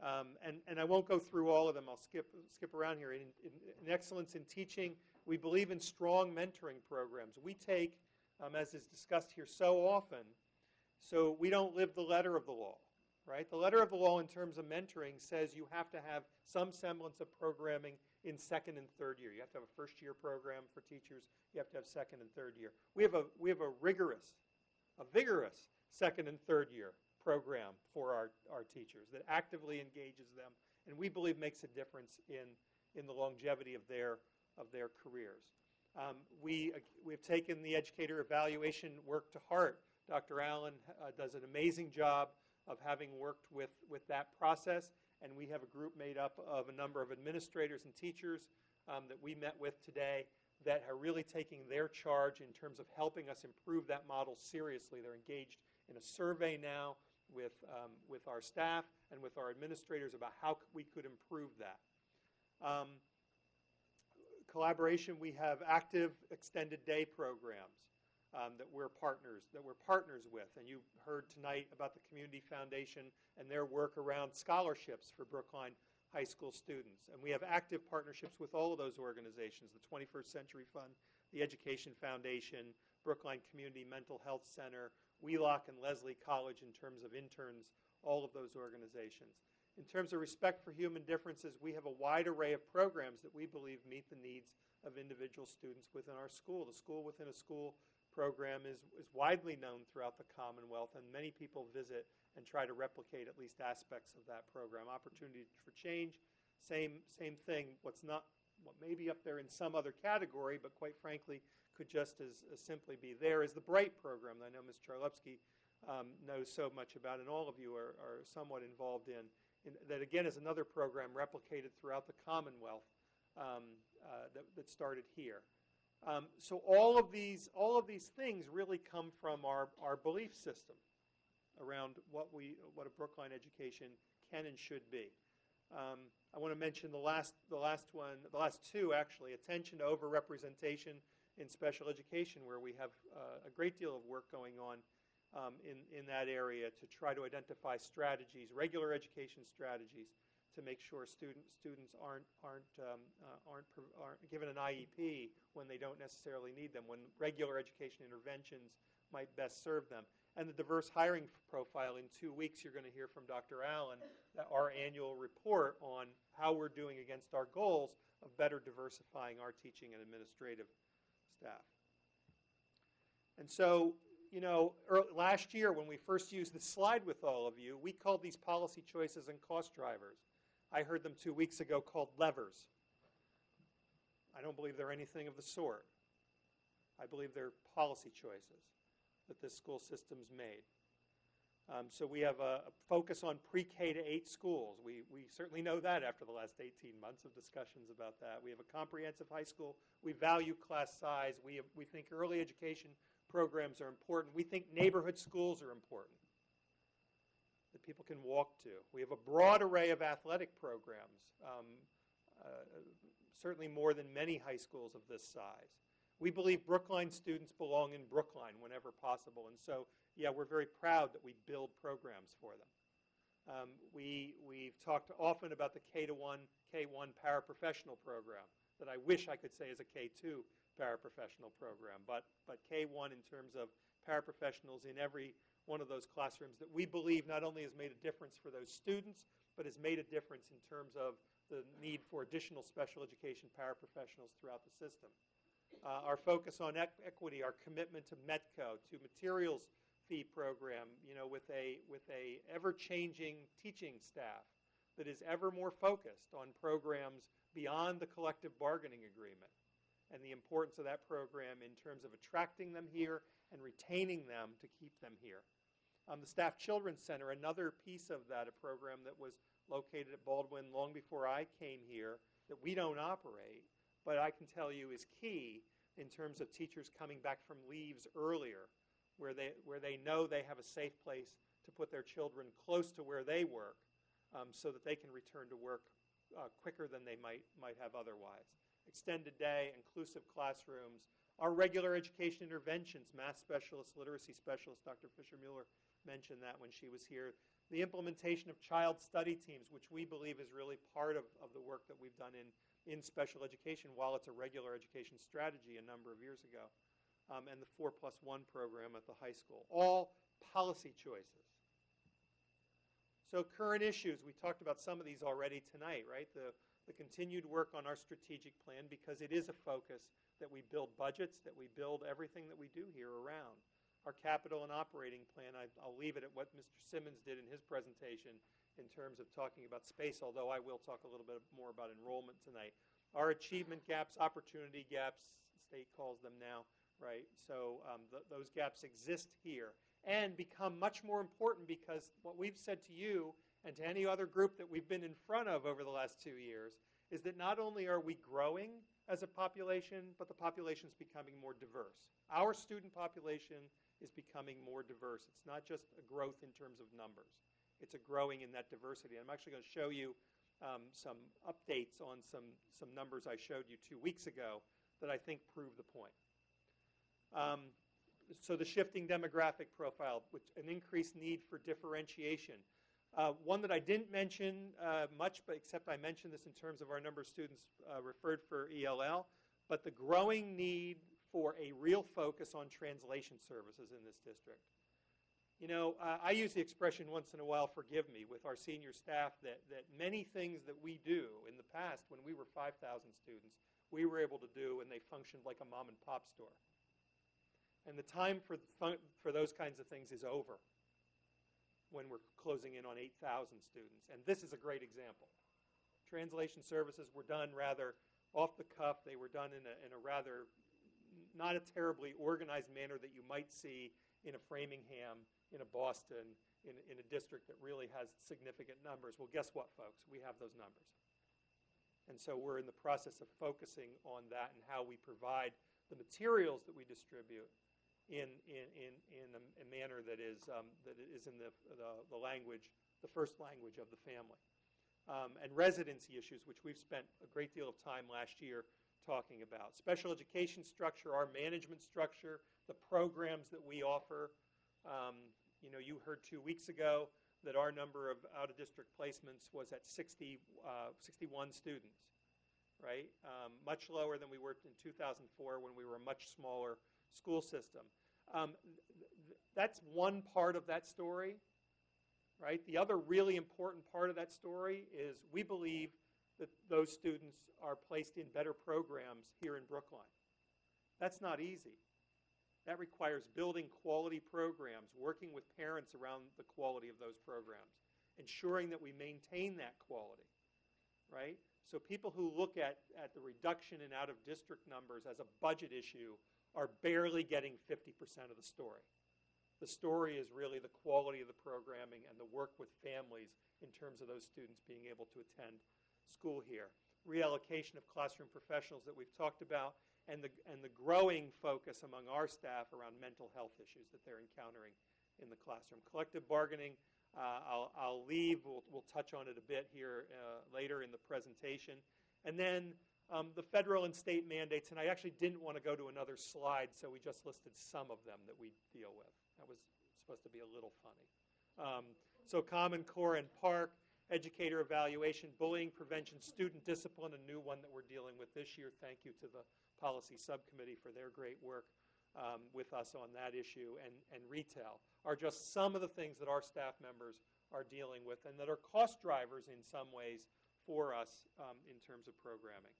And I won't go through all of them. I'll skip around here. In excellence in teaching, we believe in strong mentoring programs. We take, as is discussed here so often, so we don't live the letter of the law, right? The letter of the law in terms of mentoring says you have to have some semblance of programming in second and third year. You have to have a first-year program for teachers. You have to have second and third year. We have a vigorous second and third year program for our teachers that actively engages them, and we believe makes a difference in the longevity of their careers. We've taken the educator evaluation work to heart. Dr. Allen does an amazing job of having worked with that process, and we have a group made up of a number of administrators and teachers that we met with today that are really taking their charge in terms of helping us improve that model seriously. They're engaged in a survey now with our staff and with our administrators about how we could improve that. Collaboration, we have active extended day programs that we're partners with, and you heard tonight about the Community Foundation and their work around scholarships for Brookline High School students. And we have active partnerships with all of those organizations, the 21st Century Fund, the Education Foundation, Brookline Community Mental Health Center, Wheelock and Leslie College in terms of interns, all of those organizations. In terms of respect for human differences, we have a wide array of programs that we believe meet the needs of individual students within our school. The School Within a School program is widely known throughout the Commonwealth, and many people visit and try to replicate at least aspects of that program. Opportunity for Change, same thing. What may be up there in some other category, but quite frankly could just as simply be there, is the BRIGHT program that I know Ms. Charlevsky knows so much about, and all of you are somewhat involved in. That again is another program replicated throughout the Commonwealth that started here. So all of these things really come from our belief system around what a Brookline education can and should be. I want to mention the last two actually: attention to overrepresentation in special education, where we have a great deal of work going on in that area to try to identify strategies, regular education strategies, to make sure students aren't given an IEP when they don't necessarily need them, when regular education interventions might best serve them. And the diverse hiring profile. In 2 weeks, you're going to hear from Dr. Allen our annual report on how we're doing against our goals of better diversifying our teaching and administrative staff. And so, last year when we first used this slide with all of you, we called these policy choices and cost drivers. I heard them 2 weeks ago called levers. I don't believe they're anything of the sort. I believe they're policy choices that this school system's made. So we have a focus on pre-K to 8 schools. We certainly know that after the last 18 months of discussions about that. We have a comprehensive high school. We value class size. We think early education programs are important. We think neighborhood schools are important that people can walk to. We have a broad array of athletic programs, certainly more than many high schools of this size. We believe Brookline students belong in Brookline whenever possible, and so, yeah, we're very proud that we build programs for them. We've talked often about the K-1 paraprofessional program that I wish I could say is a K-2 paraprofessional program, but K-1 in terms of paraprofessionals in every one of those classrooms that we believe not only has made a difference for those students, but has made a difference in terms of the need for additional special education paraprofessionals throughout the system. Our focus on equity, our commitment to METCO, to materials fee program, with a ever-changing teaching staff that is ever more focused on programs beyond the collective bargaining agreement, and the importance of that program in terms of attracting them here and retaining them to keep them here. The Staff Children's Center, another piece of that, a program that was located at Baldwin long before I came here, that we don't operate, but I can tell you is key in terms of teachers coming back from leaves earlier, where they know they have a safe place to put their children close to where they work, so that they can return to work quicker than they might have otherwise. Extended day, inclusive classrooms, our regular education interventions, math specialists, literacy specialists, Dr. Fisher-Mueller mentioned that when she was here. The implementation of child study teams, which we believe is really part of the work that we've done in special education while it's a regular education strategy a number of years ago. And the 4+1 program at the high school. All policy choices. So current issues, we talked about some of these already tonight, right? The continued work on our strategic plan, because it is a focus that we build budgets, that we build everything that we do here around. Our capital and operating plan, I'll leave it at what Mr. Simmons did in his presentation in terms of talking about space, although I will talk a little bit more about enrollment tonight. Our achievement gaps, opportunity gaps, the state calls them now, right? So those gaps exist here and become much more important, because what we've said to you and to any other group that we've been in front of over the last 2 years is that not only are we growing as a population, but the population is becoming more diverse. Our student population is becoming more diverse. It's not just a growth in terms of numbers. It's a growing in that diversity. I'm actually going to show you some updates on some numbers I showed you 2 weeks ago that I think prove the point. So the shifting demographic profile, which an increased need for differentiation. One that I didn't mention much, but except I mentioned this in terms of our number of students referred for ELL, but the growing need for a real focus on translation services in this district. I use the expression once in a while, forgive me, with our senior staff that many things that we do in the past when we were 5,000 students, we were able to do, and they functioned like a mom and pop store. And the time for those kinds of things is over when we're closing in on 8,000 students. And this is a great example. Translation services were done rather off the cuff. They were done in a rather not a terribly organized manner that you might see in a Framingham, in a Boston, in a district that really has significant numbers. Well, guess what, folks? We have those numbers. And so we're in the process of focusing on that and how we provide the materials that we distribute in a manner that is in the language, the first language of the family. And residency issues, which we've spent a great deal of time last year talking about. Special education structure, our management structure, the programs that we offer. You heard 2 weeks ago that our number of out-of-district placements was at 61 students, right? Much lower than we were in 2004 when we were a much smaller school system. That's one part of that story, right? The other really important part of that story is we believe that those students are placed in better programs here in Brookline. That's not easy. That requires building quality programs, working with parents around the quality of those programs, ensuring that we maintain that quality, right? So people who look at the reduction in out-of-district numbers as a budget issue are barely getting 50% of the story. The story is really the quality of the programming and the work with families in terms of those students being able to attend school here. Reallocation of classroom professionals that we've talked about, and the growing focus among our staff around mental health issues that they're encountering in the classroom. Collective bargaining, I'll leave. We'll touch on it a bit here later in the presentation. And then the federal and state mandates, and I actually didn't want to go to another slide, so we just listed some of them that we deal with. That was supposed to be a little funny. So Common Core and Park, educator evaluation, bullying prevention, student discipline, a new one that we're dealing with this year. Thank you to the policy subcommittee for their great work with us on that issue, and retail are just some of the things that our staff members are dealing with and that are cost drivers in some ways for us in terms of programming.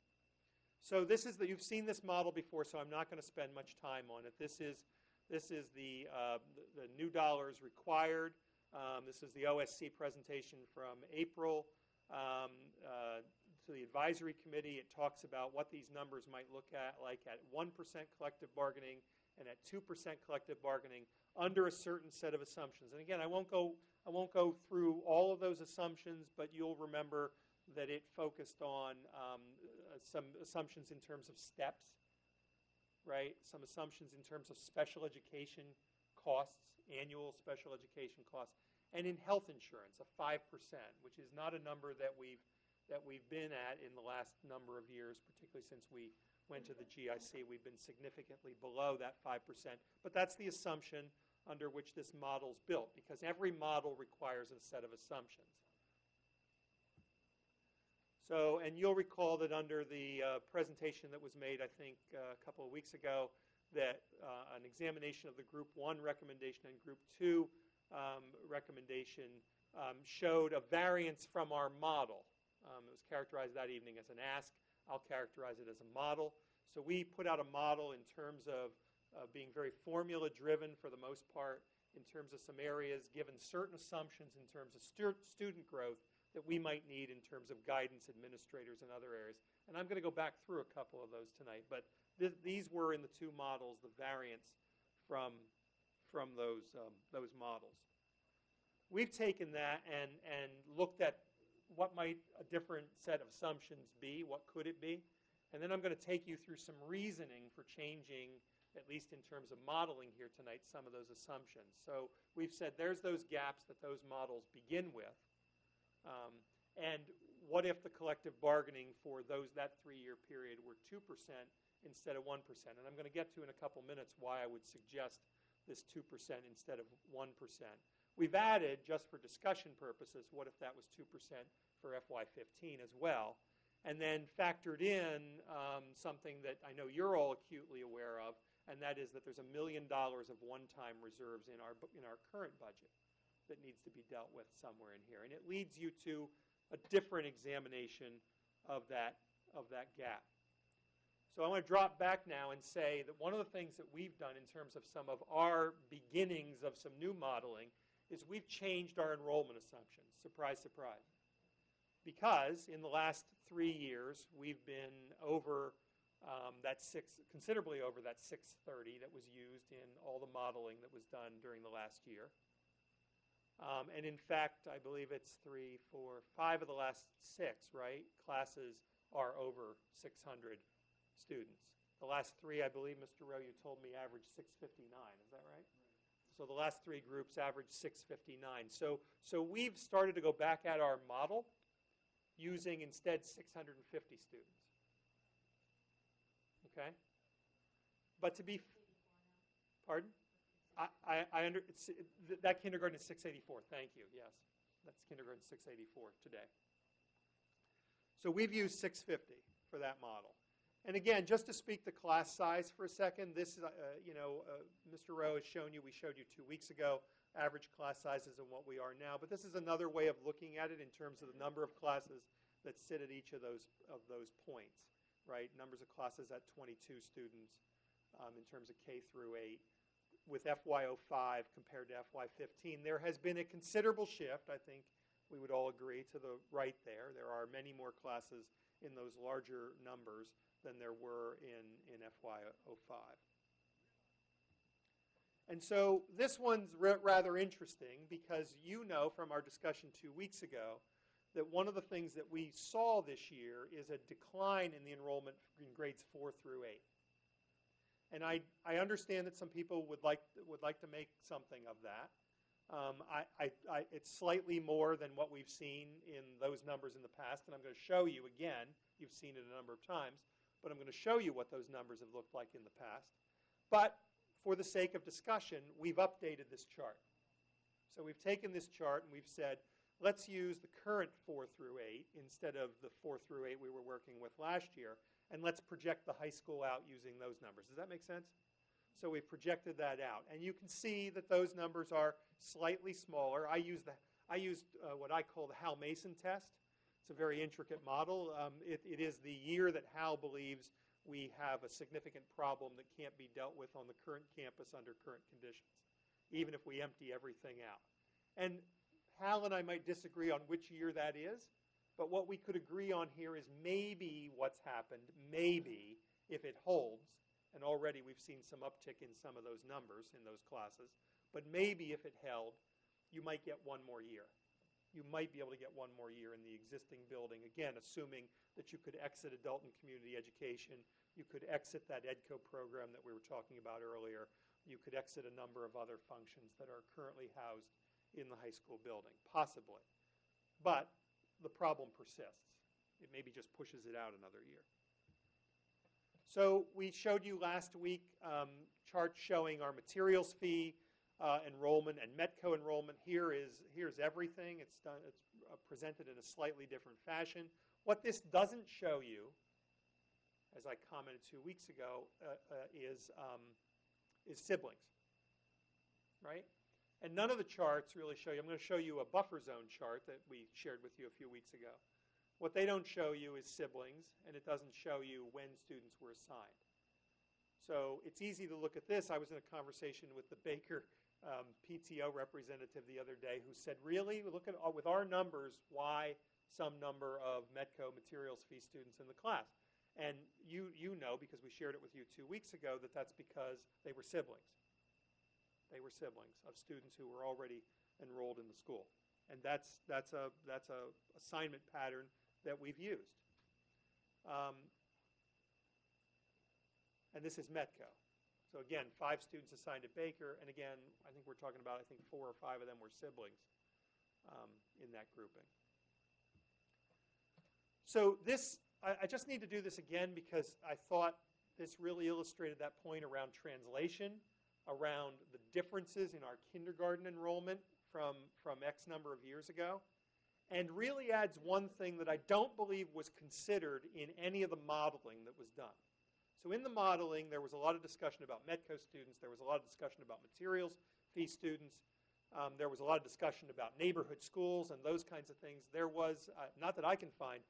So this is you've seen this model before, so I'm not going to spend much time on it. This is the new dollars required. This is the OSC presentation from April to the advisory committee. It talks about what these numbers might look like at 1% collective bargaining and at 2% collective bargaining under a certain set of assumptions. And again, I won't go through all of those assumptions, but you'll remember that it focused on some assumptions in terms of steps, right? Some assumptions in terms of special education costs, annual special education costs, and in health insurance, a 5%, which is not a number that we've been at in the last number of years, particularly since we went to the GIC. We've been significantly below that 5%, but that's the assumption under which this model's built, because every model requires a set of assumptions. So, and you'll recall that under the presentation that was made, I think, a couple of weeks ago, that an examination of the Group 1 recommendation and Group 2 recommendation showed a variance from our model. It was characterized that evening as an ask. I'll characterize it as a model. So we put out a model in terms of being very formula-driven for the most part, in terms of some areas, given certain assumptions in terms of student growth that we might need in terms of guidance, administrators, and other areas. And I'm going to go back through a couple of those tonight. But these were in the two models, the variance from those models. We've taken that and looked at what might a different set of assumptions be, what could it be, and then I'm going to take you through some reasoning for changing, at least in terms of modeling here tonight, some of those assumptions. So we've said there's those gaps that those models begin with, and what if the collective bargaining for that 3-year period were 2% instead of 1%? And I'm going to get to in a couple minutes why I would suggest this 2% instead of 1%. We've added, just for discussion purposes, what if that was 2% for FY15 as well, and then factored in something that I know you're all acutely aware of, and that is that there's $1 million of one-time reserves in our current budget that needs to be dealt with somewhere in here. And it leads you to a different examination of that gap. So I want to drop back now and say that one of the things that we've done in terms of some of our beginnings of some new modeling is we've changed our enrollment assumptions. Surprise, surprise. Because in the last 3 years, we've been over considerably over that 630 that was used in all the modeling that was done during the last year. And in fact, I believe it's 3, 4, 5 of the last 6, right? Classes are over 600 students. The last 3, I believe, Mr. Rowe, you told me averaged 659. Is that right? So the last 3 groups averaged 659. So we've started to go back at our model using instead 650 students. Okay? But to be, pardon? That kindergarten is 684. Thank you. Yes, that's kindergarten 684 today. So we've used 650 for that model. And again, just to speak the class size for a second, this is, Mr. Rowe has shown you, we showed you 2 weeks ago, average class sizes and what we are now. But this is another way of looking at it in terms of the number of classes that sit at each of those points, right? Numbers of classes at 22 students in terms of K through 8. With FY05 compared to FY15, there has been a considerable shift, I think we would all agree, to the right there. There are many more classes in those larger numbers than there were in FY05. And so this one's rather interesting because you know from our discussion 2 weeks ago that one of the things that we saw this year is a decline in the enrollment in grades 4 through 8. And I understand that some people would like to make something of that. It's slightly more than what we've seen in those numbers in the past, and I'm going to show you again. You've seen it a number of times, but I'm going to show you what those numbers have looked like in the past. But for the sake of discussion, we've updated this chart. So we've taken this chart and we've said, let's use the current 4 through 8 instead of the 4 through 8 we were working with last year, and let's project the high school out using those numbers. Does that make sense? So we've projected that out. And you can see that those numbers are slightly smaller. I used what I call the Hal Mason test. It's a very intricate model. It is the year that Hal believes we have a significant problem that can't be dealt with on the current campus under current conditions, even if we empty everything out. And Hal and I might disagree on which year that is, but what we could agree on here is maybe what's happened, maybe, if it holds, and already we've seen some uptick in some of those numbers in those classes, but maybe if it held, you might get one more year. You might be able to get one more year in the existing building, again, assuming that you could exit adult and community education, you could exit that EDCO program that we were talking about earlier, you could exit a number of other functions that are currently housed in the high school building, possibly. But the problem persists. It maybe just pushes it out another year. So we showed you last week charts showing our materials fee enrollment and METCO enrollment. Here's everything. It's presented in a slightly different fashion. What this doesn't show you, as I commented 2 weeks ago, is siblings, right? And none of the charts really show you. I'm going to show you a buffer zone chart that we shared with you a few weeks ago. What they don't show you is siblings, and it doesn't show you when students were assigned. So it's easy to look at this. I was in a conversation with the Baker PTO representative the other day who said, really, look at with our numbers, why some number of METCO materials fee students in the class? And you know, because we shared it with you 2 weeks ago, that that's because they were siblings. They were siblings of students who were already enrolled in the school. And that's a assignment pattern that we've used. And this is METCO. So again, 5 students assigned at Baker, and again, I think we're talking about, 4 or 5 of them were siblings in that grouping. So this, I just need to do this again because I thought this really illustrated that point around translation, around the differences in our kindergarten enrollment from X number of years ago, and really adds one thing that I don't believe was considered in any of the modeling that was done. So in the modeling, there was a lot of discussion about METCO students. There was a lot of discussion about materials fee students. There was a lot of discussion about neighborhood schools and those kinds of things. There was, not that I can find,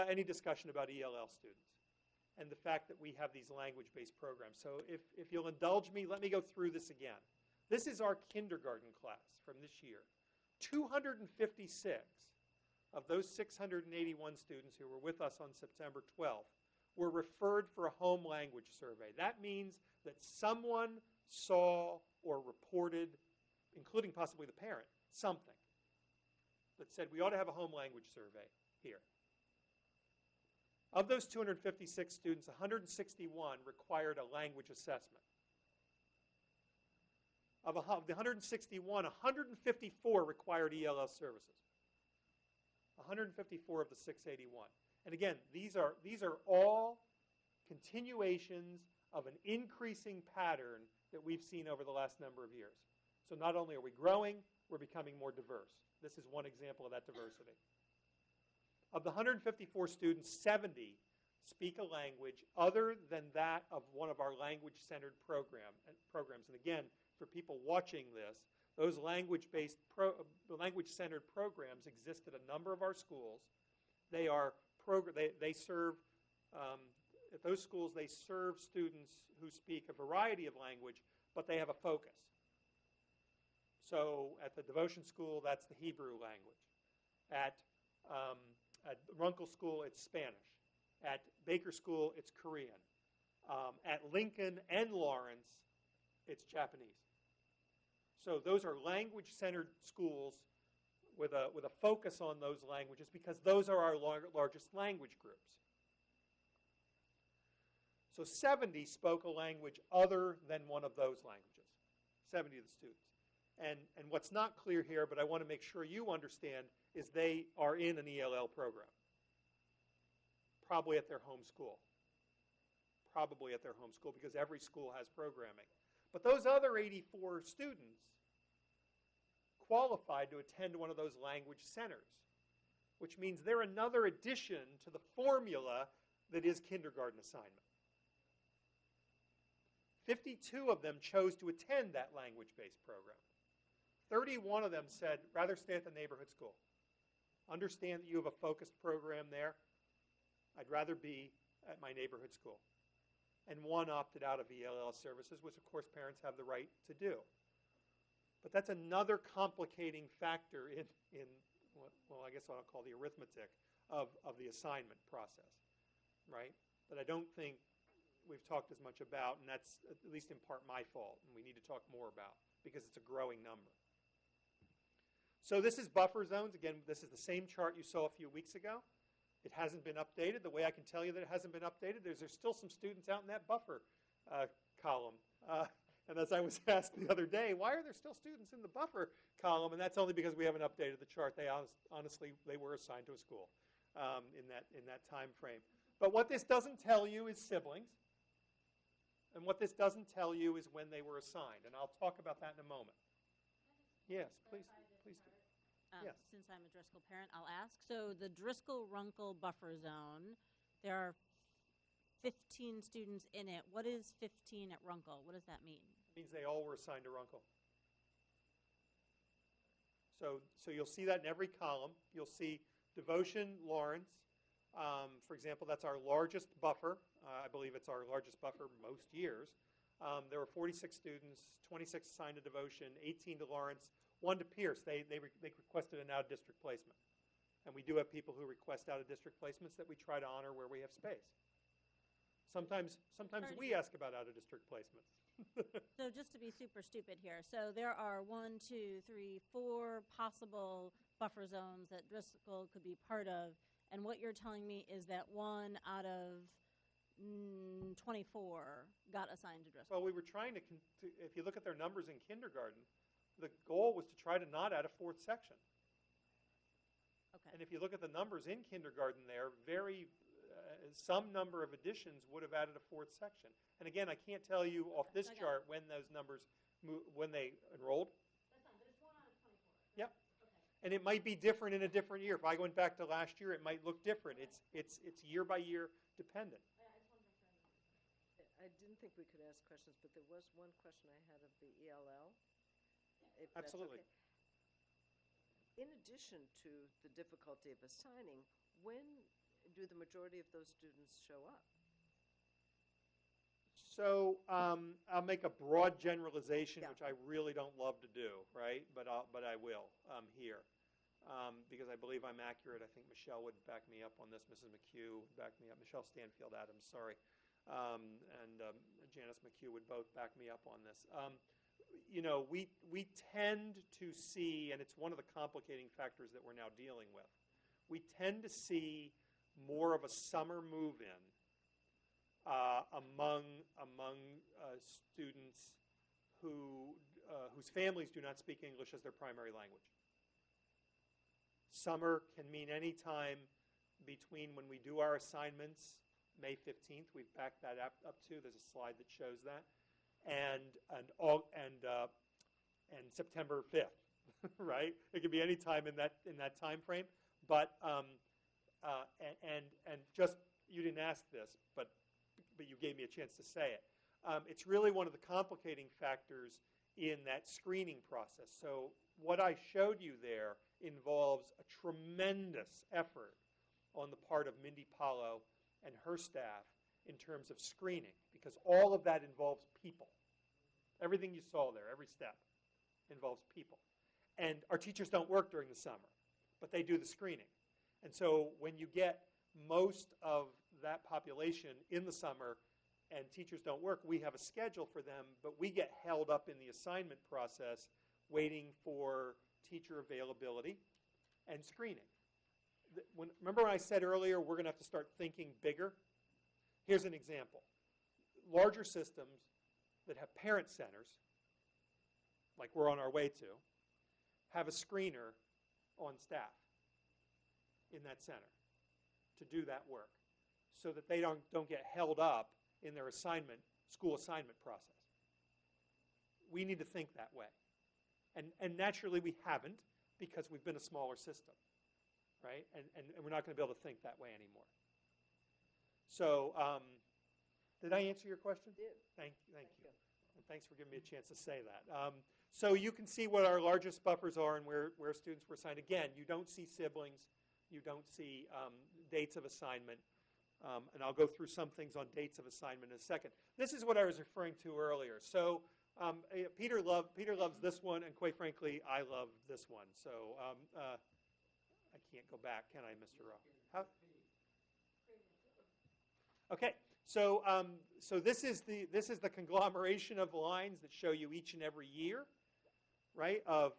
any discussion about ELL students and the fact that we have these language-based programs. So if you'll indulge me, let me go through this again. This is our kindergarten class from this year. 256 of those 681 students who were with us on September 12th were referred for a home language survey. That means that someone saw or reported, including possibly the parent, something that said we ought to have a home language survey here. Of those 256 students, 161 required a language assessment. Of the 161, 154 required ELL services. 154 of the 681. And again, these are all continuations of an increasing pattern that we've seen over the last number of years. So not only are we growing, we're becoming more diverse. This is one example of that diversity. Of the 154 students, 70 speak a language other than that of one of our language-centered programs. And again, for people watching this, those language-centered programs exist at a number of our schools. They serve, at those schools, they serve students who speak a variety of language, but they have a focus. So at the Devotion School, that's the Hebrew language. At Runkle School, it's Spanish. At Baker School, it's Korean. At Lincoln and Lawrence, it's Japanese. So those are language-centered schools with a focus on those languages because those are our largest language groups. So 70 spoke a language other than one of those languages, 70 of the students. And what's not clear here, but I want to make sure you understand, is they are in an ELL program. Probably at their home school. Probably at their home school, because every school has programming. But those other 84 students qualified to attend one of those language centers, which means they're another addition to the formula that is kindergarten assignment. 52 of them chose to attend that language-based program. 31 of them said, rather stay at the neighborhood school. Understand that you have a focused program there. I'd rather be at my neighborhood school. And one opted out of ELL services, which of course parents have the right to do. But that's another complicating factor in well, I guess what I'll call the arithmetic of the assignment process, right? That I don't think we've talked as much about, and that's at least in part my fault, and we need to talk more about, because it's a growing number. So this is buffer zones. Again, this is the same chart you saw a few weeks ago. It hasn't been updated. The way I can tell you that it hasn't been updated, there's still some students out in that buffer column. And as I was asked the other day, why are there still students in the buffer column? And that's only because we haven't updated the chart. They honestly, they were assigned to a school in that time frame. But what this doesn't tell you is siblings. And what this doesn't tell you is when they were assigned. And I'll talk about that in a moment. Yes, please do. Yes. Since I'm a Driscoll parent, I'll ask. So the Driscoll-Runkle buffer zone, there are 15 students in it. What is 15 at Runkle? What does that mean? It means they all were assigned to Runkle. So you'll see that in every column. You'll see Devotion, Lawrence. For example, that's our largest buffer. I believe it's our largest buffer most years. There were 46 students, 26 assigned to Devotion, 18 to Lawrence, 1 to Pierce. They requested an out-of-district placement. And we do have people who request out-of-district placements that we try to honor where we have space. Sometimes we ask about out-of-district placements. So just to be super stupid here, so there are 1, 2, 3, 4 possible buffer zones that Driscoll could be part of, and what you're telling me is that 1 out of 24 got assigned to Driscoll. Well, we were trying to if you look at their numbers in kindergarten, the goal was to try to not add a 4th section. Okay. And if you look at the numbers in kindergarten there, some number of additions would have added a 4th section. And again, I can't tell you off this chart when those numbers, when they enrolled. That's fine, but it's 1 out of 24. Yep. Okay. And it might be different in a different year. If I went back to last year, it might look different. It's year by year dependent. I didn't think we could ask questions, but there was one question I had of the ELL. If that's Absolutely. okay. In addition to the difficulty of assigning, when do the majority of those students show up? So I'll make a broad generalization, Yeah. which I really don't love to do, right? But I will here. Because I believe I'm accurate. I think Michelle would back me up on this. Mrs. McHugh would back me up. Michelle Stanfield Adams, sorry. And Janice McHugh would both back me up on this. You know, we tend to see, and it's one of the complicating factors that we're now dealing with, we tend to see more of a summer move-in among students whose families do not speak English as their primary language. Summer can mean any time between when we do our assignments, May 15th, we've backed that up to. There's a slide that shows that, and September 5th, right? It could be any time in that time frame. But and just you didn't ask this, but you gave me a chance to say it. It's really one of the complicating factors in that screening process. So what I showed you there involves a tremendous effort on the part of Mindy Paulo and her staff in terms of screening, because all of that involves people. Everything you saw there, every step, involves people. And our teachers don't work during the summer, but they do the screening. And so when you get most of that population in the summer and teachers don't work, we have a schedule for them, but we get held up in the assignment process waiting for teacher availability and screening. Remember when I said earlier we're going to have to start thinking bigger? Here's an example. Larger systems that have parent centers like we're on our way to, have a screener on staff in that center to do that work so that they don't get held up in their school assignment process. We need to think that way. And naturally we haven't because we've been a smaller system, right? And we're not going to be able to think that way anymore. So did I answer your question? You did. Thank you. And thanks for giving me a chance to say that. So you can see what our largest buffers are and where students were assigned. Again, you don't see siblings. You don't see dates of assignment. And I'll go through some things on dates of assignment in a second. This is what I was referring to earlier. So Peter loves this one, and quite frankly, I love this one. So I can't go back, can I, Mr. Rowe? How? Okay. So this is the conglomeration of lines that show you each and every year, right, of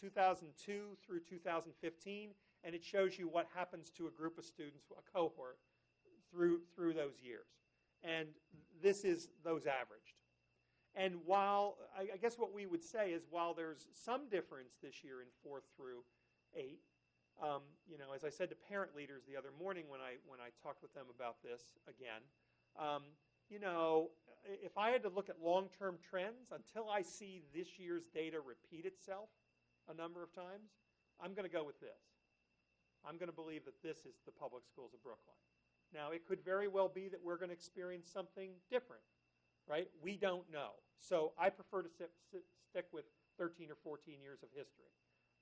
2002 through 2015, and it shows you what happens to a group of students, a cohort, through those years. And this is those averaged. And while, I guess what we would say is while there's some difference this year in 4th through 8, as I said to parent leaders the other morning when I talked with them about this again, if I had to look at long-term trends, until I see this year's data repeat itself a number of times, I'm going to go with this. I'm going to believe that this is the public schools of Brookline. Now, it could very well be that we're going to experience something different, right? We don't know. So I prefer to stick with 13 or 14 years of history.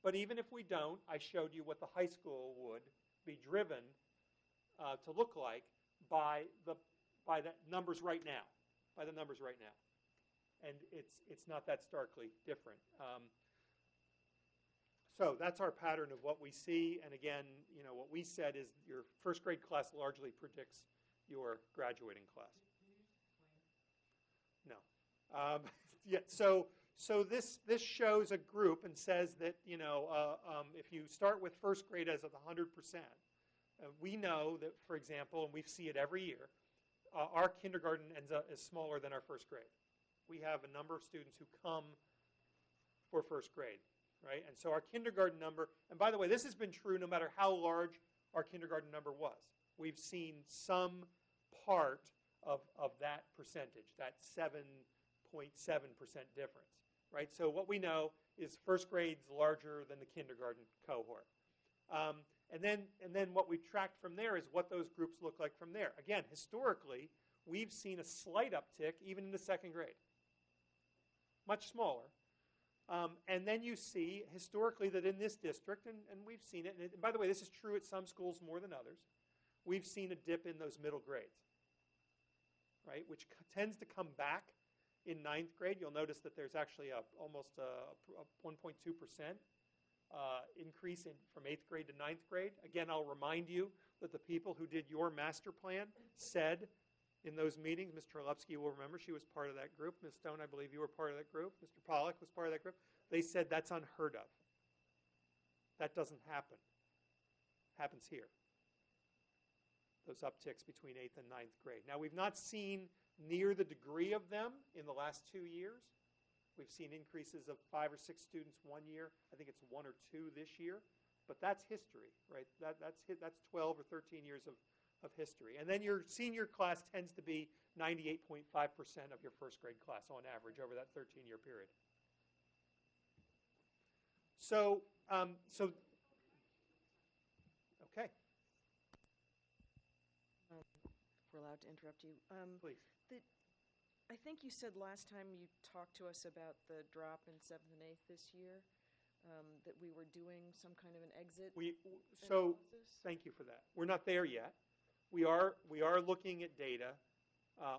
But even if we don't, I showed you what the high school would be driven to look like by the numbers right now, And it's not that starkly different. So that's our pattern of what we see. And again, what we said is your first grade class largely predicts your graduating class. No. Yeah. So this shows a group and says that if you start with first grade as of 100%, we know that, for example, and we see it every year, our kindergarten ends up is smaller than our first grade. We have a number of students who come for first grade. Right? And so our kindergarten number, and by the way, this has been true no matter how large our kindergarten number was. We've seen some part of that percentage, that 7.7% difference. Right? So what we know is first grade's larger than the kindergarten cohort. And then what we've tracked from there is what those groups look like from there. Again, historically, we've seen a slight uptick even in the second grade. Much smaller. And then you see historically that in this district, and we've seen it, and by the way, this is true at some schools more than others, we've seen a dip in those middle grades, right, which tends to come back in 9th grade. You'll notice that there's actually almost a 1.2% increase from 8th grade to 9th grade. Again, I'll remind you that the people who did your master plan said in those meetings, Ms. Terlepsky will remember, she was part of that group. Ms. Stone, I believe you were part of that group. Mr. Pollack was part of that group. They said that's unheard of. That doesn't happen. Happens here. Those upticks between 8th and 9th grade. Now, we've not seen near the degree of them in the last 2 years. We've seen increases of 5 or 6 students one year. I think it's 1 or 2 this year. But that's history, right? That's 12 or 13 years of history. And then your senior class tends to be 98.5% of your first grade class on average over that 13-year period. So, okay. If we're allowed to interrupt you. Please. I think you said last time you talked to us about the drop in 7th and 8th this year, that we were doing some kind of an exit So analysis? thank you for that. We're not there yet. We are looking at data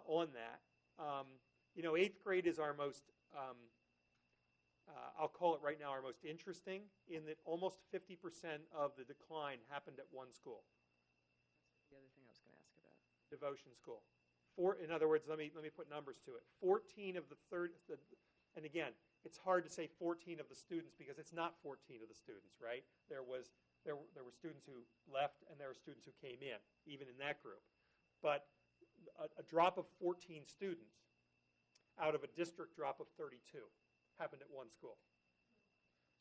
on that. 8th grade is our most, I'll call it right now, our most interesting, in that almost 50% of the decline happened at one school. That's the other thing I was going to ask about. Devotion school. In other words, let me put numbers to it. 14 of the and again, it's hard to say 14 of the students because it's not 14 of the students, right? There were students who left and there were students who came in, even in that group. But a drop of 14 students out of a district drop of 32 happened at one school.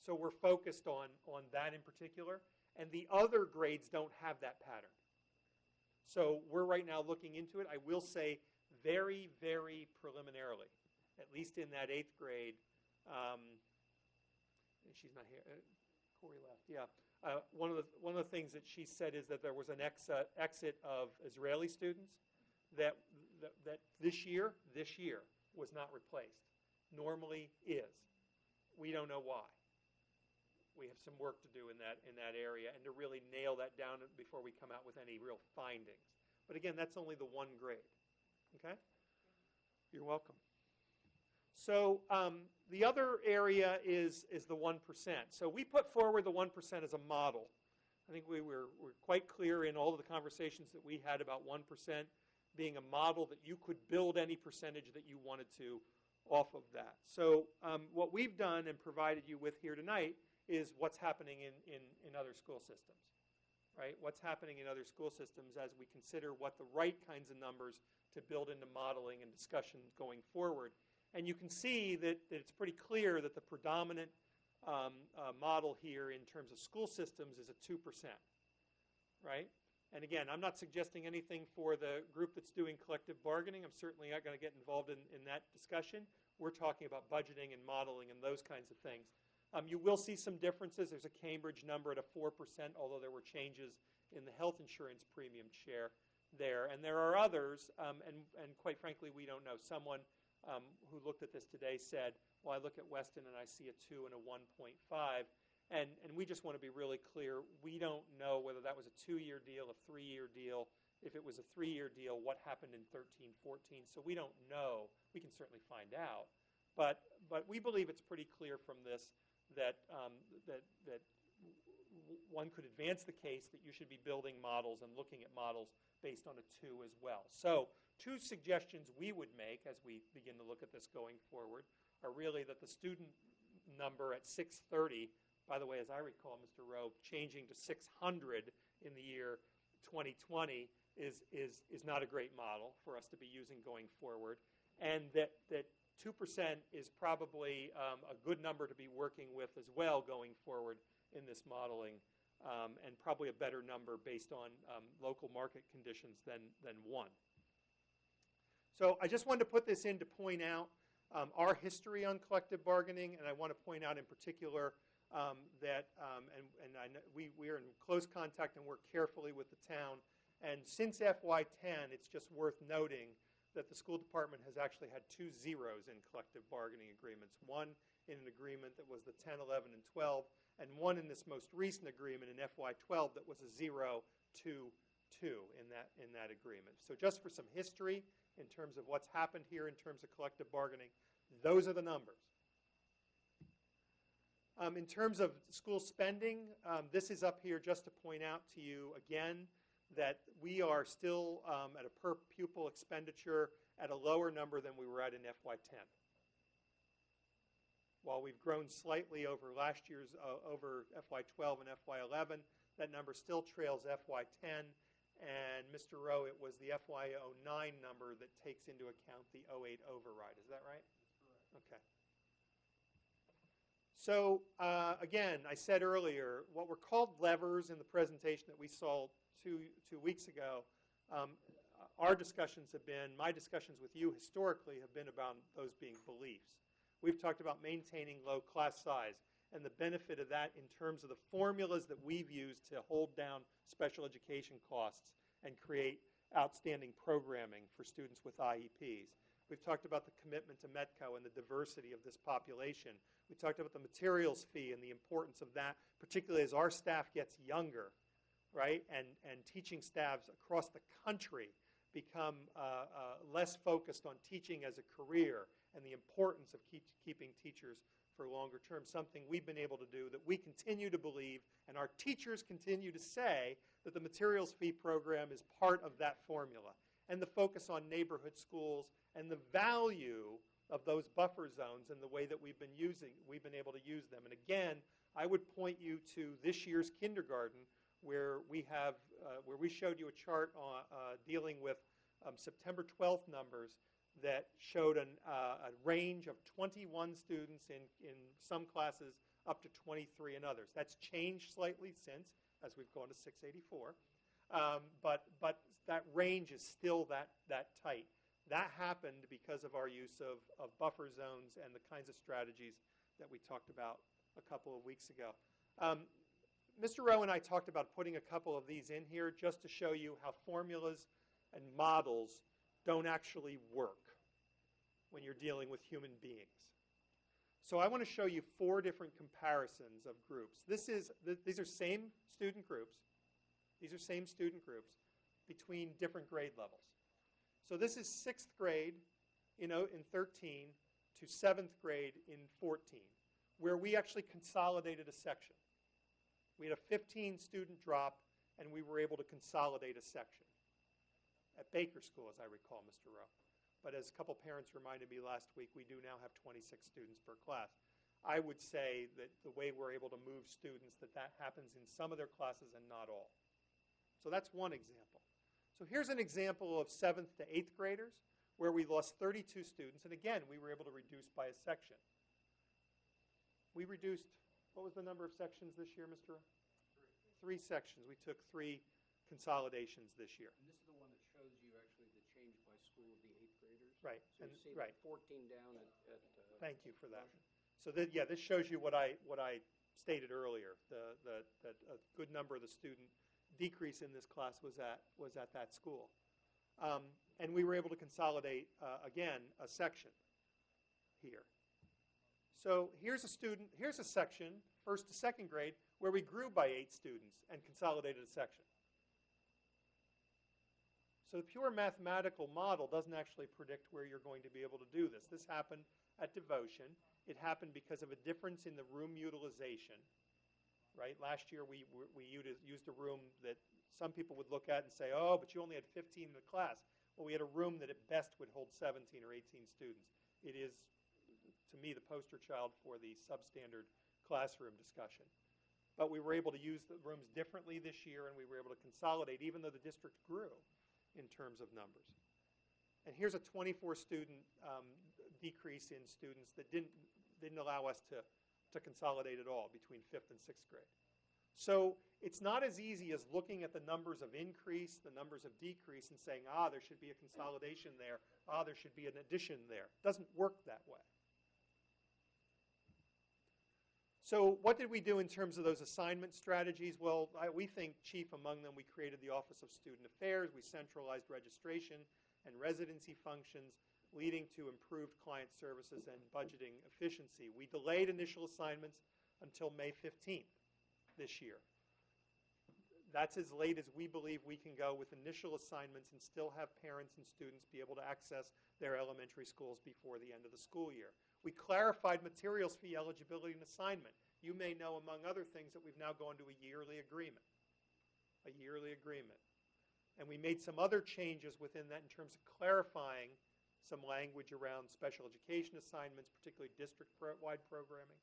So we're focused on that in particular, and the other grades don't have that pattern. So we're right now looking into it. I will say very, very preliminarily, at least in that 8th grade. She's not here. Corey left. Yeah. One of the things that she said is that there was an exit of Israeli students that this year was not replaced. Normally is. We don't know why. We have some work to do in that area and to really nail that down before we come out with any real findings. But again, that's only the 1 grade. Okay? You're welcome. So the other area is the 1%. So we put forward the 1% as a model. I think we were quite clear in all of the conversations that we had about 1% being a model that you could build any percentage that you wanted to off of that. So what we've done and provided you with here tonight is what's happening in other school systems, right? What's happening in other school systems as we consider what the right kinds of numbers to build into modeling and discussion going forward. And you can see that it's pretty clear that the predominant model here in terms of school systems is a 2%, right? And again, I'm not suggesting anything for the group that's doing collective bargaining. I'm certainly not going to get involved in that discussion. We're talking about budgeting and modeling and those kinds of things. You will see some differences. There's a Cambridge number at a 4%, although there were changes in the health insurance premium share there. And there are others, and quite frankly, we don't know. Someone who looked at this today said, well, I look at Weston and I see a 2 and a 1.5. And we just want to be really clear. We don't know whether that was a 2-year deal, a 3-year deal. If it was a 3-year deal, what happened in 13, 14? So we don't know. We can certainly find out. But we believe it's pretty clear from this that one could advance the case that you should be building models and looking at models based on a 2 as well. So 2 suggestions we would make as we begin to look at this going forward are really that the student number at 630, by the way, as I recall, Mr. Rowe, changing to 600 in the year 2020 is not a great model for us to be using going forward, and that 2% is probably a good number to be working with as well going forward in this modeling, and probably a better number based on local market conditions than 1. So I just wanted to put this in to point out our history on collective bargaining, and I want to point out in particular that, and I know we are in close contact and work carefully with the town, and since FY10, it's just worth noting that the school department has actually had 2 zeros in collective bargaining agreements, one in an agreement that was the 10, 11, and 12, and one in this most recent agreement in FY12 that was a 0, 2, 2 in that agreement. So just for some history in terms of what's happened here in terms of collective bargaining, those are the numbers. In terms of school spending, this is up here just to point out to you again that we are still at a per pupil expenditure at a lower number than we were at in FY10. While we've grown slightly over last year's, over FY12 and FY11, that number still trails FY10. And Mr. Rowe, it was the FY09 number that takes into account the 08 override. Is that right? That's correct. Okay. So again, I said earlier, what were called levers in the presentation that we saw two weeks ago, our discussions have been, my discussions with you historically have been about those being beliefs. We've talked about maintaining low class size and the benefit of that in terms of the formulas that we've used to hold down special education costs and create outstanding programming for students with IEPs. We've talked about the commitment to METCO and the diversity of this population. We talked about the materials fee and the importance of that, particularly as our staff gets younger, right? And teaching staffs across the country become less focused on teaching as a career and the importance of keeping teachers for longer term, something we've been able to do, that we continue to believe, and our teachers continue to say that the materials fee program is part of that formula. And the focus on neighborhood schools and the value of those buffer zones and the way that we've been able to use them. And again, I would point you to this year's kindergarten, where we showed you a chart dealing with September 12th numbers that showed a range of 21 students in some classes up to 23 in others. That's changed slightly since, as we've gone to 684. But that range is still that tight. That happened because of our use of buffer zones and the kinds of strategies that we talked about a couple of weeks ago. Mr. Rowe and I talked about putting a couple of these in here just to show you how formulas and models don't actually work when you're dealing with human beings. So I want to show you 4 different comparisons of groups. These are same student groups. These are same student groups between different grade levels. So this is 6th grade in 13 to 7th grade in 14, where we actually consolidated a section. We had a 15 student drop, and we were able to consolidate a section at Baker School, as I recall, Mr. Rowe. But as a couple parents reminded me last week, we do now have 26 students per class. I would say that the way we're able to move students, that happens in some of their classes and not all. So that's one example. So here's an example of 7th to 8th graders where we lost 32 students. And again, we were able to reduce by a section. We reduced, what was the number of sections this year, Mr. Rowe? 3 sections. We took 3 consolidations this year. And this is the one that shows you actually the change by school of the 8th graders. Right. So you see right. 14 down at Thank you for that. So yeah, this shows you what I stated earlier. That a good number of the student decrease in this class was at that school, and we were able to consolidate again a section here. So here's a section, 1st to 2nd grade, where we grew by 8 students and consolidated a section. So the pure mathematical model doesn't actually predict where you're going to be able to do this. This happened at Devotion. It happened because of a difference in the room utilization. Right? Last year we used a room that some people would look at and say, oh, but you only had 15 in the class. Well, we had a room that at best would hold 17 or 18 students. It is, to me, the poster child for the substandard classroom discussion. But we were able to use the rooms differently this year, and we were able to consolidate, even though the district grew in terms of numbers. And here's a 24-student decrease in students that didn't allow us to consolidate at all between 5th and 6th grade. So it's not as easy as looking at the numbers of increase, the numbers of decrease, and saying, there should be a consolidation there, there should be an addition there. It doesn't work that way. So what did we do in terms of those assignment strategies? Well, we think chief among them, we created the Office of Student Affairs. We centralized registration and residency functions, leading to improved client services and budgeting efficiency. We delayed initial assignments until May 15th this year. That's as late as we believe we can go with initial assignments and still have parents and students be able to access their elementary schools before the end of the school year. We clarified materials fee eligibility and assignment. You may know, among other things, that we've now gone to a yearly agreement. And we made some other changes within that in terms of clarifying some language around special education assignments, particularly district-wide programming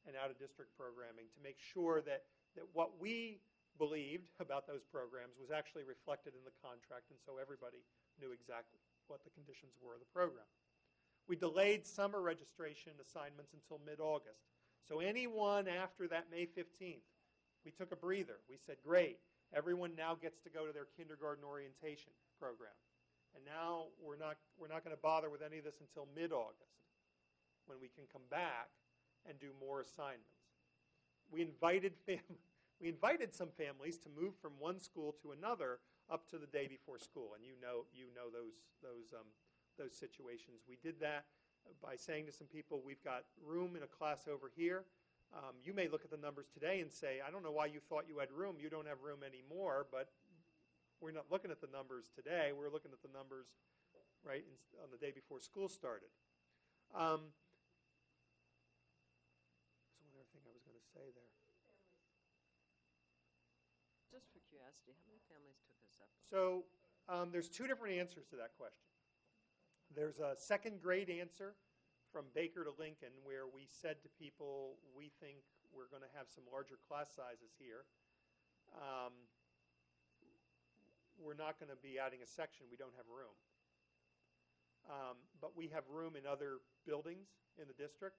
and out-of-district programming, to make sure that what we believed about those programs was actually reflected in the contract, and so everybody knew exactly what the conditions were of the program. We delayed summer registration assignments until mid-August. So anyone after that May 15th, we took a breather. We said, great, everyone now gets to go to their kindergarten orientation program. And now we're not going to bother with any of this until mid-August, when we can come back and do more assignments. We invited some families to move from one school to another up to the day before school, and you know those situations. We did that by saying to some people, we've got room in a class over here. You may look at the numbers today and say, I don't know why you thought you had room. You don't have room anymore, but we're not looking at the numbers today. We're looking at the numbers right on the day before school started. So one other thing I was going to say there. Just for curiosity, how many families took us up? So there's 2 different answers to that question. There's a 2nd grade answer from Baker to Lincoln where we said to people, we think we're going to have some larger class sizes here. We're not going to be adding a section. We don't have room. but we have room in other buildings in the district,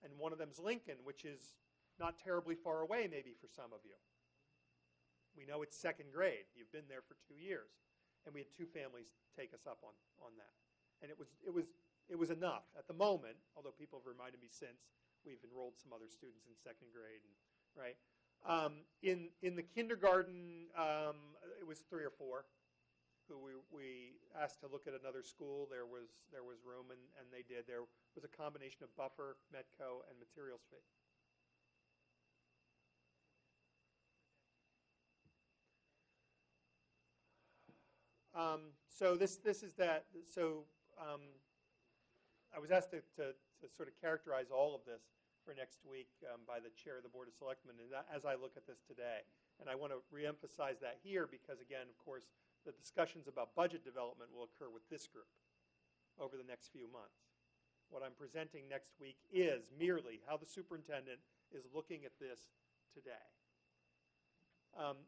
and one of them's Lincoln, which is not terribly far away maybe for some of you. We know it's second grade. You've been there for 2 years. And we had 2 families take us up on that. And it was enough at the moment, although people have reminded me since we've enrolled some other students in second grade, and, right? In the kindergarten, it was 3 or 4 who we asked to look at another school. There was room, and they did. There was a combination of buffer, Metco, and materials fee. So this is that. So I was asked to sort of characterize all of this for next week by the chair of the Board of Selectmen, and as I look at this today. And I want to reemphasize that here because, again, of course, the discussions about budget development will occur with this group over the next few months. What I'm presenting next week is merely how the superintendent is looking at this today.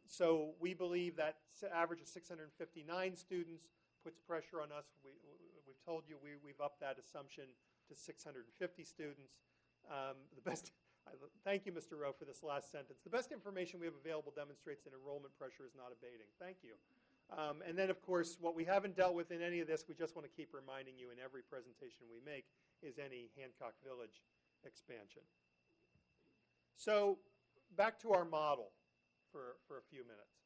So we believe that average of 659 students puts pressure on us. We've told you we've upped that assumption to 650 students. Thank you, Mr. Rowe, for this last sentence. The best information we have available demonstrates that enrollment pressure is not abating. Thank you. And then, of course, what we haven't dealt with in any of this, we just want to keep reminding you in every presentation we make, is any Hancock Village expansion. So back to our model for a few minutes.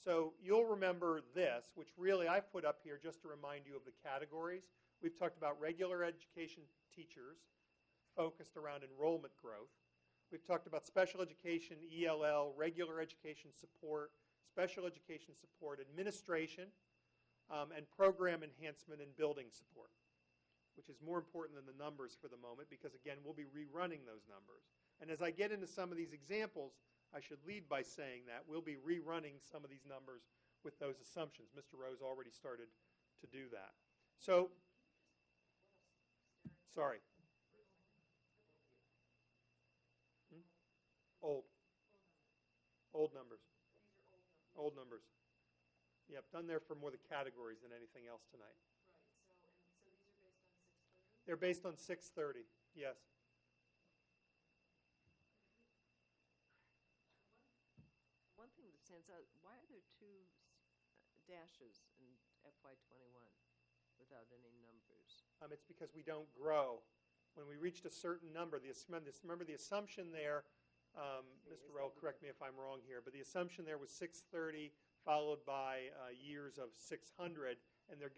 So you'll remember this, which really I've put up here just to remind you of the categories. We've talked about regular education teachers focused around enrollment growth. We've talked about special education, ELL, regular education support, special education support, administration, and program enhancement and building support, which is more important than the numbers for the moment because, again, we'll be rerunning those numbers. And as I get into some of these examples, I should lead by saying that we'll be rerunning some of these numbers with those assumptions. Mr. Rose already started to do that. So, sorry. Old numbers. Old numbers. Yep, done there for more the categories than anything else tonight. They're based on 630, yes. One thing that stands out, why are there 2 dashes in FY21 without any numbers? It's because we don't grow. When we reached a certain number, remember the assumption there, Mr. Rowe, correct me if I'm wrong here, but the assumption there was 630 followed by years of 600, and there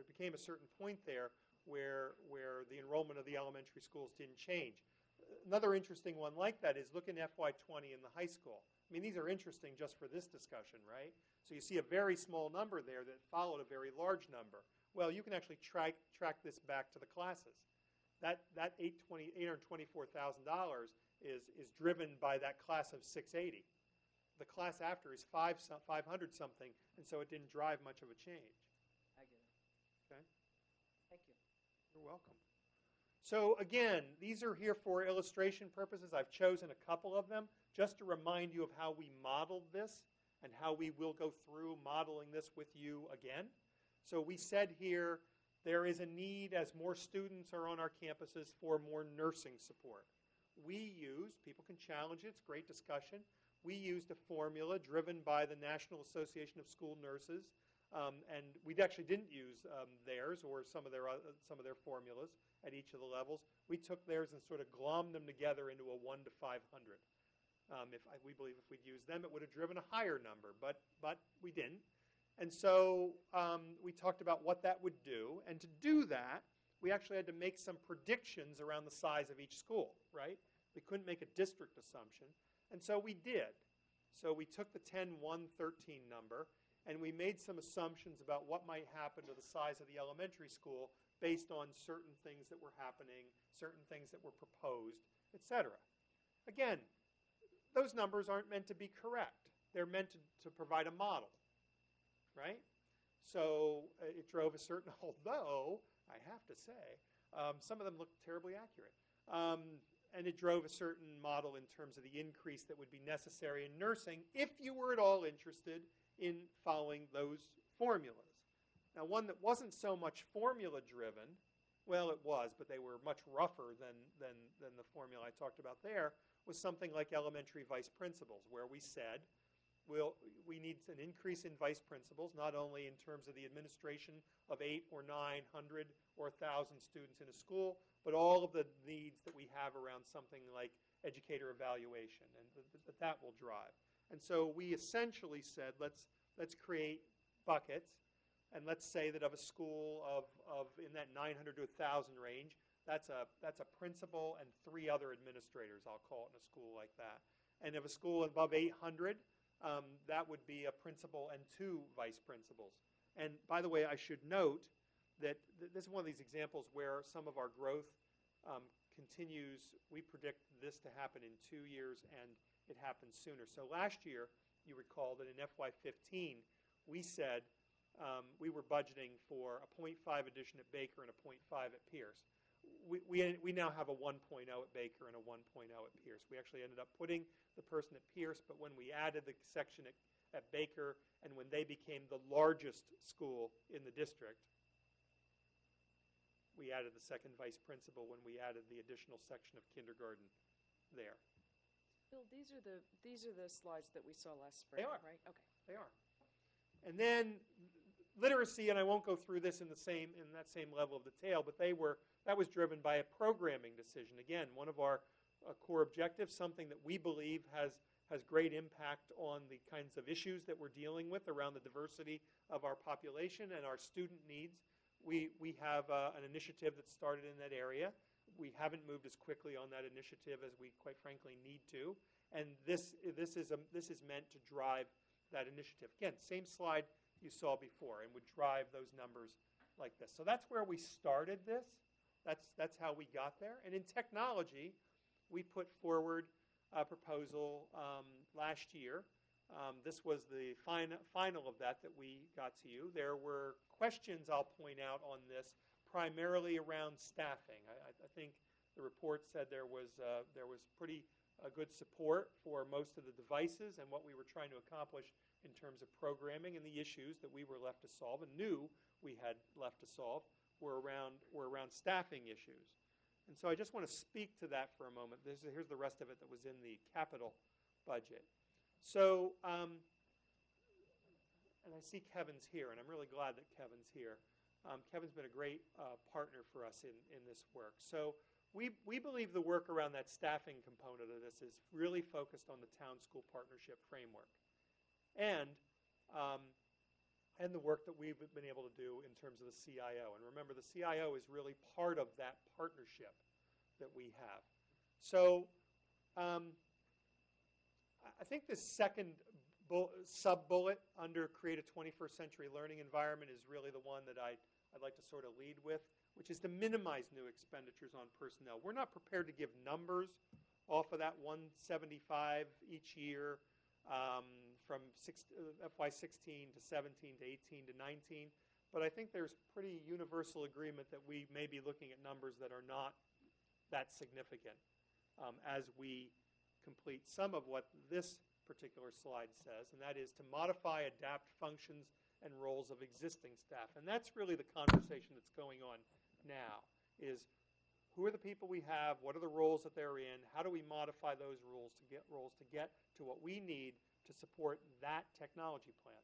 became a certain point there where the enrollment of the elementary schools didn't change. Another interesting one like that is look in FY20 in the high school. I mean, these are interesting just for this discussion, right? So you see a very small number there that followed a very large number. Well, you can actually track this back to the classes. That $824,000 is driven by that class of 680. The class after is 500 something, and so it didn't drive much of a change. I get it. Okay? Thank you. You're welcome. So again, these are here for illustration purposes. I've chosen a couple of them just to remind you of how we modeled this and how we will go through modeling this with you again. So we said here there is a need as more students are on our campuses for more nursing support. People can challenge it, it's great discussion. We used a formula driven by the National Association of School Nurses, and we actually didn't use theirs or some of their formulas at each of the levels. We took theirs and sort of glommed them together into a 1 to 500. We believe if we'd used them, it would have driven a higher number, but we didn't. And so we talked about what that would do, and to do that, we actually had to make some predictions around the size of each school, right? We couldn't make a district assumption, and so we did. So we took the 10, 1, 13 number, and we made some assumptions about what might happen to the size of the elementary school based on certain things that were happening, certain things that were proposed, etc. Again, those numbers aren't meant to be correct. They're meant to provide a model, right? So it drove a certain, although I have to say, some of them look terribly accurate. And it drove a certain model in terms of the increase that would be necessary in nursing if you were at all interested in following those formulas. Now, one that wasn't so much formula-driven, well, it was, but they were much rougher than the formula I talked about there, was something like elementary vice principals, where we said, we need an increase in vice principals, not only in terms of the administration of 800 or 900 or 1,000 students in a school, but all of the needs that we have around something like educator evaluation, and that will drive. And so we essentially said, let's create buckets, and let's say that of a school of in that 900 to 1,000 range, that's a principal and 3 other administrators, I'll call it, in a school like that. And of a school above 800, that would be a principal and 2 vice principals. And by the way, I should note that this is one of these examples where some of our growth continues. We predict this to happen in 2 years, and it happens sooner. So last year, you recall that in FY15, we said we were budgeting for a 0.5 addition at Baker and a 0.5 at Pierce. We now have a 1.0 at Baker and a 1.0 at Pierce. We actually ended up putting the person at Pierce, but when we added the section at Baker and when they became the largest school in the district, we added the second vice principal when we added the additional section of kindergarten there. Bill, these are the slides that we saw last spring, They are. right? Okay. They are. And then literacy, and I won't go through this in that same level of detail, but that was driven by a programming decision. Again, one of our core objectives, something that we believe has great impact on the kinds of issues that we're dealing with around the diversity of our population and our student needs. We have an initiative that started in that area. We haven't moved as quickly on that initiative as we, quite frankly, need to. And this is meant to drive that initiative. Again, same slide you saw before, and would drive those numbers like this. So that's where we started this. That's how we got there. And in technology, we put forward a proposal last year. This was the final of that we got to you. There were questions, I'll point out, on this, primarily around staffing. I think the report said there was pretty good support for most of the devices and what we were trying to accomplish in terms of programming, and the issues that we were left to solve and knew we had left to solve were around staffing issues. And so I just want to speak to that for a moment. Here's the rest of it that was in the capital budget. So, and I see Kevin's here, and I'm really glad that Kevin's here. Kevin's been a great partner for us in this work. So we believe the work around that staffing component of this is really focused on the town-school partnership framework. And the work that we've been able to do in terms of the CIO. And remember, the CIO is really part of that partnership that we have. So I think this second sub-bullet under create a 21st century learning environment is really the one that I'd like to sort of lead with, which is to minimize new expenditures on personnel. We're not prepared to give numbers off of that 175 each year from FY16 to 17 to 18 to 19. But I think there's pretty universal agreement that we may be looking at numbers that are not that significant as we complete some of what this particular slide says, and that is to modify, adapt functions and roles of existing staff. And that's really the conversation that's going on now, is who are the people we have, what are the roles that they're in, how do we modify those roles to get to what we need to support that technology plan.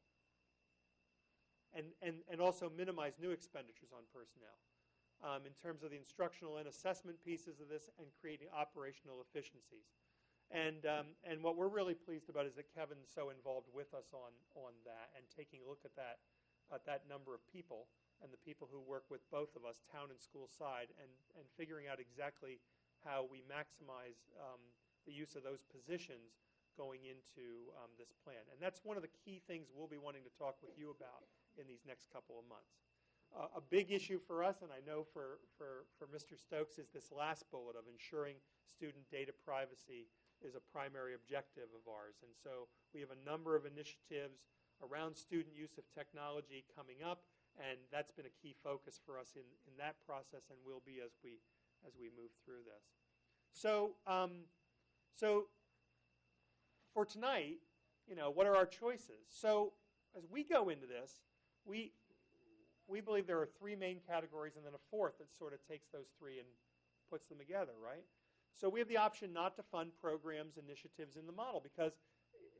And also minimize new expenditures on personnel in terms of the instructional and assessment pieces of this and creating operational efficiencies. And what we're really pleased about is that Kevin's so involved with us on that and taking a look at that number of people and the people who work with both of us, town and school side, and figuring out exactly how we maximize the use of those positions going into this plan. And that's one of the key things we'll be wanting to talk with you about in these next couple of months. A big issue for us, and I know for Mr. Stokes, is this last bullet of ensuring student data privacy is a primary objective of ours. And so we have a number of initiatives around student use of technology coming up, and that's been a key focus for us in that process and will be as we move through this. So for tonight, what are our choices? So as we go into this, we believe there are three main categories and then a fourth that sort of takes those three and puts them together, right? So we have the option not to fund programs, initiatives in the model because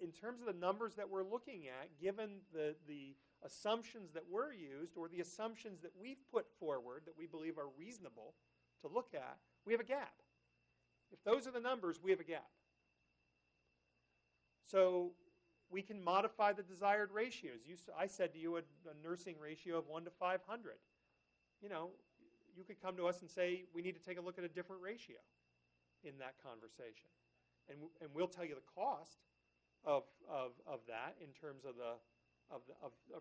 in terms of the numbers that we're looking at, given the assumptions that were used or the assumptions that we've put forward that we believe are reasonable to look at, we have a gap. If those are the numbers, we have a gap. So we can modify the desired ratios. I said to you a nursing ratio of 1 to 500. You know, you could come to us and say, we need to take a look at a different ratio in that conversation. And we'll tell you the cost of that in terms of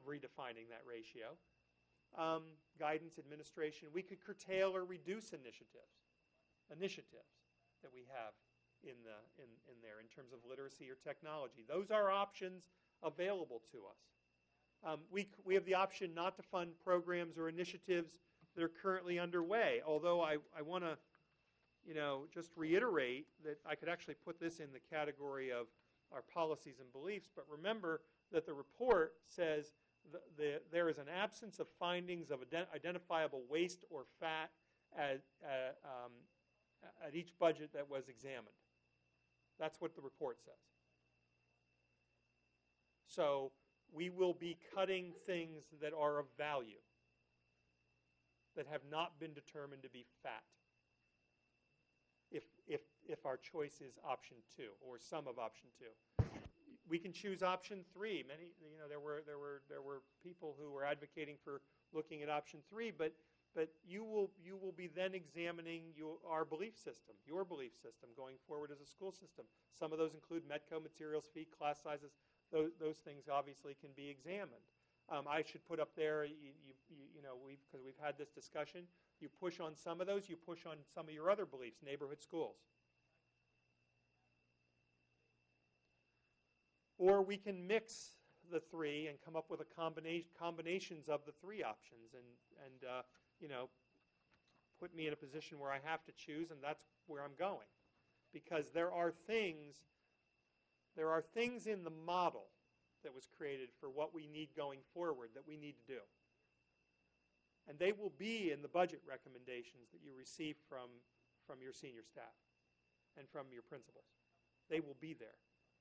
redefining that ratio. Guidance, administration. We could curtail or reduce initiatives that we have in there in terms of literacy or technology. Those are options available to us. We have the option not to fund programs or initiatives that are currently underway, although I want to just reiterate that I could actually put this in the category of our policies and beliefs, but remember that the report says there is an absence of findings of identifiable waste or fat at each budget that was examined. That's what the report says. So we will be cutting things that are of value, that have not been determined to be fat, if our choice is option 2 or some of option 2. We can choose option 3. There were people who were advocating for looking at option 3, but you will be then examining our belief system, your belief system going forward as a school system. Some of those include Medco, materials fee, class sizes. Those things obviously can be examined. I should put up there, because we've had this discussion, you push on some of those, you push on some of your other beliefs, neighborhood schools. Or we can mix the three and come up with combinations of the three options and put me in a position where I have to choose, and that's where I'm going. Because there are things in the model that was created for what we need going forward that we need to do. And they will be in the budget recommendations that you receive from your senior staff and from your principals. They will be there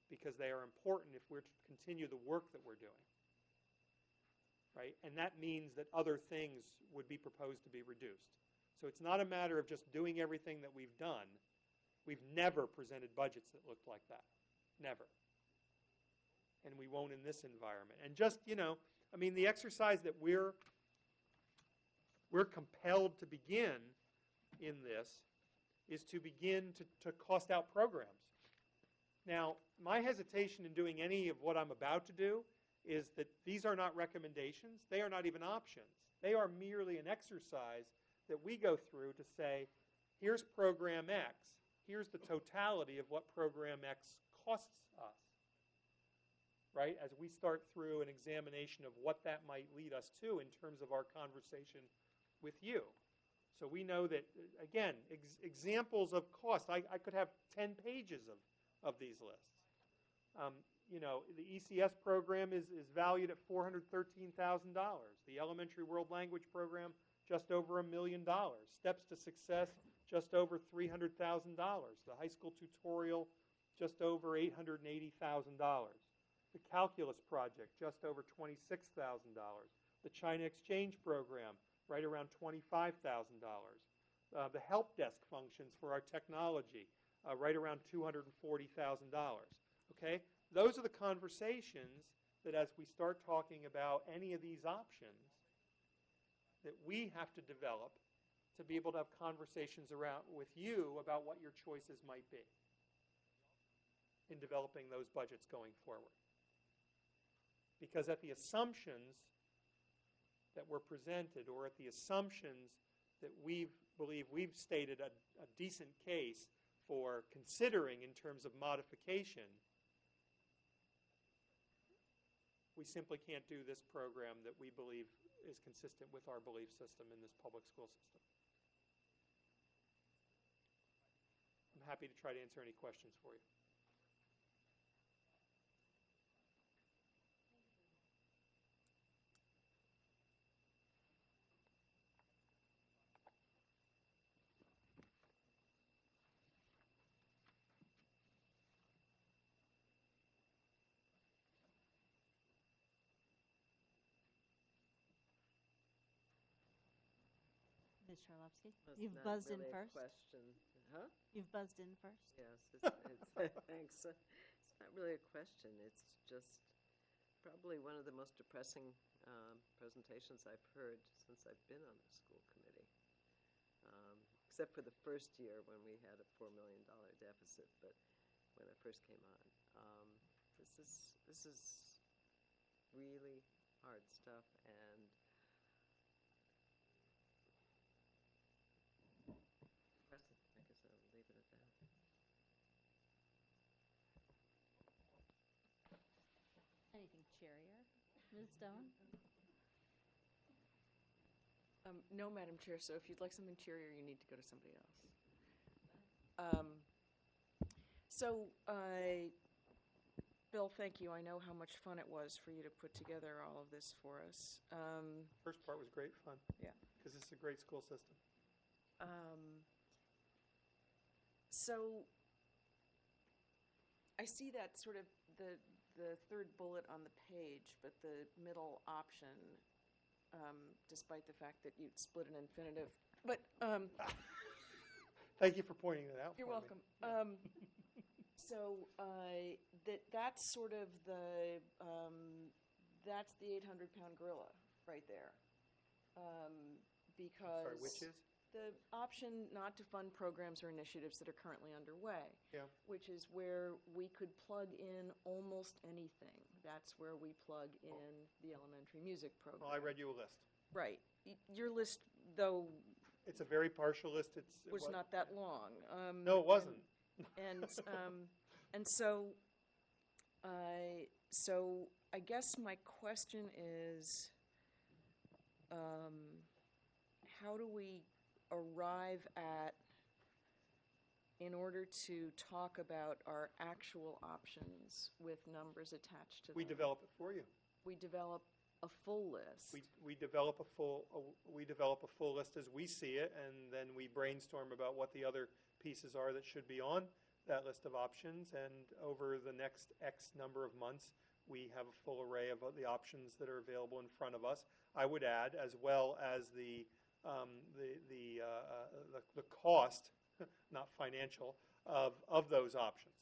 because they are important if we're to continue the work that we're doing. Right? And that means that other things would be proposed to be reduced. So it's not a matter of just doing everything that we've done. We've never presented budgets that looked like that. Never. And we won't in this environment. And just, the exercise that we're compelled to begin in this is to begin to cost out programs. Now, my hesitation in doing any of what I'm about to do is that these are not recommendations. They are not even options. They are merely an exercise that we go through to say, here's program X. Here's the totality of what program X costs us. Right? As we start through an examination of what that might lead us to in terms of our conversation with you. So we know that, again, examples of cost. I could have 10 pages of these lists. The ECS program is valued at $413,000. The Elementary World Language program, just over $1 million. Steps to Success, just over $300,000. The high school tutorial, just over $880,000. The Calculus project, just over $26,000. The China Exchange program, right around $25,000. The help desk functions for our technology, right around $240,000. Okay? Those are the conversations that as we start talking about any of these options that we have to develop to be able to have conversations around with you about what your choices might be in developing those budgets going forward. Because at the assumptions that were presented or at the assumptions that we believe we've stated a decent case for considering in terms of modification, we simply can't do this program that we believe is consistent with our belief system in this public school system. I'm happy to try to answer any questions for you. Ms. Charlowski? That's You've not buzzed in really a first? question. Huh? You've buzzed in first? Yes, thanks. It's not really a question. It's just probably one of the most depressing presentations I've heard since I've been on the school committee. Except for the first year when we had a $4 million deficit, but when I first came on. This is really hard stuff, and depressing. I guess I'll leave it at that. Anything cheerier? Ms. Stone? No, Madam Chair, so if you'd like something cheerier, you need to go to somebody else. Bill, thank you. I know how much fun it was for you to put together all of this for us. First part was great fun. Yeah. Because it's a great school system. So I see that sort of the third bullet on the page, but the middle option, despite the fact that you'd split an infinitive. But Thank you for pointing that out. you're for me. welcome. That's sort of that's the 800-pound gorilla right there. Because Sorry, which is? the option not to fund programs or initiatives that are currently underway. Yeah. Which is where we could plug in almost anything. That's where we plug in the elementary music program. Well, I read you a list. Right. Your list, though, It's a very partial list. It was not that long. No, it wasn't. And so I guess my question is, how do we arrive at, in order to talk about our actual options with numbers attached to them? We develop it for you. We develop a full list. We develop a full list as we see it, and then we brainstorm about what the other pieces are that should be on that list of options. And over the next X number of months, we have a full array of the options that are available in front of us. I would add, as well as the cost, not financial, of those options,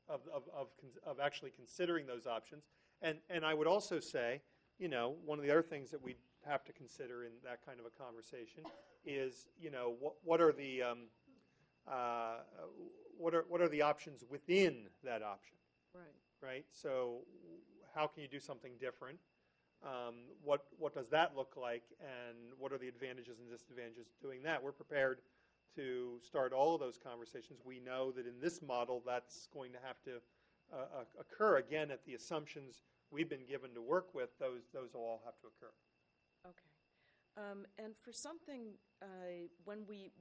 of actually considering those options. And I would also say, you know, one of the other things that we have to consider in that kind of a conversation is, you know, what are the options within that option, Right. right? So how can you do something different? What does that look like, and what are the advantages and disadvantages of doing that? We're prepared to start all of those conversations. We know that in this model, that's going to have to occur. Again, at the assumptions we've been given to work with, those will all have to occur. Okay. And for something, when we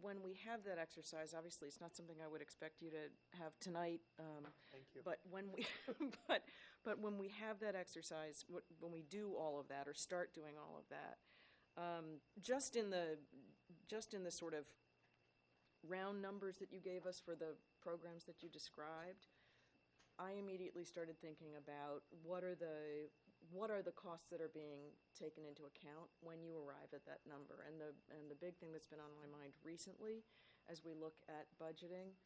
have that exercise, obviously it's not something I would expect you to have tonight. Thank you. But when we, but when we have that exercise, when we do all of that or start doing all of that, just in the sort of round numbers that you gave us for the programs that you described, I immediately started thinking about what are the costs that are being taken into account when you arrive at that number. And the big thing that's been on my mind recently, as we look at budgeting,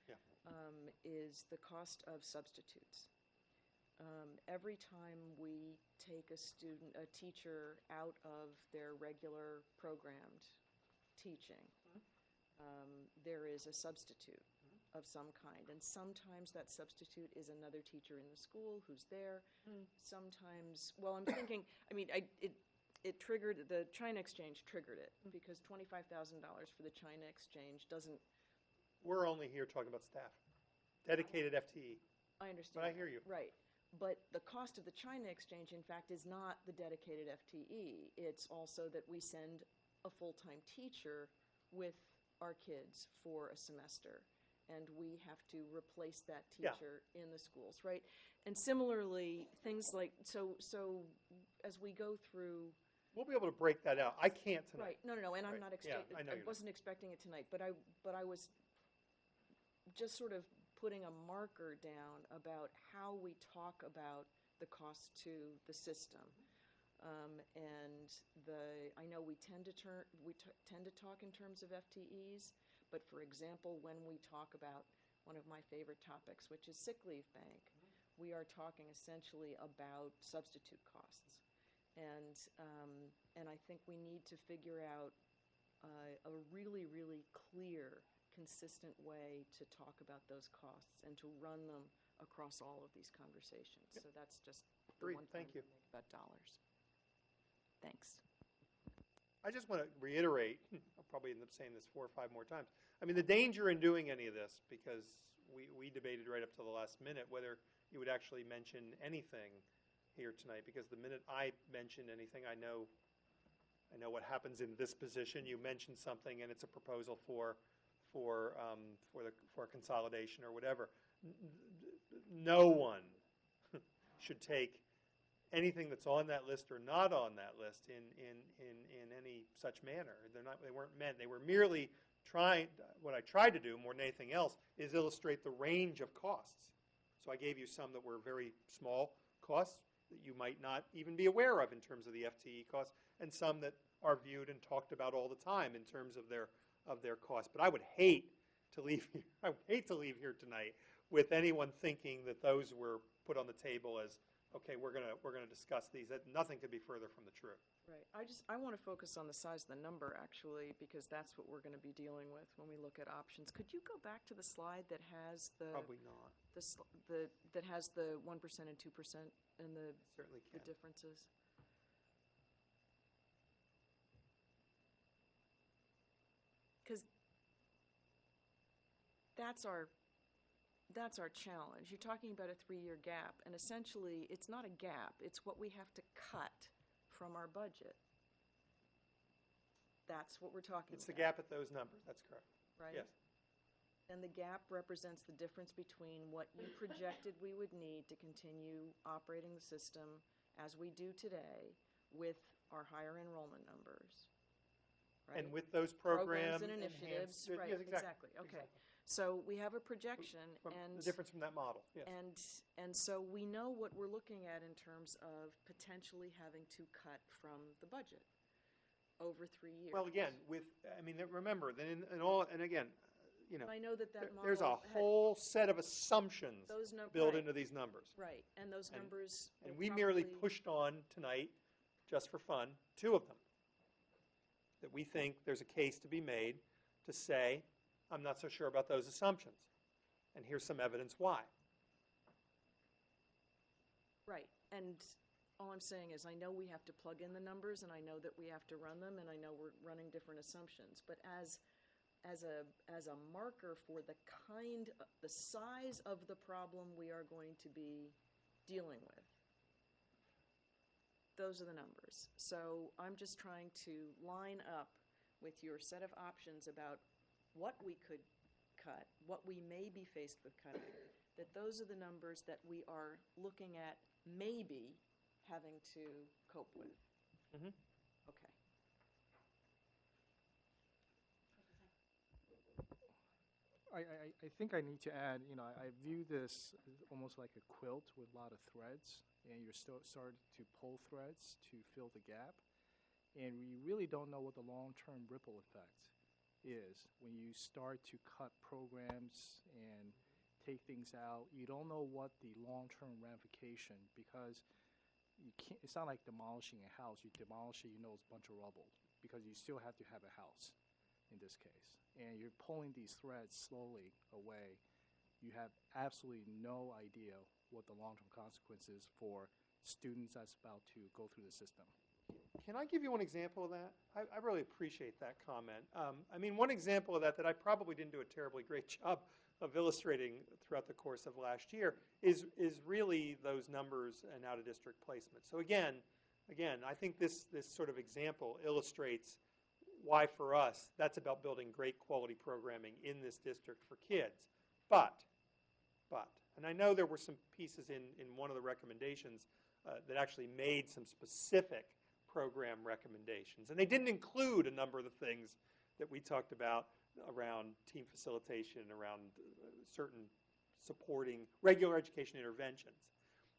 is the cost of substitutes. Every time we take a teacher out of their regular programmed teaching, there is a substitute of some kind. And sometimes that substitute is another teacher in the school who's there. Sometimes, well, I'm thinking, I mean, it triggered, the China exchange triggered it, because $25,000 for the China exchange doesn't. We're only here talking about staff, dedicated FTE. I understand. But I hear you. Right. But the cost of the China exchange, in fact, is not the dedicated FTE. It's also that we send a full-time teacher with our kids for a semester, and we have to replace that teacher in the schools, right? And similarly, things like, so as we go through. We'll be able to break that out. I can't tonight. Right, no, and I'm Right. not Yeah, expecting, I know I you're not. wasn't expecting it tonight, but I was just sort of putting a marker down about how we talk about the cost to the system. And I know we tend to talk in terms of FTEs, but for example, when we talk about one of my favorite topics, which is sick leave bank, we are talking essentially about substitute costs. And I think we need to figure out a really, really clear, consistent way to talk about those costs and to run them across all of these conversations. So that's just the Agreed. one Thank point you. I make about dollars. Thanks. I just want to reiterate, I'll probably end up saying this 4 or 5 more times. I mean, the danger in doing any of this, because we debated right up to the last minute whether you would actually mention anything here tonight, because the minute I mention anything, I know what happens in this position. You mention something and it's a proposal for consolidation or whatever. No one should take anything that's on that list or not on that list in any such manner. They weren't meant. They were merely what I tried to do more than anything else is illustrate the range of costs. So I gave you some that were very small costs that you might not even be aware of in terms of the FTE costs, and some that are viewed and talked about all the time in terms of their costs. But I would hate to leave here tonight with anyone thinking that those were put on the table as, okay, we're gonna discuss these. That nothing could be further from the truth. Right. I want to focus on the size of the number, actually, because that's what we're going to be dealing with when we look at options. Could you go back to the slide that has Probably not. that has the 1% and 2% and the Certainly the can. differences? Because that's our challenge. You're talking about a 3-year gap, and essentially, it's not a gap. It's what we have to cut from our budget. That's what we're talking It's the about. gap at those numbers. That's correct. Right? Yes. And the gap represents the difference between what you projected we would need to continue operating the system as we do today with our higher enrollment numbers. Right? And with those programs and initiatives. enhanced- Right, yes, exactly. Okay. exactly. So we have a projection, From and the difference from that model, yes. and so we know what we're looking at in terms of potentially having to cut from the budget over 3 years. Well, again, remember, that in all, and again, And I know that that model there's a had whole set of assumptions those built right, into these numbers. right, and those And- numbers. And will we merely probably- pushed on tonight, just for fun, 2 of them. That we think there's a case to be made to say, I'm not so sure about those assumptions. And here's some evidence why. Right, and all I'm saying is I know we have to plug in the numbers, and I know that we have to run them, and I know we're running different assumptions. But as a marker for the size of the problem we are going to be dealing with, those are the numbers. So I'm just trying to line up with your set of options about what we could cut, what we may be faced with cutting, that those are the numbers that we are looking at maybe having to cope with. Mhm. Okay. I think I need to add, I view this as almost like a quilt with a lot of threads, and you're still starting to pull threads to fill the gap. And we really don't know what the long-term ripple effect is. When you start to cut programs and take things out, you don't know what the long-term ramification, because you can't, it's not like demolishing a house. You demolish it, it's a bunch of rubble, because you still have to have a house in this case. And you're pulling these threads slowly away. You have absolutely no idea what the long-term consequences for students that's about to go through the system. Can I give you one example of that? I really appreciate that comment. One example of that I probably didn't do a terribly great job of illustrating throughout the course of last year is really those numbers and out-of-district placement. So again, I think this sort of example illustrates why for us that's about building great quality programming in this district for kids. But, and I know there were some pieces in one of the recommendations that actually made some specific program recommendations. And they didn't include a number of the things that we talked about around team facilitation, around certain supporting regular education interventions.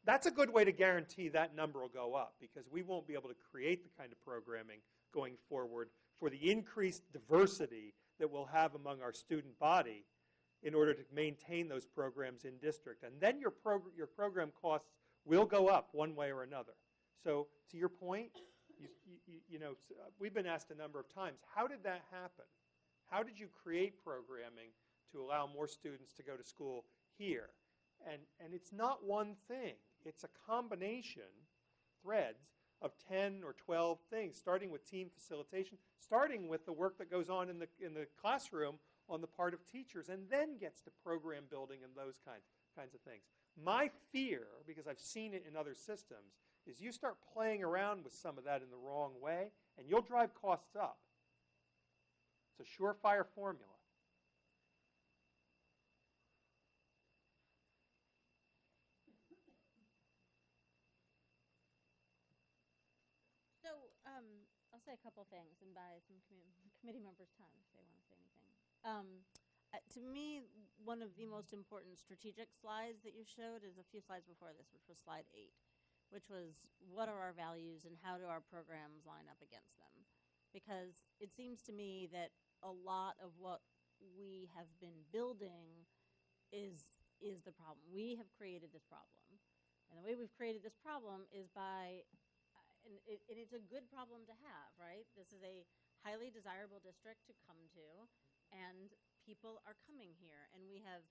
That's a good way to guarantee that number will go up, because we won't be able to create the kind of programming going forward for the increased diversity that we'll have among our student body in order to maintain those programs in district. And then your program costs will go up one way or another. So to your point, we've been asked a number of times, how did that happen? How did you create programming to allow more students to go to school here? And it's not one thing. It's a combination, threads, of 10 or 12 things, starting with team facilitation, starting with the work that goes on in the classroom on the part of teachers, and then gets to program building and those kinds of things. My fear, because I've seen it in other systems, is you start playing around with some of that in the wrong way, and you'll drive costs up. It's a surefire formula. So I'll say a couple things and buy some committee members' time if they want to say anything. To me, one of the most important strategic slides that you showed is a few slides before this, which was slide 8, which was what are our values and how do our programs line up against them? Because it seems to me that a lot of what we have been building is the problem. We have created this problem. And the way we've created this problem is by and it's a good problem to have, right? This is a highly desirable district to come to, and people are coming here. And we have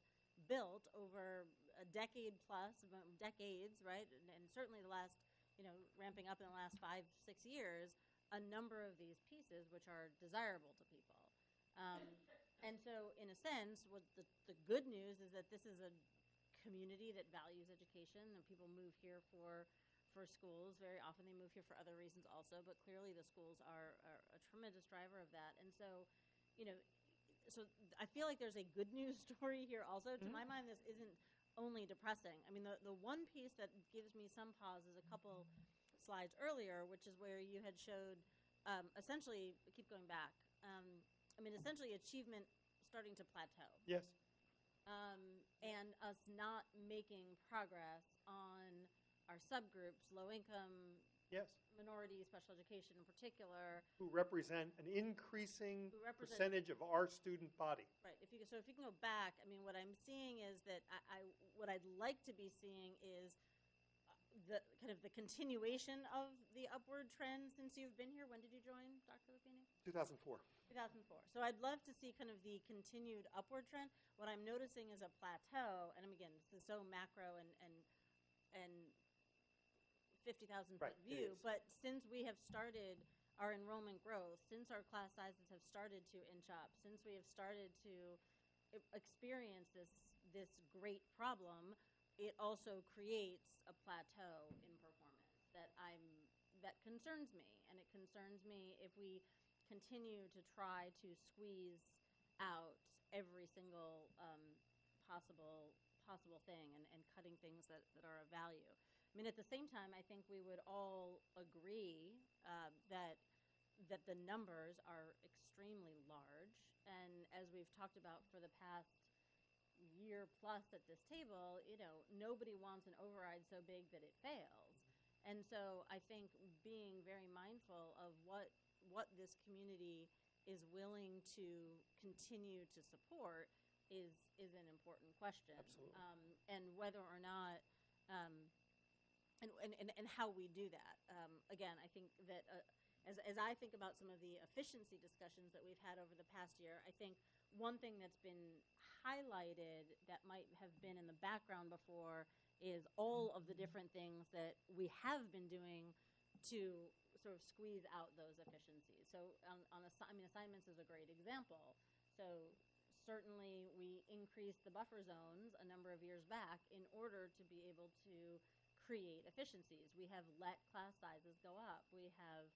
built over a decade plus, decades, right? And certainly the last, ramping up in the last 5-6 years, a number of these pieces which are desirable to people. And so in a sense, what the good news is that this is a community that values education, and people move here for schools. Very often they move here for other reasons also, but clearly the schools are a tremendous driver of that. And so, so I feel like there's a good news story here also. To my mind, this isn't only depressing. I mean, the one piece that gives me some pause is a couple slides earlier, which is where you had showed essentially, keep going back, essentially achievement starting to plateau. Yes. And us not making progress on our subgroups, low income, yes, minority, special education in particular, who represent an increasing percentage of our student body. Right. If you can go back, what I'm seeing is that what I'd like to be seeing is the kind of the continuation of the upward trend since you've been here. When did you join, Dr. Lupini? 2004. 2004. So I'd love to see kind of the continued upward trend. What I'm noticing is a plateau, and again, this is so macro and 50,000 foot view, but since we have started our enrollment growth, since our class sizes have started to inch up, since we have started to experience this great problem, it also creates a plateau in performance that concerns me. And it concerns me if we continue to try to squeeze out every single possible thing and cutting things that are of value. At the same time, I think we would all agree that the numbers are extremely large. And as we've talked about for the past year plus at this table, nobody wants an override so big that it fails. And so I think being very mindful of what this community is willing to continue to support is an important question. Absolutely. And whether or not and how we do that. Again, I think that as I think about some of the efficiency discussions that we've had over the past year, I think one thing that's been highlighted that might have been in the background before is all of the different things that we have been doing to sort of squeeze out those efficiencies. So assignments is a great example. So certainly we increased the buffer zones a number of years back in order to be able to create efficiencies. We have let class sizes go up. We have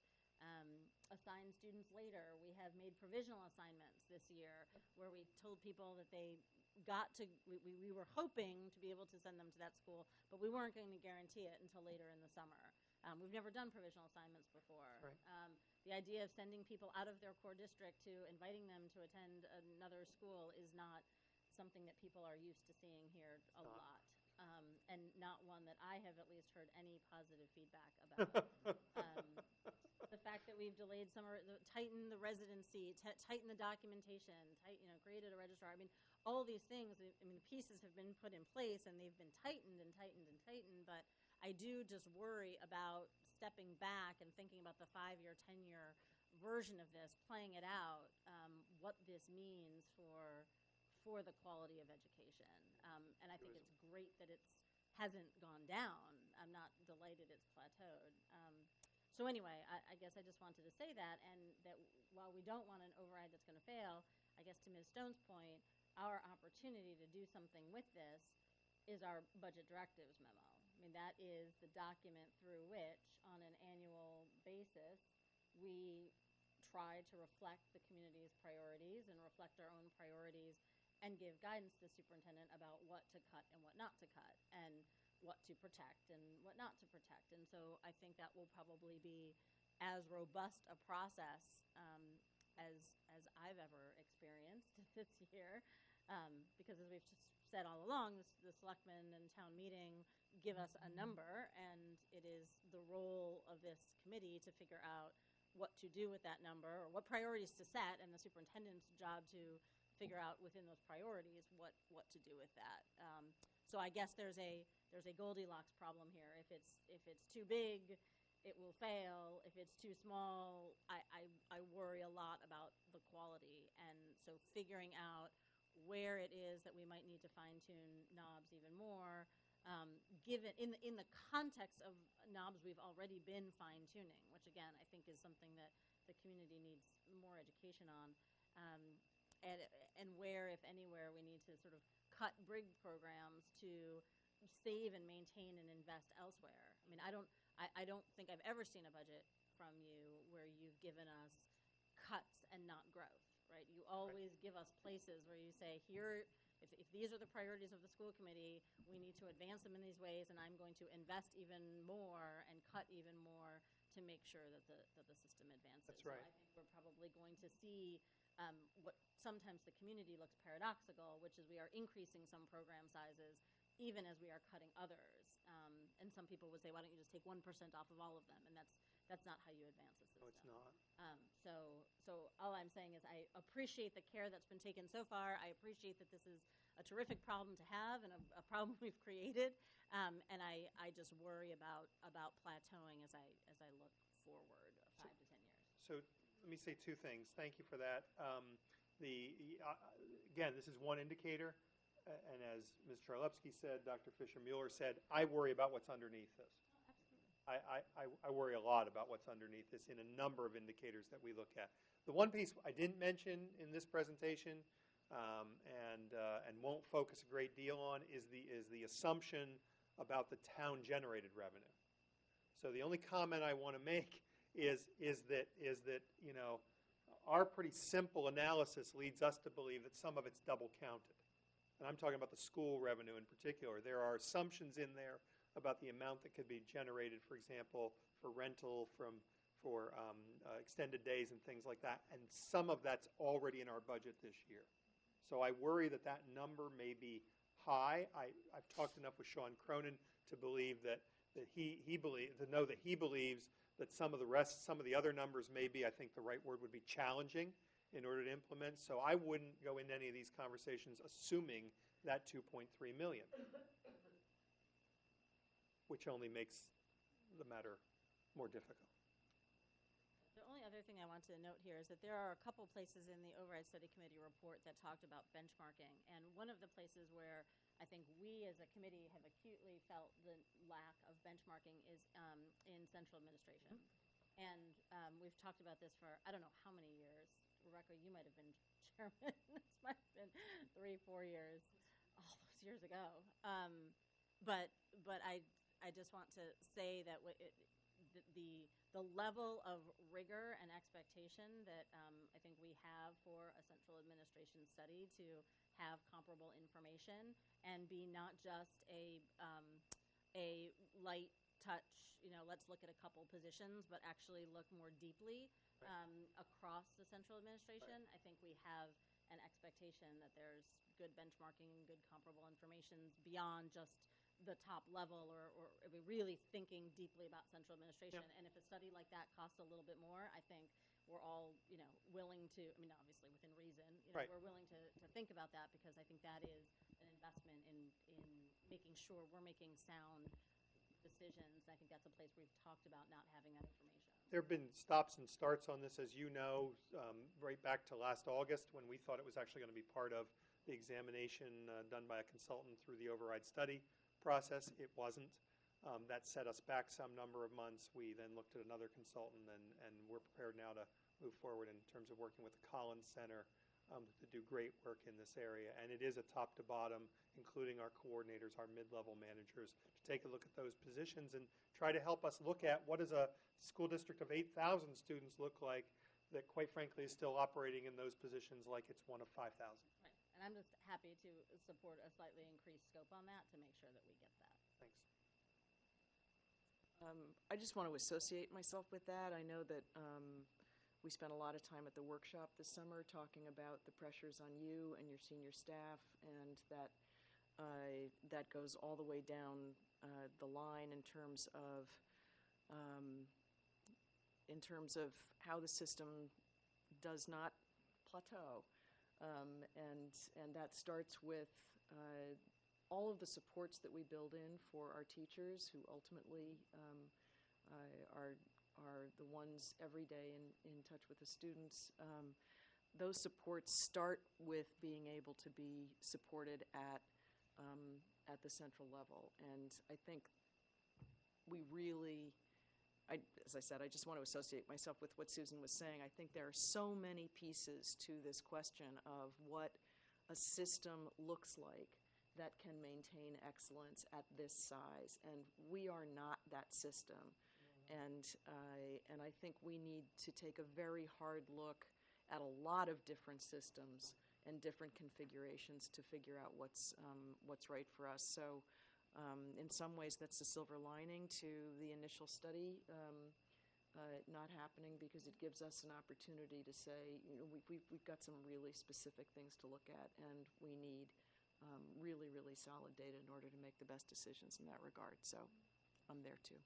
assigned students later. We have made provisional assignments this year where we told people that they got to, we were hoping to be able to send them to that school, but we weren't going to guarantee it until later in the summer. We've never done provisional assignments before. Right. The idea of sending people out of their core district to inviting them to attend another school is not something that people are used to seeing here a lot. and not one that I have at least heard any positive feedback about. The fact that we've delayed tightened the residency, tightened the documentation, created a registrar. I mean, all these things, the pieces have been put in place and they've been tightened and tightened and tightened, but I do just worry about stepping back and thinking about the 5-year, 10-year version of this, playing it out, what this means for the quality of education. And I think it's great that it hasn't gone down. I'm not delighted it's plateaued. So anyway, I guess I just wanted to say that, and that while we don't want an override that's going to fail, I guess to Ms. Stone's point, our opportunity to do something with this is our budget directives memo. I mean, that is the document through which, on an annual basis, we try to reflect the community's priorities and reflect our own priorities and give guidance to the superintendent about what to cut and what not to cut, and what to protect and what not to protect. And so I think that will probably be as robust a process as I've ever experienced this year, because as we've just said all along, the selectmen and town meeting give us a number, and it is the role of this committee to figure out what to do with that number, or what priorities to set, and the superintendent's job to figure out within those priorities what to do with that. So I guess there's a Goldilocks problem here. If it's too big, it will fail. If it's too small, I worry a lot about the quality. And so figuring out where it is that we might need to fine-tune knobs even more, given in the context of knobs we've already been fine-tuning, which again I think is something that the community needs more education on, and where, if anywhere, we need to sort of cut brig programs to save and maintain and invest elsewhere. I mean, I don't think I've ever seen a budget from you where you've given us cuts and not growth, right? You always give us places where you say, here, if these are the priorities of the school committee, we need to advance them in these ways, and I'm going to invest even more and cut even more to make sure that the system advances. That's right. So I think we're probably going to see what sometimes the community looks paradoxical, which is we are increasing some program sizes even as we are cutting others. And some people would say, why don't you just take 1% off of all of them? And that's not how you advance a system. No, it's not. So all I'm saying is I appreciate the care that's been taken so far. I appreciate that this is a terrific problem to have and a problem we've created. And I just worry about plateauing as I look forward 5 to 10 years. So let me say 2 things. Thank you for that. Again, this is one indicator. And as Ms. Charlepsky said, Dr. Fisher-Mueller said, I worry about what's underneath this. I worry a lot about what's underneath this in a number of indicators that we look at. The one piece I didn't mention in this presentation and won't focus a great deal on is the assumption about the town-generated revenue. So the only comment I want to make is that our pretty simple analysis leads us to believe that some of it's double counted. And I'm talking about the school revenue in particular. There are assumptions in there about the amount that could be generated, for example, for rental, for extended days and things like that. And some of that's already in our budget this year. So I worry that number may be high. I've talked enough with Sean Cronin to believe that he believes that some of the other numbers may be, I think the right word would be challenging in order to implement. So I wouldn't go into any of these conversations assuming that 2.3 million, which only makes the matter more difficult. The only other thing I want to note here is that there are a couple places in the Override Study Committee report that talked about benchmarking. And one of the places where I think we as a committee have acutely felt the lack of benchmarking is in central administration. And we've talked about this for I don't know how many years. Rebecca, you might have been chairman. This might have been 3-4 years, all those years ago. But I just want to say that the level of rigor and expectation that I think we have for a central administration study to have comparable information and be not just a light touch, let's look at a couple positions, but actually look more deeply across the central administration. Right. I think we have an expectation that there's good benchmarking and good comparable information beyond just the top level, or are we really thinking deeply about central administration? And if a study like that costs a little bit more, I think we're all, willing to, I mean, obviously within reason, Right. we're willing to think about that, because I think that is an investment in making sure we're making sound decisions. I think that's a place we've talked about not having that information. There have been stops and starts on this, as you know, right back to last August, when we thought it was actually going to be part of the examination done by a consultant through the override study process. It wasn't. That set us back some number of months. We then looked at another consultant, and we're prepared now to move forward in terms of working with the Collins Center to do great work in this area. And it is a top to bottom, including our coordinators, our mid-level managers, to take a look at those positions and try to help us look at what does a school district of 8,000 students look like that, quite frankly, is still operating in those positions like it's one of 5,000. Right. And I'm just happy to support a slightly increased scope on that to make sure that we get that. Thanks. I just want to associate myself with that. I know that we spent a lot of time at the workshop this summer talking about the pressures on you and your senior staff, and that goes all the way down the line in terms of how the system does not plateau, and that starts with all of the supports that we build in for our teachers, who ultimately are the ones every day in touch with the students. Those supports start with being able to be supported at the central level. And I think we really, as I said, I just want to associate myself with what Susan was saying. I think there are so many pieces to this question of what a system looks like that can maintain excellence at this size, and we are not that system. And I think we need to take a very hard look at a lot of different systems and different configurations to figure out what's right for us. So in some ways, that's the silver lining to the initial study not happening, because it gives us an opportunity to say, we've got some really specific things to look at, and we need really, really solid data in order to make the best decisions in that regard. So I'm there too.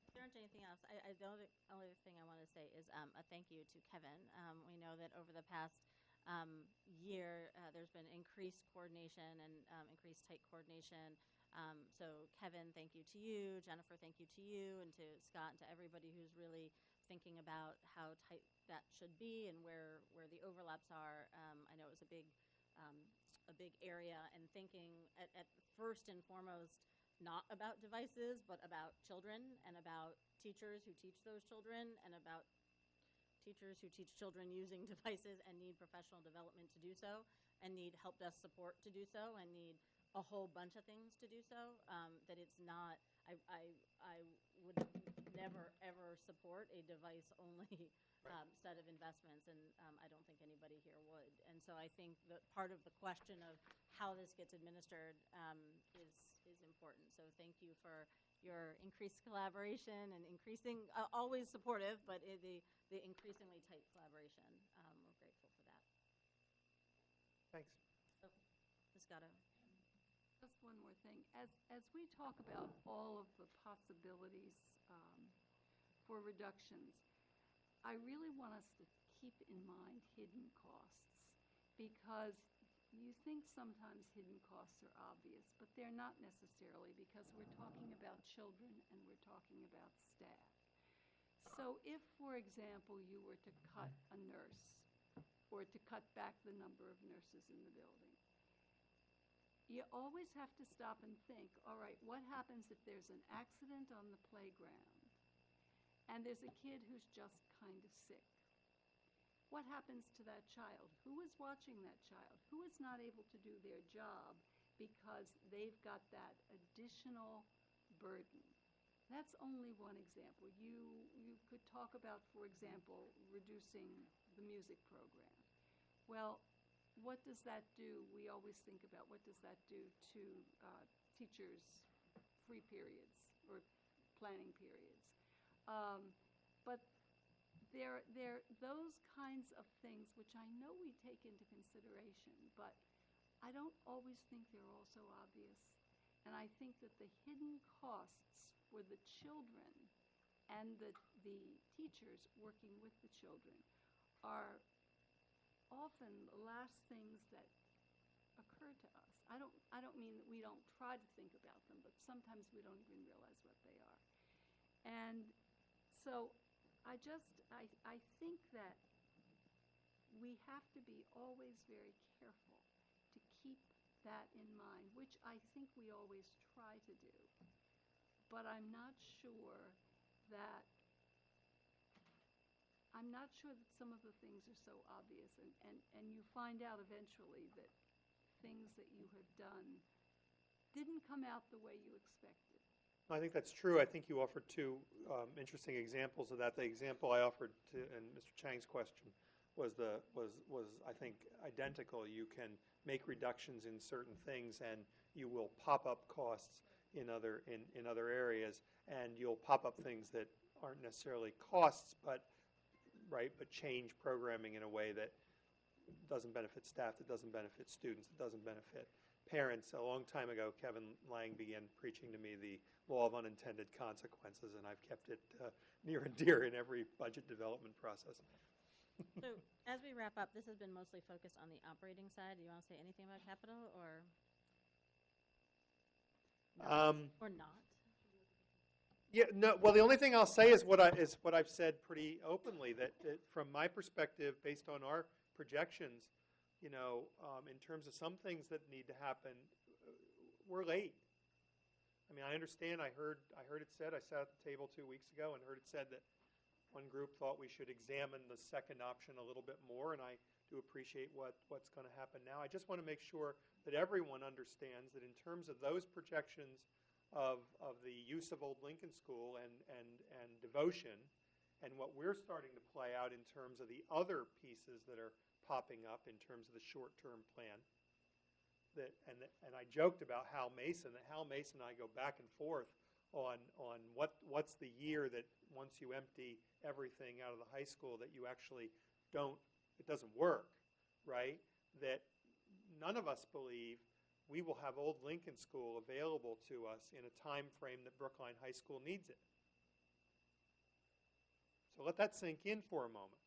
If there aren't anything else, the only thing I want to say is a thank you to Kevin. We know that over the past year, there's been increased coordination and increased tight coordination. So Kevin, thank you to you. Jennifer, thank you to you, and to Scott, and to everybody who's really thinking about how tight that should be and where the overlaps are. I know it was a big area, and thinking at first and foremost not about devices, but about children, and about teachers who teach those children, and about teachers who teach children using devices and need professional development to do so, and need help desk support to do so, and need a whole bunch of things to do so. That it's not, I would never ever support a device-only set of investments, and I don't think anybody here would. And so I think that part of the question of how this gets administered is important. So thank you for your increased collaboration and increasing, always supportive, but the increasingly tight collaboration. We're grateful for that. Thanks. Okay. Ms. Gatto. Just one more thing. As we talk about all of the possibilities for reductions, I really want us to keep in mind hidden costs, because you think sometimes hidden costs are obvious, but they're not necessarily, because we're talking about children and we're talking about staff. So if, for example, you were to cut a nurse, or to cut back the number of nurses in the building, you always have to stop and think, all right, what happens if there's an accident on the playground and there's a kid who's just kind of sick? What happens to that child? Who is watching that child? Who is not able to do their job because they've got that additional burden? That's only one example. You could talk about, for example, reducing the music program. Well, what does that do? We always think about what does that do to teachers' free periods or planning periods. But those kinds of things, which I know we take into consideration, but I don't always think they're all so obvious. And I think that the hidden costs for the children and the teachers working with the children are often the last things that occur to us. I don't mean that we don't try to think about them, but sometimes we don't even realize what they are. And so I think that we have to be always very careful to keep that in mind, which I think we always try to do. But I'm not sure that some of the things are so obvious, and you find out eventually that things that you have done didn't come out the way you expected. I think that's true. I think you offered two interesting examples of that. The example I offered in Mr. Chang's question was I think identical. You can make reductions in certain things, and you will pop up costs in other areas, and you'll pop up things that aren't necessarily costs, but change programming in a way that doesn't benefit staff, that doesn't benefit students, that doesn't benefit parents. A long time ago, Kevin Lang began preaching to me the law of unintended consequences, and I've kept it near and dear in every budget development process. So as we wrap up, this has been mostly focused on the operating side. Do you want to say anything about capital or not? Yeah, no. Well, the only thing I'll say is what I've said pretty openly, that from my perspective, based on our projections, in terms of some things that need to happen, we're late. I mean, I understand. I heard it said. I sat at the table 2 weeks ago and heard it said that one group thought we should examine the second option a little bit more, and I do appreciate what's going to happen now. I just want to make sure that everyone understands that in terms of those projections of the use of Old Lincoln School and devotion, and what we're starting to play out in terms of the other pieces that are popping up in terms of the short-term plan. And I joked about Hal Mason, that Hal Mason and I go back and forth on what's the year that once you empty everything out of the high school that you actually it doesn't work, right? That none of us believe we will have Old Lincoln School available to us in a time frame that Brookline High School needs it. So let that sink in for a moment.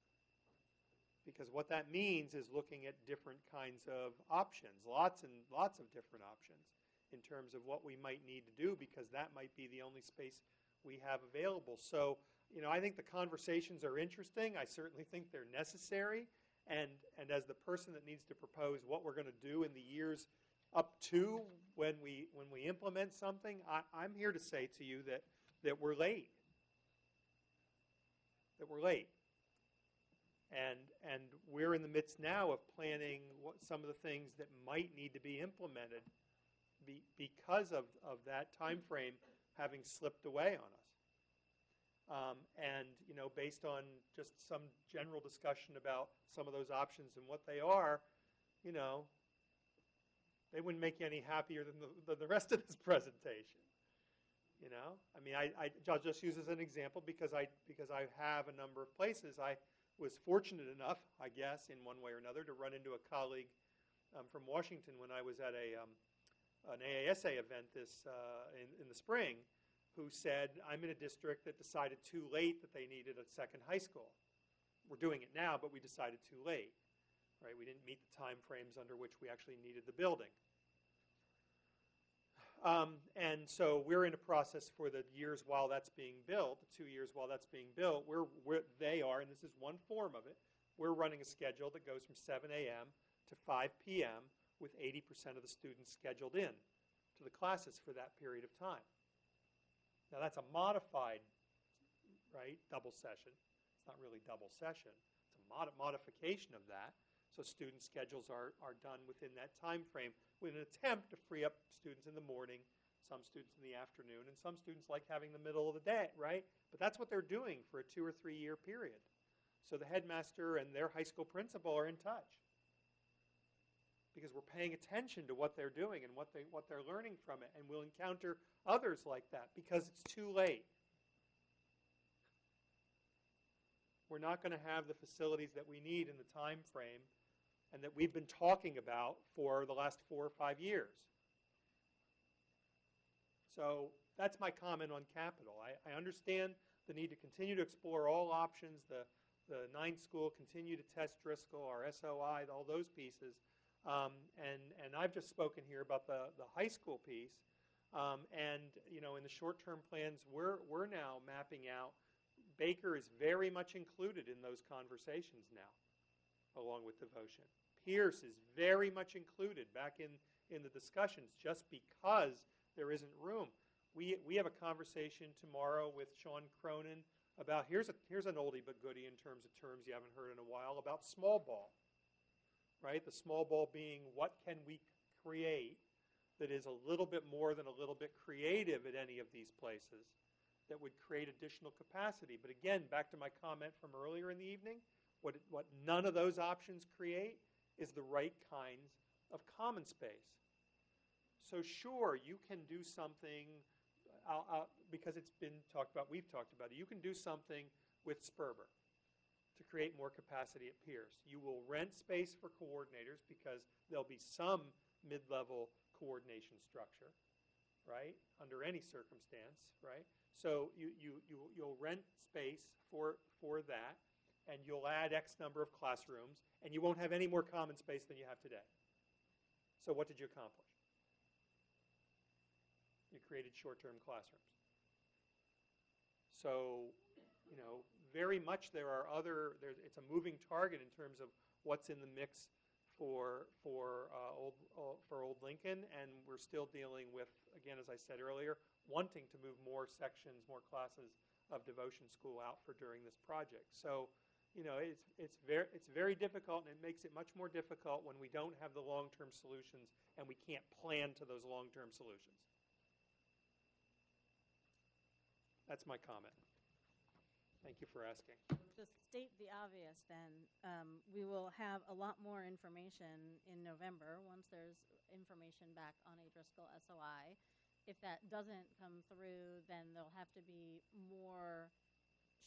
Because what that means is looking at different kinds of options, lots and lots of different options in terms of what we might need to do, because that might be the only space we have available. So, I think the conversations are interesting. I certainly think they're necessary. And as the person that needs to propose what we're going to do in the years up to when we implement something, I'm here to say to you that we're late. That we're late. And we're in the midst now of planning some of the things that might need to be implemented because of that time frame having slipped away on us. And based on just some general discussion about some of those options and what they are, they wouldn't make you any happier than the rest of this presentation. I mean, I'll just use as an example because I have a number of places. I was fortunate enough, I guess, in one way or another, to run into a colleague from Washington when I was at an AASA event in the spring, who said, I'm in a district that decided too late that they needed a second high school. We're doing it now, but we decided too late. Right? We didn't meet the time frames under which we actually needed the building. And so we're in a process for the years while that's being built, the 2 years while that's being built, they are, and this is one form of it, we're running a schedule that goes from 7 a.m. to 5 p.m. with 80% of the students scheduled in to the classes for that period of time. Now that's a modified, double session. It's not really double session. It's a modification of that. So student schedules are done within that time frame with an attempt to free up students in the morning, some students in the afternoon, and some students like having the middle of the day, right? But that's what they're doing for a 2 or 3 year period. So the headmaster and their high school principal are in touch because we're paying attention to what they're doing and what they're learning from it, and we'll encounter others like that because it's too late. We're not going to have the facilities that we need in the time frame and that we've been talking about for the last 4 or 5 years. So that's my comment on capital. I understand the need to continue to explore all options, the 9th school, continue to test Driscoll, our SOI, all those pieces. And I've just spoken here about the high school piece. And, you know, in the short-term plans, we're now mapping out. Baker is very much included in those conversations now, along with devotion. Pierce is very much included back in the discussions just because there isn't room. We have a conversation tomorrow with Sean Cronin about, here's an oldie but goodie in terms of terms you haven't heard in a while, about small ball, right? The small ball being, what can we create that is a little bit more than a little bit creative at any of these places that would create additional capacity. But again, back to my comment from earlier in the evening, what none of those options create is the right kinds of common space. So sure, you can do something, because it's been talked about, we've talked about it, you can do something with Sperber to create more capacity at Pierce. You will rent space for coordinators because there'll be some mid-level coordination structure, right, under any circumstance, right? So you'll rent space for that, and you'll add X number of classrooms, and you won't have any more common space than you have today. So what did you accomplish? You created short-term classrooms. So, you know, very much there are it's a moving target in terms of what's in the mix for Old Lincoln, and we're still dealing with, again, as I said earlier, wanting to move more sections, more classes of devotion school out for during this project. So, you know, it's very difficult, and it makes it much more difficult when we don't have the long-term solutions and we can't plan to those long-term solutions. That's my comment. Thank you for asking. To state the obvious, then, we will have a lot more information in November once there's information back on a Driscoll SOI. If that doesn't come through, then there'll have to be more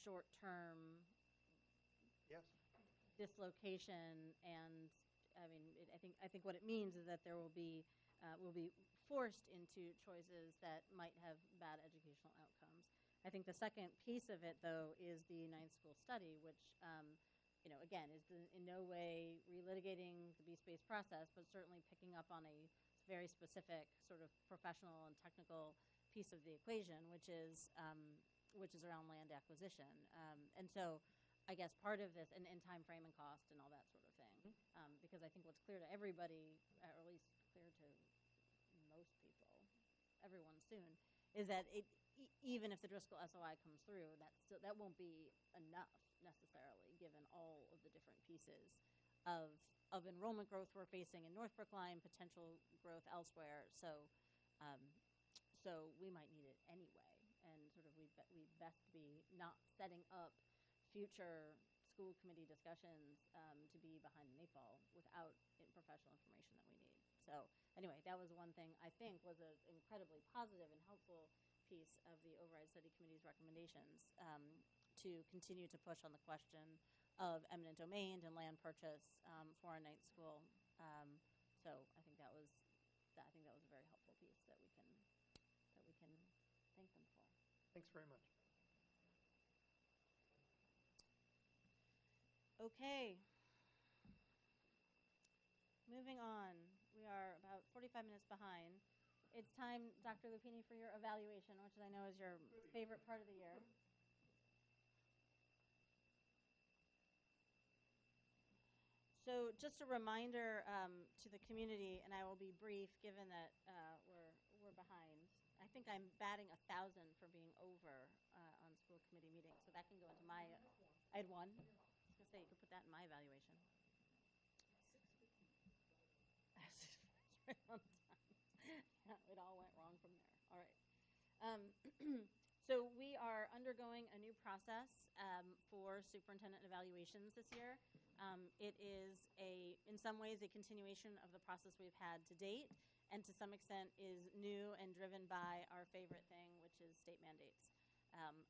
short-term dislocation, and I mean, I think what it means is that there will be we'll be forced into choices that might have bad educational outcomes. I think the second piece of it, though, is the 9th school study, which, you know, again, is in no way relitigating the B-Space process, but certainly picking up on a very specific sort of professional and technical piece of the equation, which is around land acquisition. And so I guess part of this, and time frame and cost and all that sort of thing, because I think what's clear to everybody, or at least clear to most people, everyone soon, is that even if the Driscoll SOI comes through, that won't be enough necessarily, given all of the different pieces of enrollment growth we're facing in North Brookline, potential growth elsewhere. So we might need it anyway, and sort of we'd best be not setting up future school committee discussions to be behind the 8 ball without professional information that we need. So anyway, that was one thing I think was an incredibly positive and helpful piece of the Override Study Committee's recommendations to continue to push on the question of eminent domain and land purchase for our 9th school. So I think that was a very helpful piece that we can thank them for. Thanks very much. Okay. Moving on. We are about 45 minutes behind. It's time, Dr. Lupini, for your evaluation, which I know is your favorite part of the year. So just a reminder to the community, and I will be brief given that we're behind. I think I'm batting 1,000 for being over on school committee meetings, so that can go into my, I had one. I was going to say, you could put that in my evaluation. It all went wrong from there. All right. So we are undergoing a new process for superintendent evaluations this year. It is in some ways, a continuation of the process we've had to date, and to some extent is new and driven by our favorite thing, which is state mandates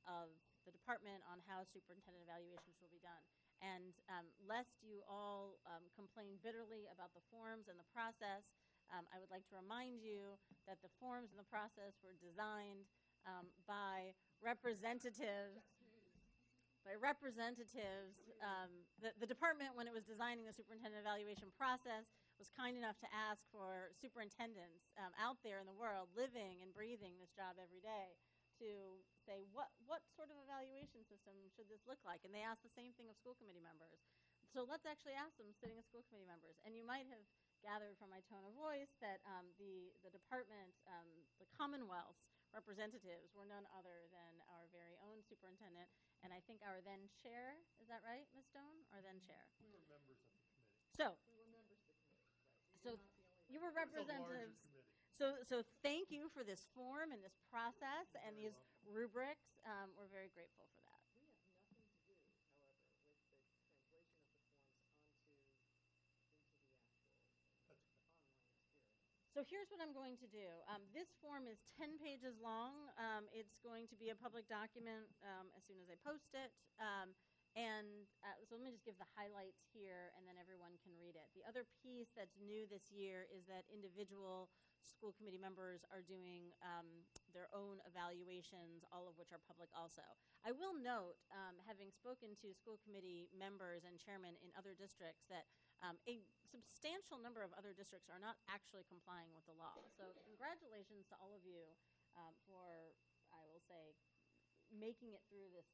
of the department on how superintendent evaluations will be done. And lest you all complain bitterly about the forms and the process, I would like to remind you that the forms and the process were designed by representatives. The department, when it was designing the superintendent evaluation process, was kind enough to ask for superintendents out there in the world, living and breathing this job every day, to say what sort of evaluation system should this look like. And they asked the same thing of school committee members. So let's actually ask them sitting as school committee members. And you might have gathered from my tone of voice that the department, the Commonwealth's representatives were none other than our very own superintendent, and I think our then chair, is that right, Ms. Stone, or then chair? We were members of the committee. So, We were members of the committee, right. so you were representatives. So thank you for this form and this process and these rubrics. We're very grateful for that. We have nothing to do, however, with the translation of the forms into the actual online experience. So here's what I'm going to do. This form is 10 pages long. It's going to be a public document as soon as I post it. So let me just give the highlights here, and then everyone can read it. The other piece that's new this year is that individual school committee members are doing their own evaluations, all of which are public also. I will note, having spoken to school committee members and chairmen in other districts, that a substantial number of other districts are not actually complying with the law. So congratulations to all of you for, I will say, making it through this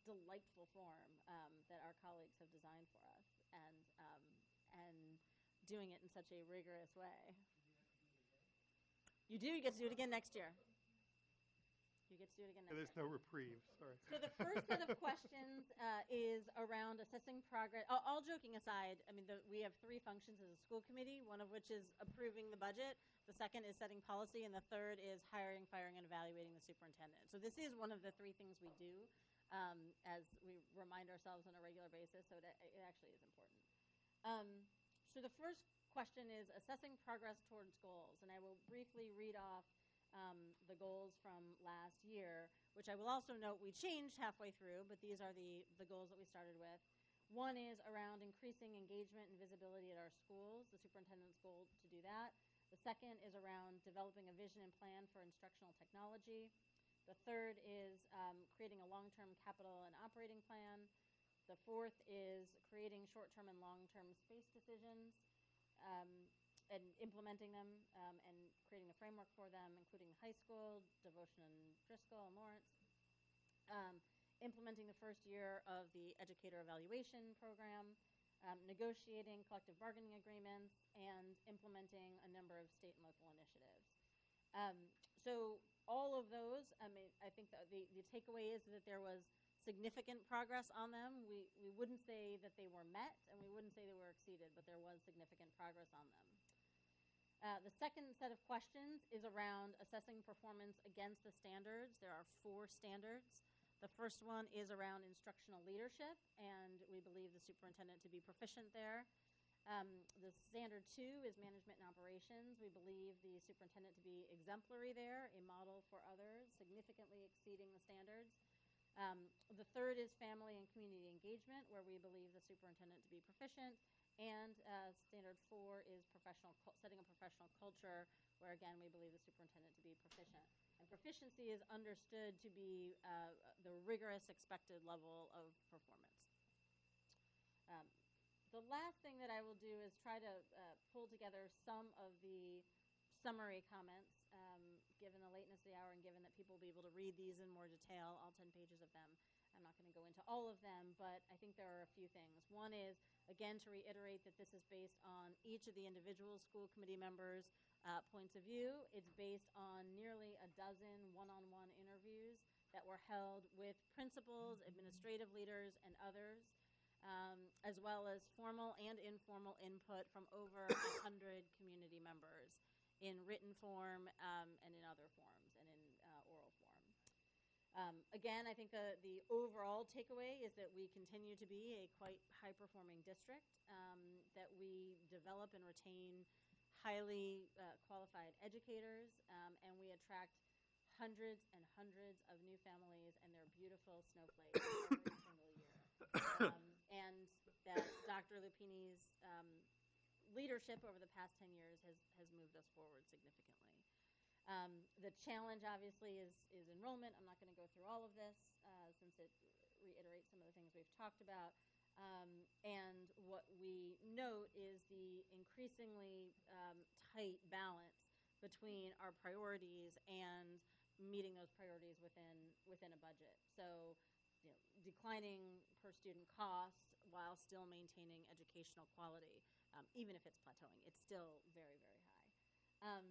delightful form that our colleagues have designed for us, and doing it in such a rigorous way. You do. You get to do it again next year. You get to do it again next year. There's no reprieve, sorry. So the first set of questions is around assessing progress. All joking aside, I mean, we have three functions as a school committee, one of which is approving the budget, the second is setting policy, and the third is hiring, firing, and evaluating the superintendent. So this is one of the three things we do as we remind ourselves on a regular basis, so it actually is important. So the first question is assessing progress towards goals, and I will briefly read off the goals from last year, which I will also note we changed halfway through, but these are the goals that we started with. One is around increasing engagement and visibility at our schools, the superintendent's goal to do that. The second is around developing a vision and plan for instructional technology. The third is creating a long-term capital and operating plan. The fourth is creating short-term and long-term space decisions and implementing them and creating the framework for them, including the high school, Devotion and Driscoll and Lawrence. Implementing the first year of the educator evaluation program, negotiating collective bargaining agreements, and implementing a number of state and local initiatives. So all of those, I mean, I think that the takeaway is that there was significant progress on them. We wouldn't say that they were met, and we wouldn't say they were exceeded, but there was significant progress on them. The second set of questions is around assessing performance against the standards. There are 4 standards. The first one is around instructional leadership, and we believe the superintendent to be proficient there. The standard 2 is management and operations. We believe the superintendent to be exemplary there, a model for others, significantly exceeding the standards. The third is family and community engagement, where we believe the superintendent to be proficient. And standard 4 is setting a professional culture, where again we believe the superintendent to be proficient. And proficiency is understood to be the rigorous expected level of performance. The last thing that I will do is try to pull together some of the summary comments, given the lateness of the hour and given that people will be able to read these in more detail, all 10 pages of them. I'm not going to go into all of them, but I think there are a few things. One is, again, to reiterate that this is based on each of the individual school committee members' points of view. It's based on nearly a dozen one-on-one interviews that were held with principals, administrative leaders, and others, as well as formal and informal input from over 100 community members in written form and in other forms and in oral form. Again, I think the overall takeaway is that we continue to be a quite high-performing district, that we develop and retain highly qualified educators, and we attract hundreds and hundreds of new families and their beautiful snowflakes every single year. and that Dr. Lupini's leadership over the past 10 years has moved us forward significantly. The challenge, obviously, is enrollment. I'm not going to go through all of this since it reiterates some of the things we've talked about. And what we note is the increasingly tight balance between our priorities and meeting those priorities within a budget. So, declining per student costs while still maintaining educational quality, even if it's plateauing, it's still very, very high.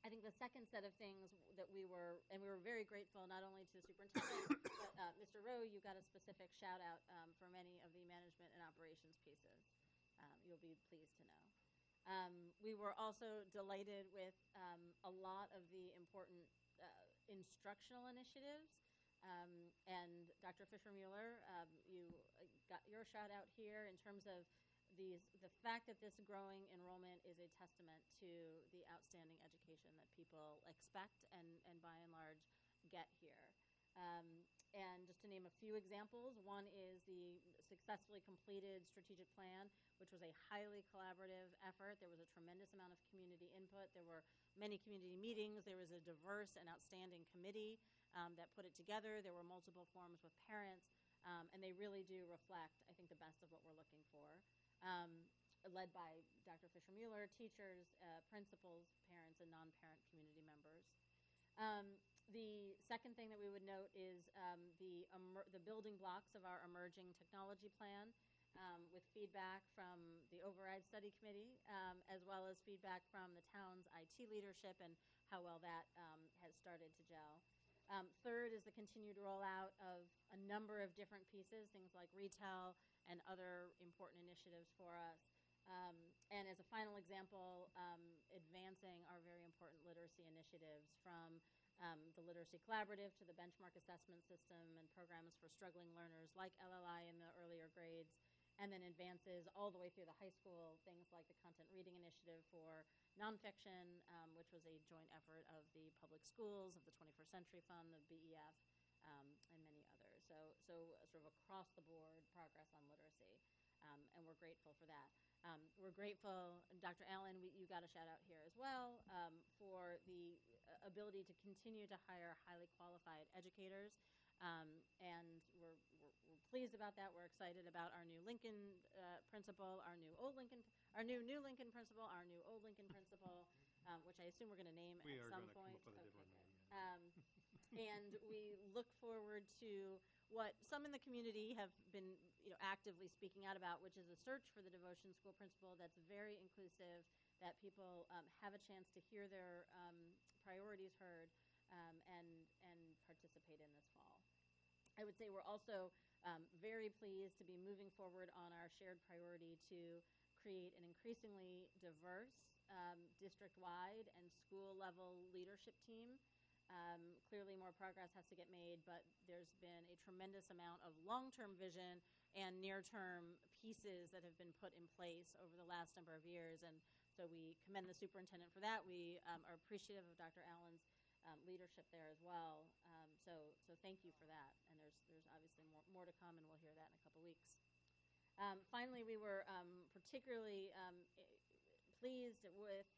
I think the second set of things that we were very grateful not only to the superintendent, but Mr. Rowe, you got a specific shout out for many of the management and operations pieces. You'll be pleased to know. We were also delighted with a lot of the important instructional initiatives. And Dr. Fisher-Mueller, you got your shout out here in terms of the fact that this growing enrollment is a testament to the outstanding education that people expect and by and large get here. And just to name a few examples, one is the successfully completed strategic plan, which was a highly collaborative effort. There was a tremendous amount of community input. There were many community meetings. There was a diverse and outstanding committee that put it together. There were multiple forums with parents, and they really do reflect, I think, the best of what we're looking for. Led by Dr. Fisher-Mueller, teachers, principals, parents, and non-parent community members. The second thing that we would note is the building blocks of our emerging technology plan, with feedback from the Override Study Committee, as well as feedback from the town's IT leadership and how well that has started to gel. Third is the continued rollout of a number of different pieces, things like retail and other important initiatives for us. And as a final example, advancing our very important literacy initiatives from the Literacy Collaborative to the benchmark assessment system and programs for struggling learners like LLI in the earlier grades, and then advances all the way through the high school, things like the Content Reading Initiative for nonfiction, which was a joint effort of the public schools, of the 21st Century Fund, the BEF, and many others. So sort of across the board progress on literacy, and we're grateful for that. We're grateful, Dr. Allen, you got a shout out here as well, for the ability to continue to hire highly qualified educators, and we're pleased about that. We're excited about our new Lincoln principal, our new Lincoln principal, our new old Lincoln principal, which I assume we're going to name We at are some gonna come point. up with a different name, And we look forward to what some in the community have been actively speaking out about, which is a search for the devotion school principal that's very inclusive, that people have a chance to hear their priorities heard and participate in this fall. I would say we're also very pleased to be moving forward on our shared priority to create an increasingly diverse district-wide and school-level leadership team. Clearly more progress has to get made, but there's been a tremendous amount of long-term vision and near-term pieces that have been put in place over the last number of years, and so we commend the superintendent for that. We are appreciative of Dr. Allen's leadership there as well, so thank you for that, and there's obviously more to come, and we'll hear that in a couple weeks. Finally, we were particularly pleased with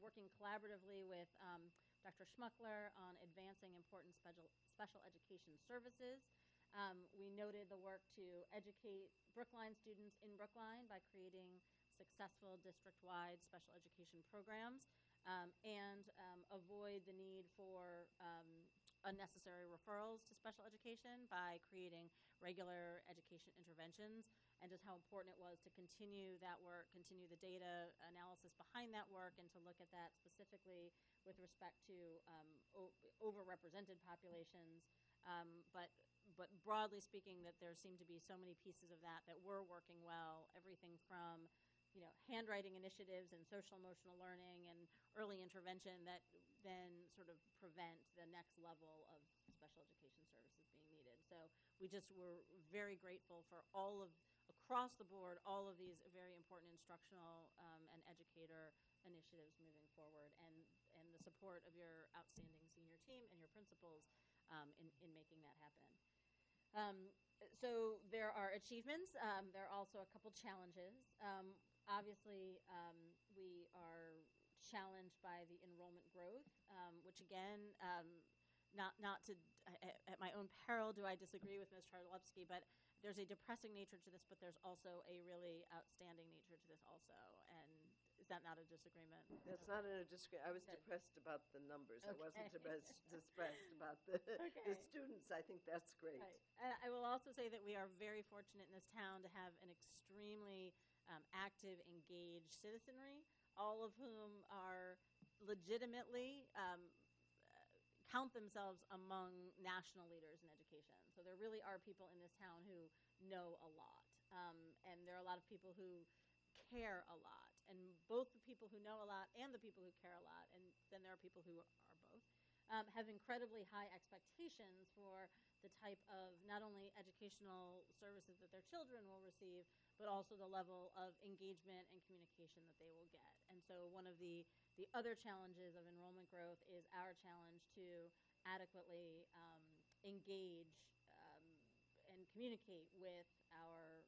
working collaboratively with Dr. Schmuckler on advancing important special education services. We noted the work to educate Brookline students in Brookline by creating successful district-wide special education programs, and avoid the need for unnecessary referrals to special education by creating regular education interventions, and just how important it was to continue that work, continue the data analysis behind that work, and to look at that specifically with respect to overrepresented populations. But broadly speaking, that there seem to be so many pieces of that were working well, everything from handwriting initiatives and social emotional learning and early intervention that then sort of prevent the next level of special education services being needed. So we just were very grateful for across the board, all of these very important instructional and educator initiatives moving forward, and the support of your outstanding senior team and your principals in making that happen. So there are achievements. There are also a couple challenges. Obviously, we are challenged by the enrollment growth, which again, not to at my own peril do I disagree with Ms. Charlewski, but there's a depressing nature to this, but there's also a really outstanding nature to this also. And is that not a disagreement? That's not a disagreement. I was Okay. depressed about the numbers. I wasn't Okay. depressed about the Okay. students. I think that's great. Right. And I will also say that we are very fortunate in this town to have an extremely active, engaged citizenry, all of whom are legitimately count themselves among national leaders in education. So there really are people in this town who know a lot. And there are a lot of people who care a lot. And both the people who know a lot and the people who care a lot, and then there are people who are both, have incredibly high expectations for the type of not only educational services that their children will receive, but also the level of engagement and communication that they will get. And so one of the other challenges of enrollment growth is our challenge to adequately engage and communicate with our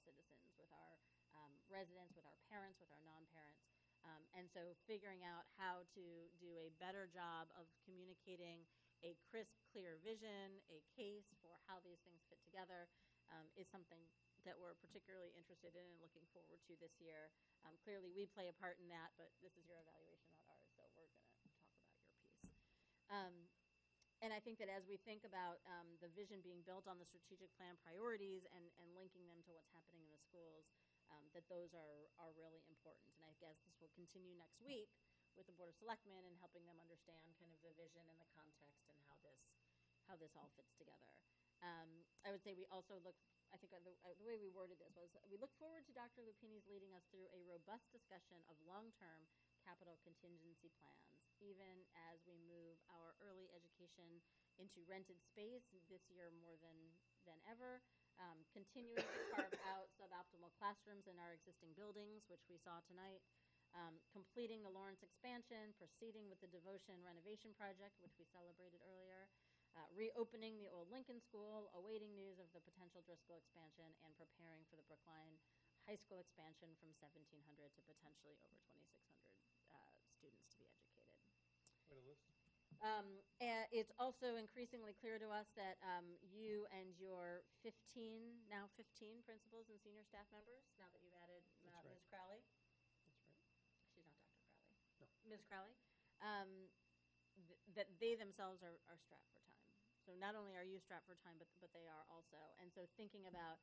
citizens, with our residents, with our parents, with our non-parents. And so figuring out how to do a better job of communicating a crisp, clear vision, a case for how these things fit together is something that we're particularly interested in and looking forward to this year. Clearly, we play a part in that, but this is your evaluation, not ours, so we're going to talk about your piece. And I think that as we think about the vision being built on the strategic plan priorities and linking them to what's happening in the schools, that those are really important. And I guess this will continue next week with the Board of Selectmen and helping them understand kind of the vision and the context and how this all fits together. I would say we also look, I think the way we worded this was, we look forward to Dr. Lupini's leading us through a robust discussion of long-term capital contingency plans, even as we move our early education into rented space this year more than ever. Continuing to carve out suboptimal classrooms in our existing buildings, which we saw tonight. Completing the Lawrence expansion, proceeding with the Devotion renovation project, which we celebrated earlier. Reopening the old Lincoln School, awaiting news of the potential Driscoll expansion, and preparing for the Brookline High School expansion from 1,700 to potentially over 2,600 students to be educated. Wait a list. It's also increasingly clear to us that you and your 15 principals and senior staff members, now that you've added That's right. Ms. Crowley. That's right. She's not Dr. Crowley. No. Ms. Crowley, that they themselves are strapped for time. So not only are you strapped for time, but they are also. And so thinking about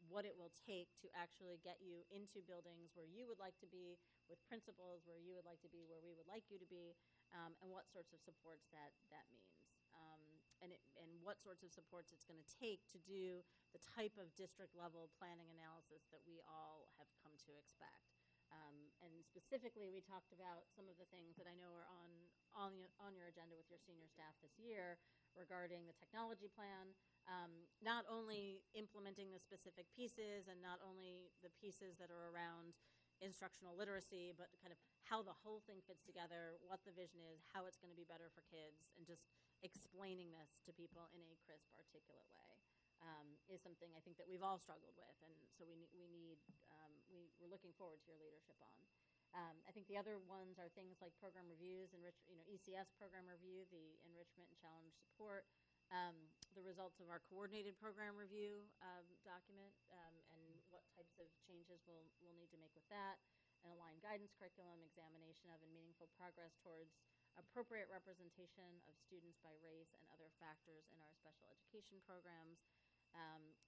what it will take to actually get you into buildings where you would like to be, with principals where you would like to be, where we would like you to be, and what sorts of supports that means. And what sorts of supports it's going to take to do the type of district-level planning analysis that we all have come to expect. And specifically, we talked about some of the things that I know are on your agenda with your senior staff this year regarding the technology plan, not only implementing the specific pieces and not only the pieces that are around instructional literacy, but kind of how the whole thing fits together, what the vision is, how it's going to be better for kids, and just explaining this to people in a crisp, articulate way is something I think that we've all struggled with, and so we're looking forward to your leadership on. I think the other ones are things like program reviews, ECS program review, the enrichment and challenge support, the results of our coordinated program review document, and what types of changes we'll need to make with that, an aligned guidance curriculum, examination of and meaningful progress towards appropriate representation of students by race and other factors in our special education programs,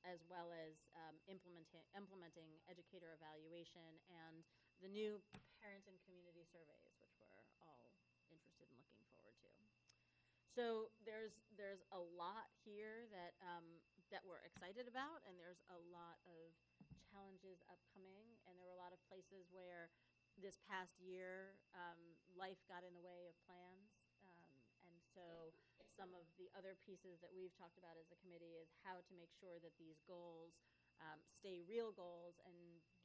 as well as implementing educator evaluation and the new parent and community surveys, which we're all interested in looking forward to. So there's a lot here that we're excited about, and there's a lot of challenges upcoming, and there were a lot of places where this past year life got in the way of plans, and so some of the other pieces that we've talked about as a committee is how to make sure that these goals stay real goals and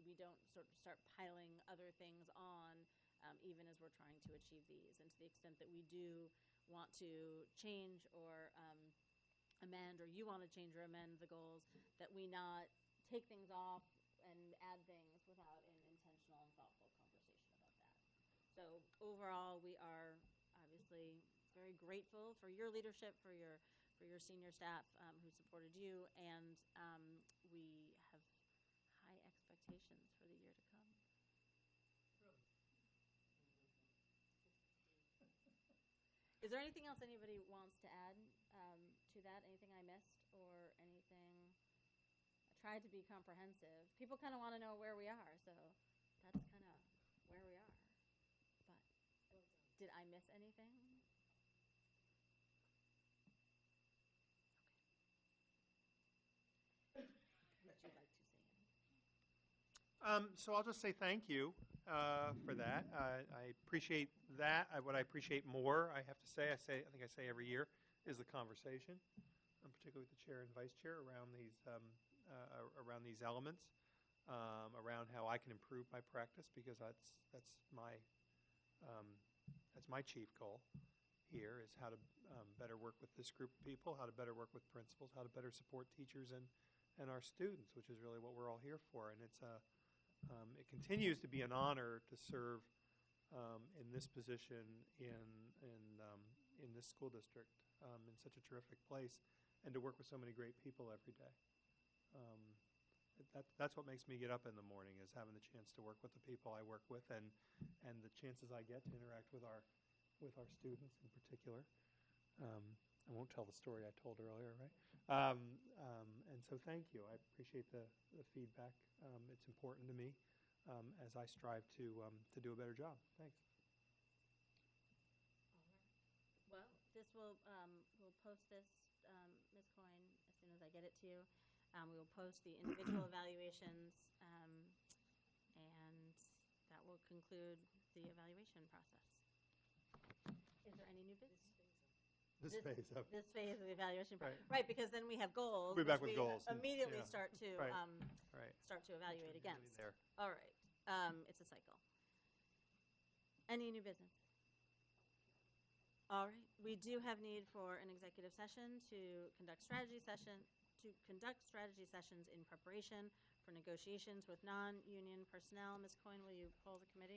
we don't sort of start piling other things on even as we're trying to achieve these. And to the extent that we do want to change or amend, or you want to change or amend the goals, that we not take things off and add things without an intentional and thoughtful conversation about that. So overall, we are obviously very grateful for your leadership, for your senior staff who supported you, and we have high expectations for the year to come. Is there anything else anybody wants to add to that? Anything I missed or anything? I tried to be comprehensive. People kind of want to know where we are, so that's kind of where we are. But did I miss anything? Okay. Would you like to say anything? So I'll just say thank you for that. I appreciate that. What I appreciate more, I have to say, I think I say every year, is the conversation, particularly with the chair and vice chair around these elements, around how I can improve my practice, because that's my chief goal here, is how to better work with this group of people, how to better work with principals, how to better support teachers and our students, which is really what we're all here for. And it continues to be an honor to serve in this position in this school district, in such a terrific place, and to work with so many great people every day. That's what makes me get up in the morning, is having the chance to work with the people I work with, and the chances I get to interact with our students in particular. I won't tell the story I told earlier, right? And so thank you. I appreciate the feedback. It's important to me as I strive to do a better job. Thanks. Well, this will we'll post this, Ms. Coyne, as soon as I get it to you. We will post the individual evaluations, and that will conclude the evaluation process. Is there any new business? This phase of This phase of the evaluation process. Right. Right, because then we have goals. We'll be back which with goals and- Immediately yeah. start to Right. start to evaluate Really against. there. All right. It's a cycle. Any new business? All right. We do have need for an executive session to conduct strategy sessions in preparation for negotiations with non-union personnel. Ms. Coyne, will you poll the committee?